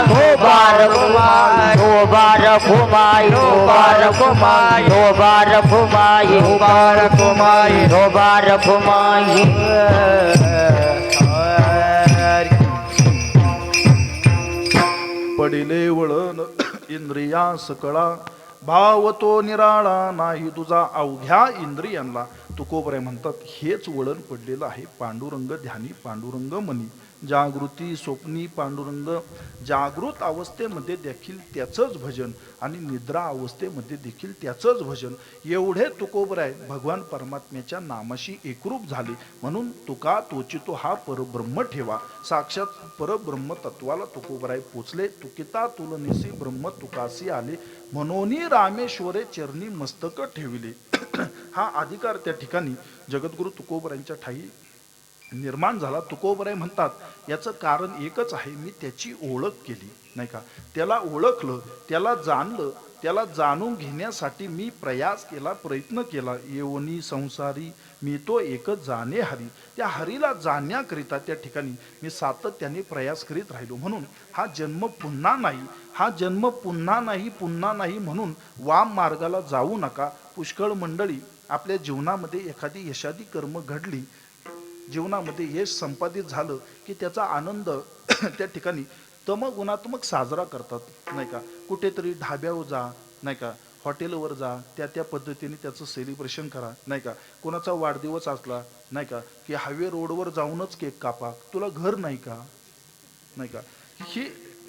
धोबार घुमाई धोबार घुमाई धोबार घुमाई धोबार घुमाई पडिले वळण इंद्रिया सकळा भाव तो निराळा नाही तुझा अवघ्या इंद्रियांना. तुकोबरे म्हणतात हेच वळण पडलेलं आहे. पांडुरंग ध्यानी पांडुरंग मनी. जागृती स्वप्नी पांडुरंग. जागृत अवस्थेमध्ये देखील त्याचंच भजन आणि निद्रा अवस्थेमध्ये देखील त्याचंच भजन. एवढे तुकोबराय भगवान परमात्म्याच्या नामाशी एकरूप झाले. म्हणून तुका तोचितो हा परब्रह्म ठेवा. साक्षात परब्रह्म तत्वाला तुकोबराय पोचले. तुकिता तुलनेसी ब्रह्म तुकासी आले. मनोनी रामेश्वरे चरणी मस्तक ठेविले. हा अधिकार त्या ठिकाणी जगद्गुरु तुकोबरायांच्या ठाई निर्माण झाला. तुकोबराय म्हणतात याचं कारण एकच आहे, मी त्याची ओळख केली नाही का. त्याला ओळखलं, त्याला जाणलं, त्याला जाणून घेण्यासाठी मी प्रयास केला, प्रयत्न केला. येवनी संसारी मी तो एकच जाणे हरी. त्या हरीला जाणण्याकरिता त्या ठिकाणी मी सातत्याने प्रयास करीत राहिलो. म्हणून हा जन्म पुन्हा नाही, हा जन्म पुन्हा नाही, पुन्हा नाही म्हणून वाम मार्गाला जाऊ नका. पुष्कळ मंडळी आपल्या जीवनामध्ये एखादी यशादी कर्म घडली, जीवनामध्ये यश संपादित झालं की त्याचा आनंद त्या ठिकाणी तमगुणात्मक साजरा करतात नाही का. कुठेतरी ढाब्यावर जा नाही का, हॉटेलवर जा, त्या पद्धतीने त्याचं सेलिब्रेशन करा नाही का. कोणाचा वाढदिवस असला नाही का की हायवे रोडवर जाऊनच केक कापा. तुला घर नाही का नाही का.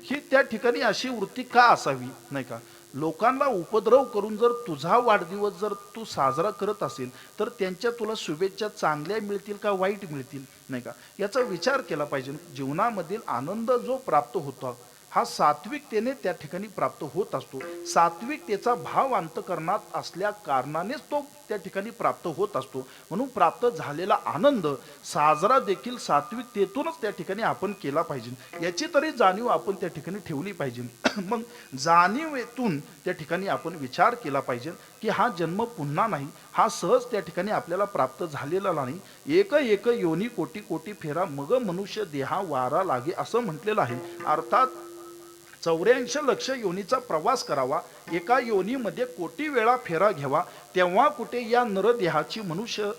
ही त्या ठिकाणी अशी वृत्ती का असावी नाही का. लोकांना उपद्रव करून जर तुझा वाढदिवस जर तू साजरा करत असेल तर त्यांच्या तुला शुभेच्छा चांगल्या मिळतील का वाईट मिळतील नाही का, याचा विचार केला पाहिजे. जीवनामधील आनंद जो प्राप्त होतो हा सात्विकतेने त्या ठिकाणी प्राप्त होत असतो. सात्विकतेचा भाव अंतकरणात असल्या कारणानेच तो त्या ठिकाणी प्राप्त होत असतो. म्हणून प्राप्त झालेला आनंद साजरा देखील सात्विकतेतूनच त्या ठिकाणी आपण केला पाहिजे. याची तरी जाणीव आपण त्या ठिकाणी ठेवली पाहिजे. मग जाणीवेतून त्या ठिकाणी आपण विचार केला पाहिजे की हा जन्म पुन्हा नाही, हा सहज त्या ठिकाणी आपल्याला प्राप्त झालेला नाही. एक एक योनी कोटी कोटी फेरा मग मनुष्य देहा वारा लागे असं म्हटलेलं आहे. अर्थात 84 लक्ष योनीचा प्रवास करावा, एका योनीमध्ये कोटी वेळा फेरा घ्यावा, तेव्हा कुठे या नरदेहाची मनुष्य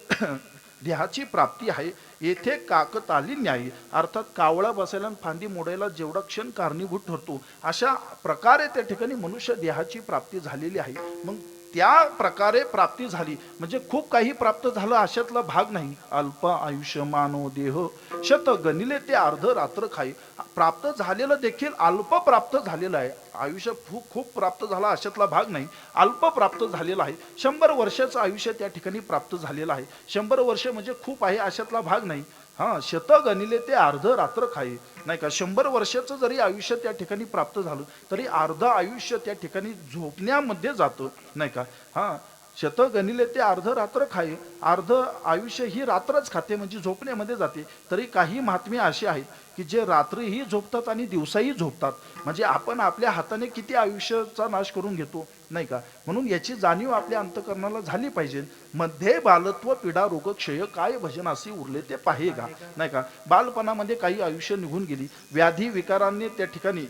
देहाची प्राप्ती आहे. येथे काकताली न्याय. अर्थात कावळा बसायला आणि फांदी मोडायला जेवढा क्षण कारणीभूत ठरतो अशा प्रकारे त्या ठिकाणी मनुष्य देहाची प्राप्ती झालेली आहे. मग त्या प्रकारे प्राप्ती झाली म्हणजे खूप काही प्राप्त झालं अशातला भाग नाही. अल्प आयुष्य मानो देह शत गणिले ते अर्ध रात्र खाई. प्राप्त झालेलं देखील अल्प प्राप्त झालेलं आहे. आयुष्य खूप प्राप्त झाला अशातला भाग नाही, अल्प प्राप्त झालेला आहे. 100 वर्षाचं आयुष्य त्या ठिकाणी प्राप्त झालेलं आहे. 100 वर्ष म्हणजे खूप आहे अशातला भाग नाही. हां, शत गणिले ते अर्ध रात्र खाई नाही का. 100 वर्षाचं जरी आयुष्य त्या ठिकाणी प्राप्त झालं तरी अर्ध आयुष्य त्या ठिकाणी झोपण्यामध्ये जातं नाही का. हां, शत गणिले ते अर्ध रात्र खाई. अर्ध आयुष्य ही रात्रच खाते म्हणजे झोपण्यामध्ये जाते. तरी काही महात्मे अशी आहेत की जे रात्रीही झोपतात आणि दिवसाही झोपतात. म्हणजे आपण आपल्या हाताने किती आयुष्याचा नाश करून घेतो, नाही का? म्हणून याची जाणीव आपल्या अंतःकरणाला झाली पाहिजे. मध्ये बालत्व पीडा रोग क्षय काय भजन असे उरले ते पाहे का, नाही का? बालपणामध्ये काही आयुष्य निघून गेली, व्याधी विकारांनी त्या ठिकाणी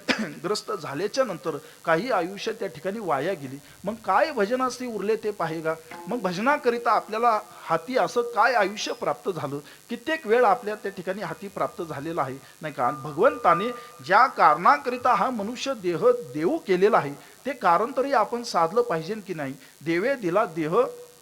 ग्रस्त झाल्याच्या नंतर काही आयुष्य त्या ठिकाणी वाया गेली, मग काय भजन असे उरले ते पाहे का? मग भजनाकरिता आपल्याला हाती असं काय आयुष्य प्राप्त झालं, कित्येक वेळ आपल्या त्या ठिकाणी हाती प्राप्त झालेला आहे, नाही का? भगवंताने ज्या कारणाकरिता हा मनुष्य देह देऊ केलेला आहे ते कारण तरी आपण साधलं पाहिजे की नाही? देवे दिला देह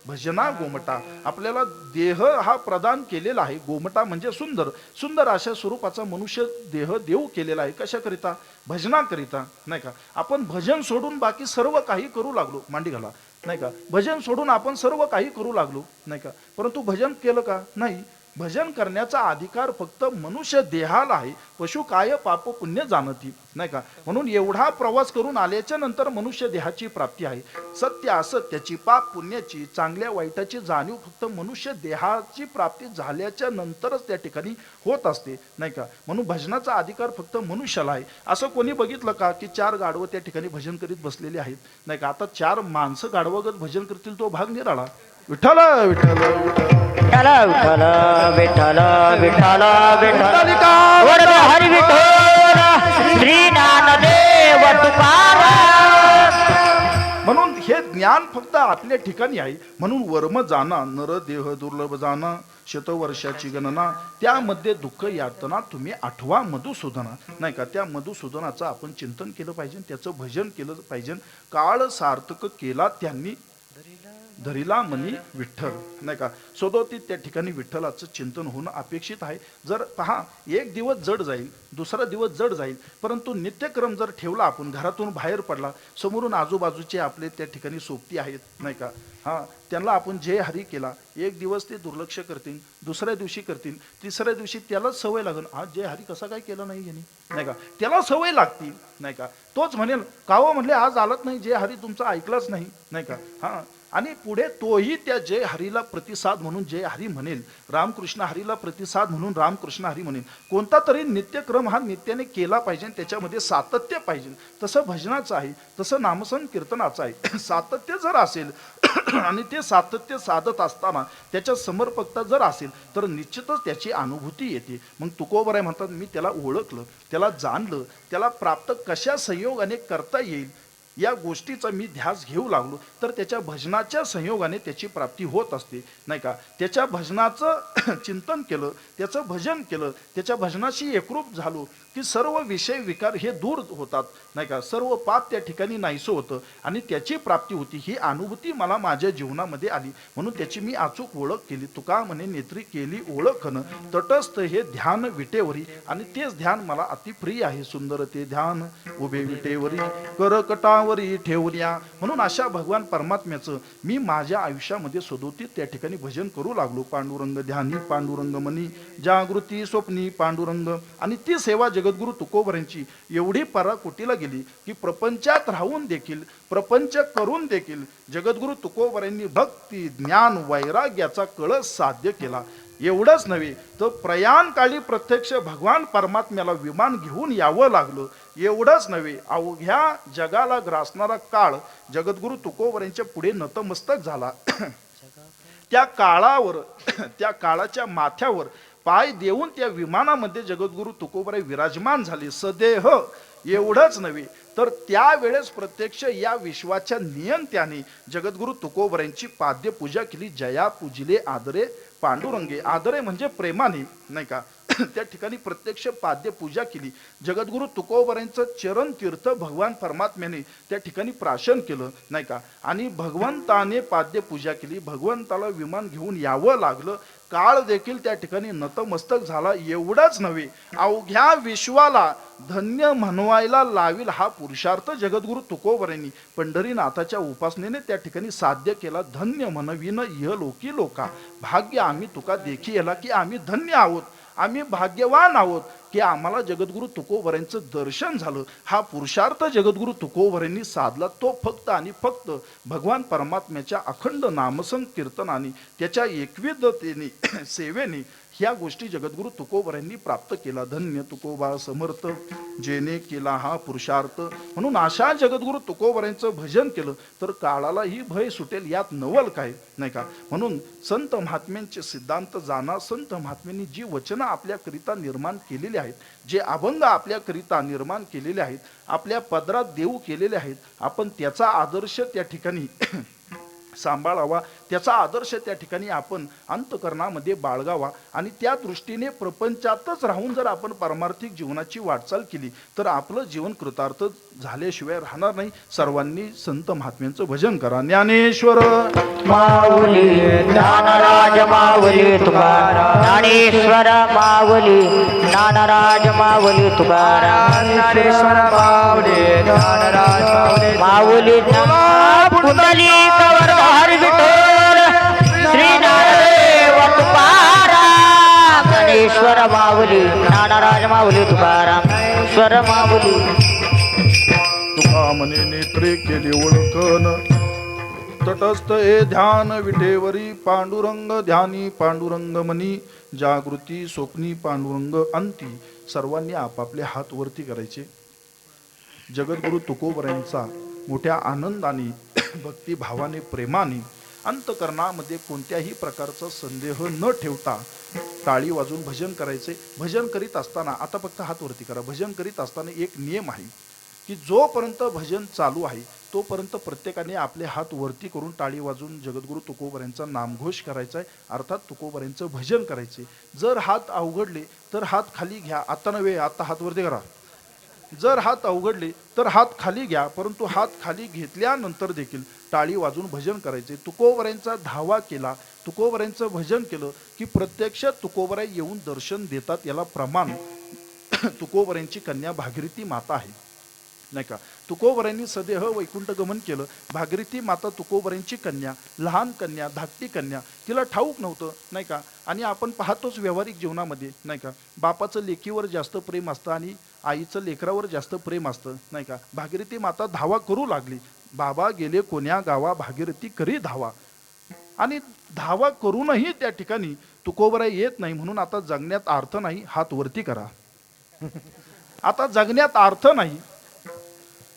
भजना गोमटा, आपल्याला देह हा प्रदान केलेला आहे. गोमटा म्हणजे सुंदर, सुंदर अशा स्वरूपाचा मनुष्य देह देऊ केलेला आहे. कशाकरिता? भजनाकरिता, नाही का? आपण भजन सोडून बाकी सर्व काही करू लागलो, मांडी घाला, नाही का? भजन सोडून आपण सर्व काही करू लागलो, नाही का? परंतु भजन केलं का? नाही. भजन करण्याचा अधिकार फक्त मनुष्य देहाला आहे. पशु काय पाप पुण्य जाणती, नाही का? म्हणून एवढा प्रवास करून आल्याच्या नंतर मनुष्य देहाची प्राप्ती आहे. सत्य असत्याची, पाप पुण्याची, चांगल्या वाईटाची जाणीव फक्त मनुष्य देहाची प्राप्ती झाल्याच्या नंतरच त्या ठिकाणी होत असते, नाही का? म्हणून भजनाचा अधिकार फक्त मनुष्याला आहे. असं कोणी बघितलं का की 4 गाढवं त्या ठिकाणी भजन करीत बसलेले आहेत, नाही का? आता 4 माणसं गाढवागत भजन करतील तो भाग निराळा. विठ्ठल विठ्ठल विठ्ठल विठ्ठल विठ्ठल विठ्ठल विठ्ठल वरद हरी विठ्ठल श्री ज्ञानदेव तुकाराम. म्हणून हे ज्ञान फक्त आपल्या ठिकाणी आहे. म्हणून वर्म जाना नर देह दुर्लभ जाना शतवर्षाची गणना, त्यामध्ये दुःख यातना तुम्ही आठवा मधुसूदना, नाही का? त्या मधुसूदनाचं आपण चिंतन केलं पाहिजे, त्याचं भजन केलं पाहिजे. काळ सार्थक केला त्यांनी धरिला मनी विठ्ठल, नाही का? सदोतीत त्या ठिकाणी विठ्ठलाचं चिंतन होणं अपेक्षित आहे. जर पहा, एक दिवस जड जाईल, दुसरा दिवस जड जाईल, परंतु नित्यक्रम जर ठेवला, आपण घरातून बाहेर पडला, समोरून आजूबाजूचे आपले त्या ठिकाणी सोबती आहेत, नाही का? हां, त्यांना आपण जे हरी केला, एक दिवस ते दुर्लक्ष करतील, दुसऱ्या दिवशी करतील, तिसऱ्या दिवशी त्यालाच सवय लागेल, आज जे हरी कसा काय केलं नाही यांनी, नाही का? त्याला सवय लागतील, नाही का? तोच म्हणेल कावं म्हणले आज आलत नाही, जे हरी तुमचा ऐकलाच नाही, नाही का? हां, आणि पुढे तोही त्या जय हरीला प्रतिसाद म्हणून जय हरी म्हणेल, रामकृष्ण हरीला प्रतिसाद म्हणून रामकृष्ण हरी म्हणेल. कोणता तरी नित्यक्रम हा नित्याने केला पाहिजे, त्याच्यामध्ये सातत्य पाहिजे. तसं भजनाचं आहे, तसं नामसंकीर्तनाचं आहे. सातत्य जर असेल आणि ते सातत्य साधत असताना त्याच्या समर्पकता जर असेल तर निश्चितच त्याची अनुभूती येते. मग तुकोबराय म्हणतात, मी त्याला ओळखलं, त्याला जाणलं, त्याला प्राप्त कशा संयोगाने करता येईल या गोष्टीचा मी ध्यास घेऊ लागलो, तर त्याच्या भजनाच्या संयोगाने त्याची प्राप्ती होत असते, नाही का? त्याच्या भजनाचं चिंतन केलं, त्याचं भजन केलं, त्याच्या भजनाशी एकरूप झालो की सर्व विषय विकार हे दूर होतात, नाही का? सर्व पाप त्या ठिकाणी नाहीसं होतं आणि त्याची प्राप्ती होती. ही अनुभूती मला माझ्या जीवनामध्ये आली, म्हणून त्याची मी अचूक ओळख केली. तुका म्हणे नेत्री केली ओळखन तटस्थ हे ध्यान विटेवरी, आणि तेच ध्यान मला अतिप्रिय आहे. सुंदर ते ध्यान उभे विटेवरी करकटावरी ठेवल्या. म्हणून अशा भगवान परमात्म्याचं मी माझ्या आयुष्यामध्ये सदोतीत त्या ठिकाणी भजन करू लागलो. पांडुरंग ध्यानी पांडुरंग मनी जागृती स्वप्नी पांडुरंग. आणि ती सेवा जगद्गुरु तुकोबरांची एवढी पराकोटीला गेली की प्रपंचात राहून देखील, प्रपंच करून देखील जगद्गुरु तुकोबरांनी भक्ती ज्ञान वैराग्याचा कळस साध्य केला. एवढंच नव्हे तर प्रयाणकाळी प्रत्यक्ष भगवान परमात्म्याला विमान घेऊन यावं लागलं. एवढंच नव्हे, अवघ्या जगाला ग्रासणारा काळ जगद्गुरु तुकोबरांच्या पुढे नतमस्तक झाला. त्या काळावर, त्या काळाच्या माथ्यावर पाय देऊन त्या विमानामध्ये जगद्गुरु तुकोबराय विराजमान झाले सदेह. एवढंच नव्हे तर त्यावेळेस प्रत्यक्ष या विश्वाच्या नियंत्याने जगद्गुरु तुकोबरांची पाद्यपूजा केली. जया पूजिले आदरे पांडुरंगे. आदरे म्हणजे प्रेमाने, नाही का? त्या ठिकाणी प्रत्यक्ष पाद्यपूजा केली. जगद्गुरु तुकोबरांचं चरण तीर्थ भगवान परमात्म्याने त्या ठिकाणी प्राशन केलं, नाही का? आणि भगवंताने पाद्यपूजा केली. भगवंताला विमान घेऊन यावं लागलं. काळ देखील त्या ठिकाणी नतमस्तक झाला. एवढंच नव्हे, अवघ्या विश्वाला धन्य म्हणवायला लावील हा पुरुषार्थ जगद्गुरु तुकोबरांनी पंढरीनाथाच्या उपासनेने त्या ठिकाणी साध्य केला. धन्य म्हणविन इहलोकी लोका. भाग्य आम्ही तुका देखी येला की आम्ही धन्य आहोत, आम्ही भाग्यवान आहोत की आम्हाला जगद्गुरु तुकोबरांचं दर्शन झालं. हा पुरुषार्थ जगद्गुरु तुकोबरांनी साधला. तो फक्त आणि फक्त भगवान परमात्म्याच्या अखंड नामसंकीर्तनाने, त्याच्या एकविधतेने, सेवेने ह्या गोष्टी जगद्गुरु तुकोबरायांनी प्राप्त केला. धन्य तुकोबा समर्थ जेने केला हा पुरुषार्थ. म्हणून अशा जगद्गुरु तुकोबरायांचं भजन केलं तर काळालाही भय सुटेल, यात नवल काय, नाही का. म्हणून संत महात्म्यांचे सिद्धांत जाणा. संत महात्म्यांनी जी वचनं आपल्याकरिता निर्माण केलेली आहेत, जे अभंग आपल्याकरिता निर्माण केलेले आहेत, आपल्या पदरात देऊ केलेले आहेत, आपण त्याचा आदर्श त्या ठिकाणी सांभाळावा, त्याचा आदर्श त्या ठिकाणी आपण अंतकरणामध्ये बाळगावा. आणि त्या दृष्टीने प्रपंचातच राहून जर आपण पारमार्थिक जीवनाची वाटचाल केली तर आपलं जीवन कृतार्थ झाल्याशिवाय राहणार नाही. सर्वांनी संत महात्म्यांचं भजन करा. ज्ञानेश्वर माऊली ज्ञानराज माऊली तुकाराम, ज्ञानेश्वर माऊली ज्ञानराज माऊली तुकाराम, ज्ञानेश्वर माऊली ज्ञानराज माऊली माऊली पुंडली कवर हरी विठ्ठल श्री नामदेव तुकाराम, ज्ञानेश्वर माऊली ज्ञानराज माऊली तुकाराम, ईश्वर माऊली. तुका म्हणे नेत्रे केले ओळखन, तटस्थ ए ध्यान विठेवरी पांडुरंग ध्यानी पांडुरंग मनी, जागृती स्वप्नी पांडुरंग अंती. सर्वांनी आपापले हात वरती करायचे. जगद्गुरु तुकोबरायांचा मोठ्या आनंदाने भक्तिभावाने प्रेमाने अंतकरणामध्ये कोणत्याही प्रकारचा संदेह न ठेवता टाळी वाजून भजन करायचे. भजन करीत असताना आता फक्त हात वरती करा. भजन करीत असताना एक नियम आहे की जोपर्यंत भजन चालू आहे तोपर्यंत प्रत्येकाने आपले हात वरती करून टाळी वाजून जगद्गुरु तुकोबरायांचा नामघोष करायचा आहे, अर्थात तुकोबरायांचं भजन करायचे. जर हात अवघडले तर हात खाली घ्या. आता नव्हे, आता हात वरती करा. जर हात अवघडले तर हात खाली घ्या, परंतु हात खाली घेतल्यानंतर देखील टाळी वाजून भजन करायचे. तुकोबरायांचा धावा केला, तुकोबरायांचं भजन केलं की प्रत्यक्ष तुकोबराय येऊन दर्शन देतात. याला प्रमाण तुकोबरायांची कन्या भागीरथी माता आहे, नाही का. तुकोबरायांनी सदेह वैकुंठ गमन केलं. भागीरथी माता तुकोबरायांची कन्या, लहान कन्या, धाकटी कन्या, तिला ठाऊक नव्हतं, नाही का. आणि आपण पाहतोच व्यावहारिक जीवनामध्ये, नाही का, बापाचं लेकीवर जास्त प्रेम असतं आणि आईचं लेकरावर जास्त प्रेम असतं, नाही का. भागीरथी माता धावा करू लागली. बाबा गेले कोण्या गावा भागीरथी करी धावा. आणि धावा करूनही त्या ठिकाणी तुकोबराय येत नाही. म्हणून आता जगण्यात अर्थ नाही. हात वरती करा. आता जगण्यात अर्थ नाही.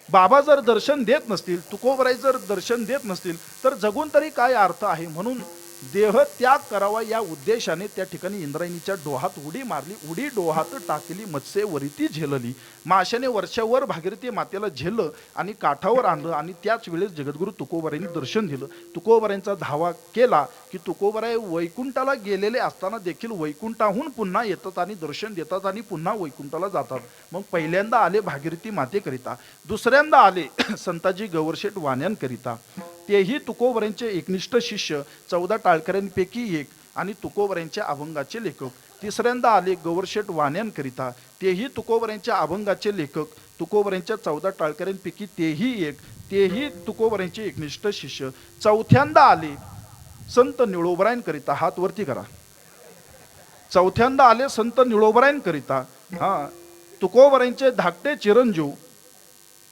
बाबा जर दर्शन देत नसतील, तुकोबराय जर दर्शन देत नसतील तर जगून तरी काय अर्थ आहे. म्हणून देह त्याग करावा या उद्देशाने त्या ठिकाणी इंद्रायणीच्या डोहात उडी मारली. उडी डोहात टाकली मत्स्य वरिती झेलली. माशाने वर्षावर भागीरथी मातेला झेललं आणि काठावर आणलं. आणि त्याच वेळेस जगद्गुरु तुकोबरायांनी दर्शन दिलं. तुकोबरायांचा धावा केला की तुकोबराय वैकुंठाला गेलेले असताना देखील वैकुंठाहून पुन्हा येतात आणि दर्शन देतात आणि पुन्हा वैकुंठाला जातात. मग पहिल्यांदा आले भागीरथी मातेकरिता, दुसऱ्यांदा आले संताजी गवरशेठ वाण्यांकरिता. तेही तुकोबरायांचे एकनिष्ठ शिष्य 14 टाळकऱ्यांपैकी एक आणि तुकोबरायांच्या अभंगाचे लेखक. तिसऱ्यांदा आले गवरशेठ वाण्यांकरिता. तेही तुकोबरायांच्या अभंगाचे लेखक, तुकोबरायांच्या 14 टाळकऱ्यांपैकी तेही एक, तेही तुकोबरायांचे एकनिष्ठ शिष्य. चौथ्यांदा आले संत निळोबरायांकरिता. हात वरती करा. चौथ्यांदा आले संत निळोबरायांकरिता. तुकोबरायांचे धाकटे चिरंजीव,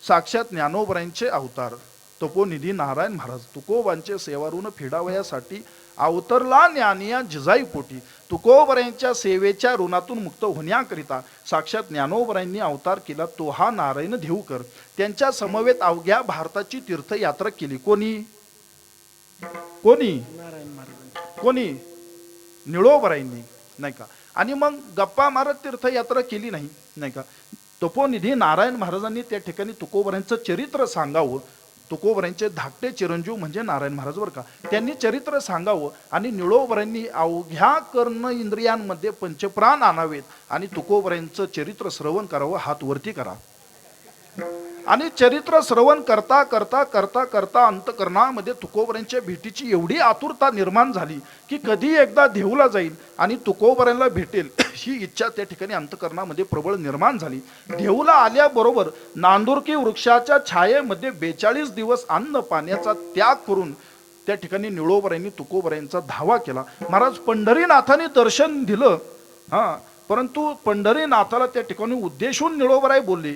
साक्षात ज्ञानोबरायांचे अवतार, तपोनिधी नारायण महाराज. तुकोबांचे सेवारून फेडावयासाठी अवतरला ज्ञानिया जिजाई पोटी. तुकोबरायांच्या सेवेच्या ऋणातून मुक्त होण्याकरिता साक्षात ज्ञानोबरायांनी अवतार केला, तो हा नारायण देऊकर. त्यांच्या समवेत अवघ्या भारताची तीर्थयात्रा केली. कोणी कोणी कोणी निळोबरायांनी, नाही का. आणि मग गप्पा मारत तीर्थयात्रा केली नाही, नाही का. तपोनिधी नारायण महाराजांनी त्या ठिकाणी तुकोबरायांचं चरित्र सांगावं. तुकोबरायांचे धाकटे चिरंजीव म्हणजे नारायण महाराज बरं का. त्यांनी चरित्र सांगावं आणि निळोबरायांनी अवघ्या कर्ण इंद्रियांमध्ये पंचप्राण आणावेत आणि तुकोबरायांचं चरित्र श्रवण करावं. हात वरती करा. आणि चरित्र श्रवण करता करता करता करता अंतकरणामध्ये तुकोबरायांच्या भेटीची एवढी आतुरता निर्माण झाली की कधी एकदा देहूला जाईल आणि तुकोबरायांना भेटेल ही इच्छा त्या ठिकाणी अंतकरणामध्ये प्रबळ निर्माण झाली. देहूला आल्याबरोबर नांदुरकी वृक्षाच्या छायेमध्ये 42 दिवस अन्न पाण्याचा त्याग करून त्या ठिकाणी निळोबरायांनी तुकोबरायांचा धावा केला. महाराज पंढरीनाथाने दर्शन दिलं, परंतु पंढरीनाथाला त्या ठिकाणी उद्देशून निळोबराय बोलले,